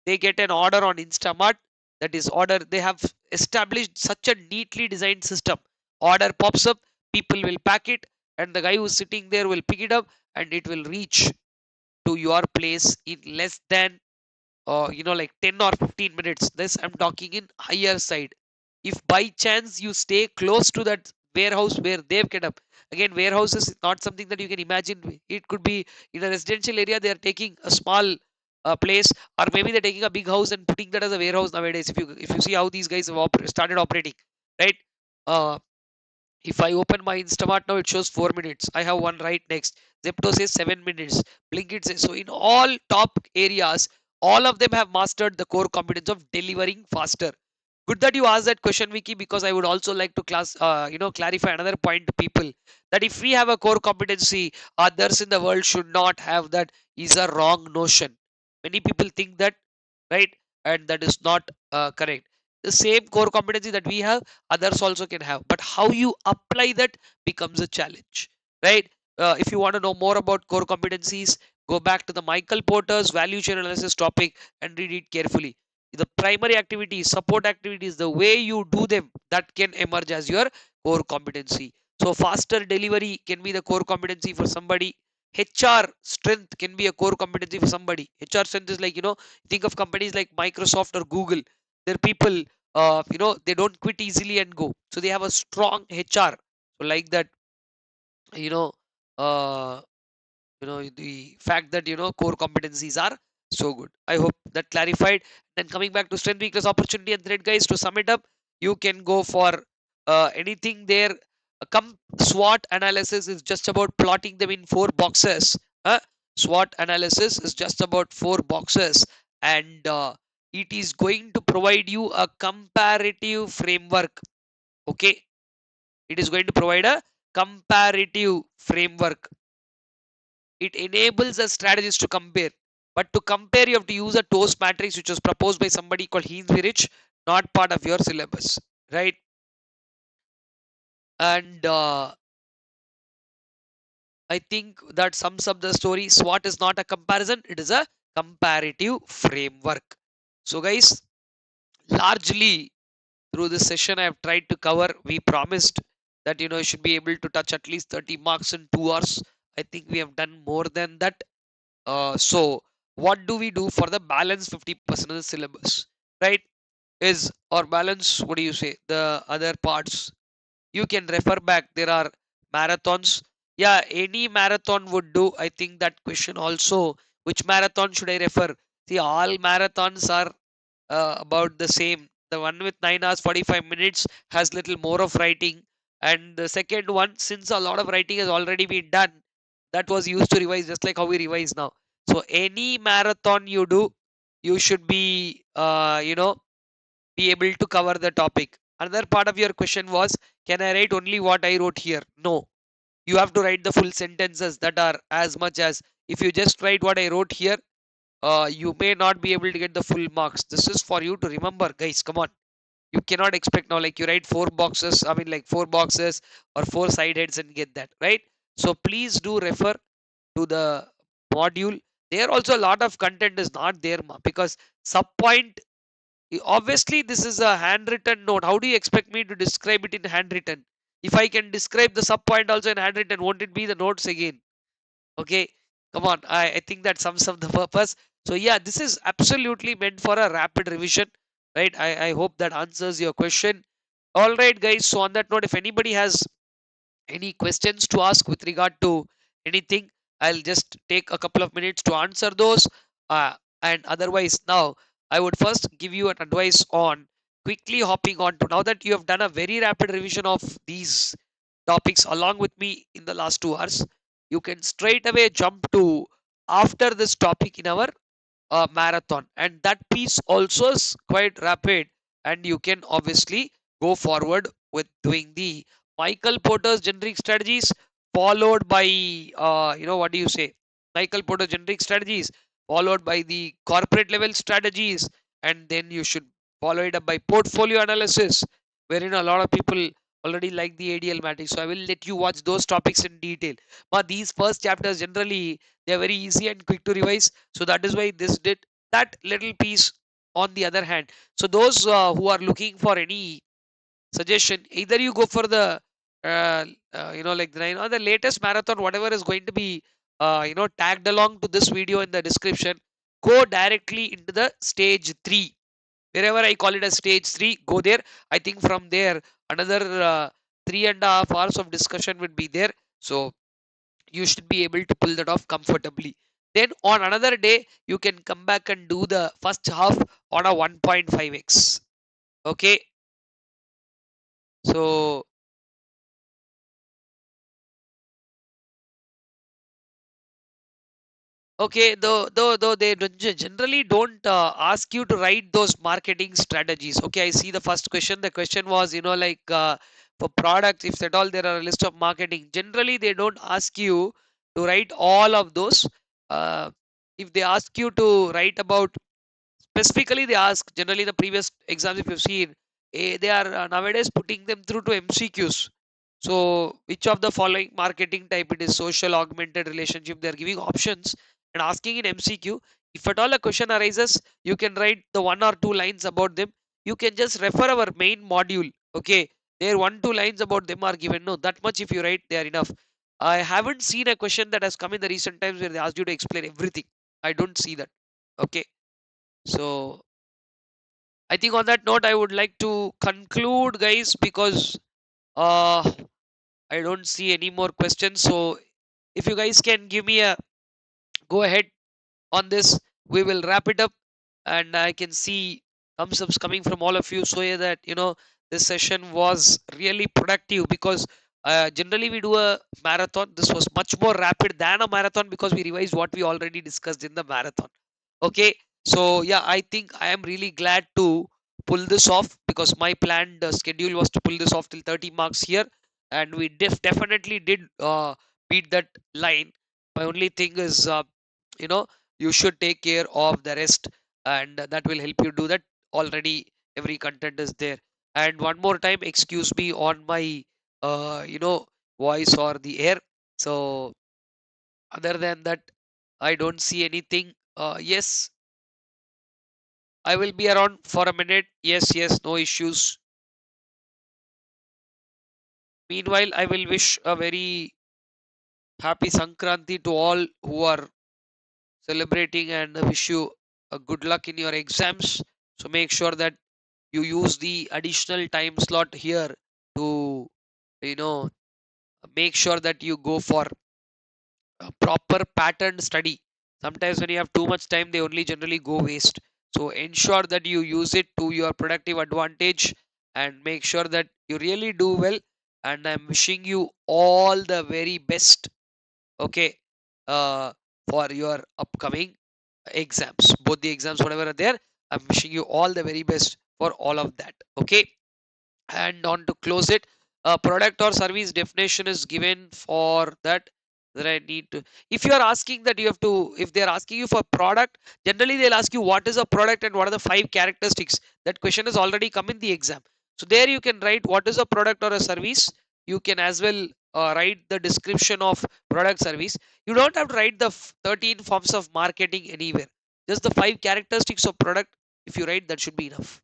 they get an order on Instamart, that is order, they have established such a neatly designed system. Order pops up, people will pack it, and the guy who's sitting there will pick it up, and it will reach to your place in less than like 10 or 15 minutes. This I'm talking in higher side. If by chance you stay close to that warehouse where they've get up, again, warehouse is not something that you can imagine. It could be in a residential area, they are taking a small place, or maybe they're taking a big house and putting that as a warehouse nowadays. If you see how these guys have started operating, right? uh, if I open my Instamart now, it shows 4 minutes. I have one right next. Zepto says 7 minutes. Blinkit says so. In all top areas, all of them have mastered the core competence of delivering faster. Good that you asked that question, Vicky, because I would also like to clarify another point to people, that if we have a core competency, others in the world should not have that is a wrong notion. Many people think that, right? And that is not correct. The same core competency that we have, others also can have, but how you apply that becomes a challenge, right? If you want to know more about core competencies, go back to the Michael Porter's value chain analysis topic and read it carefully. The primary activities, support activities, the way you do them, that can emerge as your core competency. So faster delivery can be the core competency for somebody. HR strength can be a core competency for somebody. HR strength is like, think of companies like Microsoft or Google. Their people, they don't quit easily and go, so they have a strong HR. So like that, you know uh, the fact that core competencies are so good. I hope that clarified. Then coming back to strength, weakness, opportunity and threat, guys, to sum it up, you can go for anything there. SWOT analysis is just about plotting them in 4 boxes. SWOT analysis is just about 4 boxes, and it is going to provide you a comparative framework. Okay, it is going to provide a comparative framework. It enables a strategist to compare. But to compare, you have to use a toast matrix, which was proposed by somebody called Heinrich, not part of your syllabus, right? And I think that sums up the story. SWOT is not a comparison, it is a comparative framework. So, guys, largely through this session, I have tried to cover. We promised that you should be able to touch at least 30 marks in 2 hours. I think we have done more than that. So what do we do for the balance 50% of the syllabus, right? Is or balance, what do you say, the other parts? You can refer back. There are marathons. Yeah, any marathon would do. I think that question also, which marathon should I refer? See, all marathons are about the same. The one with 9 hours 45 minutes has little more of writing, and the second one, since a lot of writing has already been done, that was used to revise, just like how we revise now. So any marathon you do, you should be be able to cover the topic. Another part of your question was, can I write only what I wrote here? No, you have to write the full sentences. That are as much as, if you just write what I wrote here, you may not be able to get the full marks. This is for you to remember, guys. Come on, you cannot expect now like you write 4 boxes, I mean like 4 boxes or 4 side heads and get that, right? So please do refer to the module. There also a lot of content is not there, because sub point, obviously this is a handwritten note. How do you expect me to describe it in handwritten? If I can describe the sub point also in handwritten, won't it be the notes again? Okay, come on. I think that sums up the purpose. So yeah, this is absolutely meant for a rapid revision, right? I hope that answers your question. All right, guys, so on that note, if anybody has any questions to ask with regard to anything, I'll just take a couple of minutes to answer those. And otherwise, now I would first give you an advice on quickly hopping on to, now that you have done a very rapid revision of these topics along with me in the last 2 hours, you can straight away jump to after this topic in our marathon, and that piece also is quite rapid, and you can obviously go forward with doing the Michael Porter's generic strategies, followed by what do you say? Michael Porter generic strategies, followed by the corporate level strategies, and then you should follow it up by portfolio analysis, wherein a lot of people already like the ADL matrix. So I will let you watch those topics in detail. But these first chapters generally they are very easy and quick to revise. So that is why this did that little piece. On the other hand, so those who are looking for any suggestion, either you go for the like the latest marathon, whatever is going to be tagged along to this video in the description, go directly into the stage 3. Wherever I call it a stage 3, go there. I think from there another 3.5 hours of discussion would be there. So you should be able to pull that off comfortably. Then on another day you can come back and do the first half on a 1.5x. Okay, so okay, though they generally don't ask you to write those marketing strategies. Okay, I see the first question. The question was, for products, if at all there are a list of marketing, generally they don't ask you to write all of those. Uh, if they ask you to write about specifically, they ask generally the previous exams, if you've seen, they are nowadays putting them through to MCQs. So, which of the following marketing type it is? Social, augmented relationship. They are giving options and asking in MCQ. If at all a question arises, you can write the 1 or 2 lines about them. You can just refer our main module. Okay, there 1 2 lines about them are given. No, that much if you write, they are enough. I haven't seen a question that has come in the recent times where they asked you to explain everything. I don't see that. Okay, so I think on that note, I would like to conclude, guys, because uh, I don't see any more questions. So if you guys can give me a go ahead on this, we will wrap it up. And I can see thumbs ups coming from all of you. So yeah, that this session was really productive because generally we do a marathon. This was much more rapid than a marathon because we revised what we already discussed in the marathon. Okay, so yeah, I think I am really glad to pull this off because my planned schedule was to pull this off till 30 marks here, and we definitely did beat that line. My only thing is, you know, you should take care of the rest, and that will help you do that. Already, every content is there. And one more time, excuse me on my, voice or the air. So, other than that, I don't see anything. Yes, I will be around for a minute. Yes, yes, no issues. Meanwhile, I will wish a very happy Sankranti to all who are celebrating and wish you a good luck in your exams. So make sure that you use the additional time slot here to, you know, make sure that you go for a proper pattern study. Sometimes when you have too much time, they only generally go waste. So ensure that you use it to your productive advantage and make sure that you really do well. And I'm wishing you all the very best. Okay, uh, for your upcoming exams, both the exams, whatever are there. I'm wishing you all the very best for all of that. Okay, and on to close it, a product or service definition is given for that I need to. If you are asking that you have to, if they are asking you for product, generally they'll ask you what is a product and what are the 5 characteristics. That question has already come in the exam. So there you can write what is a product or a service. You can as well write the description of product service. You don't have to write the 13 forms of marketing anywhere. Just the 5 characteristics of product. If you write, that should be enough.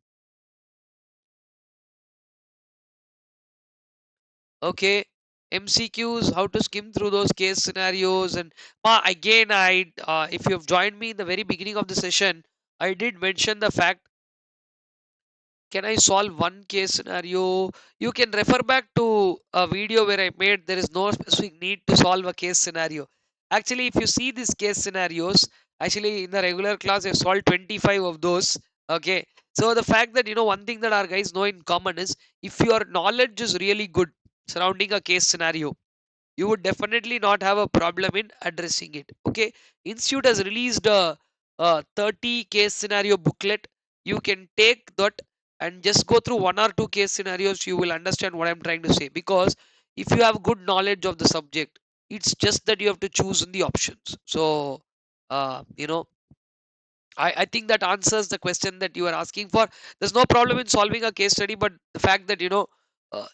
Okay, MCQs, how to skim through those case scenarios. And again, if you have joined me in the very beginning of the session, I did mention the fact, can I solve one case scenario? You can refer back to a video where I made there is no specific need to solve a case scenario. Actually, if you see these case scenarios, actually in the regular class I solved 25 of those. Okay, so the fact that one thing that our guys know in common is, if your knowledge is really good surrounding a case scenario, you would definitely not have a problem in addressing it. Okay, institute has released a 30 case scenario booklet. You can take that and just go through one or two case scenarios, you will understand what I'm trying to say. Because if you have good knowledge of the subject, it's just that you have to choose in the options. So you know, I think that answers the question that you are asking for. There's no problem in solving a case study, but the fact that, uh,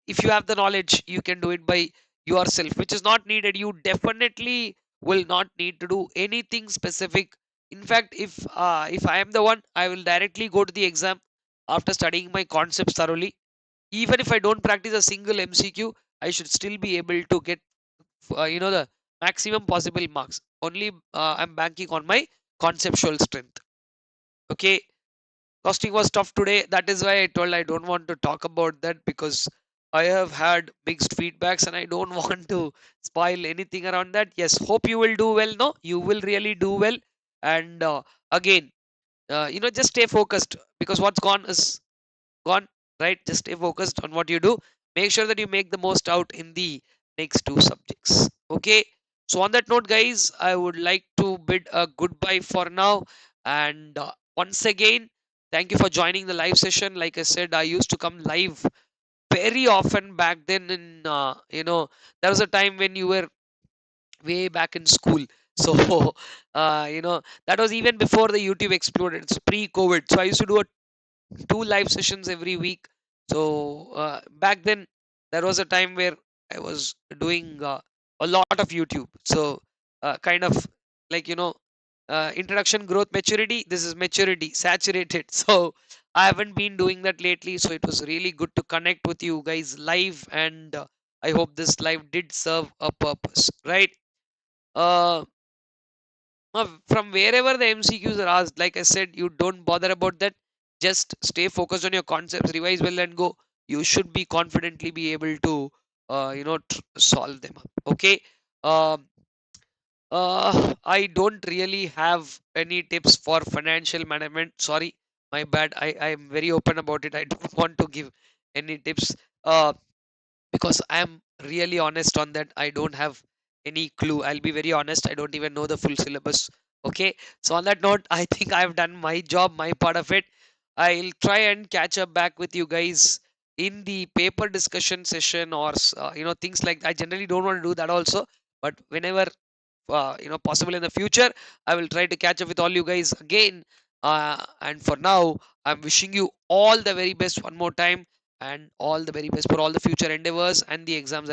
if you have the knowledge, you can do it by yourself, which is not needed. You definitely will not need to do anything specific. In fact, if I am the one, I will directly go to the exam after studying my concepts thoroughly. Even if I don't practice a single MCQ, I should still be able to get the maximum possible marks. Only I'm banking on my conceptual strength. Okay, costing was tough today. That is why I told I don't want to talk about that, because I have had mixed feedbacks and I don't want to spoil anything around that. Yes, hope you will do well. No, you will really do well. And again, just stay focused, because what's gone is gone, right? Just stay focused on what you do. Make sure that you make the most out in the next two subjects. Okay, so on that note, guys, I would like to bid a goodbye for now. And once again, thank you for joining the live session. Like I said, I used to come live very often back then. In there was a time when you were way back in school. So that was even before the YouTube exploded. It's pre-COVID. So I used to do a two live sessions every week. So back then, there was a time where I was doing a lot of YouTube. So kind of like, introduction, growth, maturity. This is maturity, saturated. So I haven't been doing that lately. So it was really good to connect with you guys live, and I hope this live did serve a purpose, right? Uh, from wherever the MCQs are asked, like I said, you don't bother about that. Just stay focused on your concepts, revise well, and go. You should be confidently be able to, solve them up. Okay. Um, I don't really have any tips for financial management. Sorry, my bad. I am very open about it. I don't want to give any tips. Because I am really honest on that. I don't have any clue. I'll be very honest. I don't even know the full syllabus. Okay. So on that note, I think I've done my job, my part of it. I'll try and catch up back with you guys in the paper discussion session, or things like that. I generally don't want to do that also, but whenever possible in the future, I will try to catch up with all you guys again. And for now, I'm wishing you all the very best one more time, and all the very best for all the future endeavors and the exams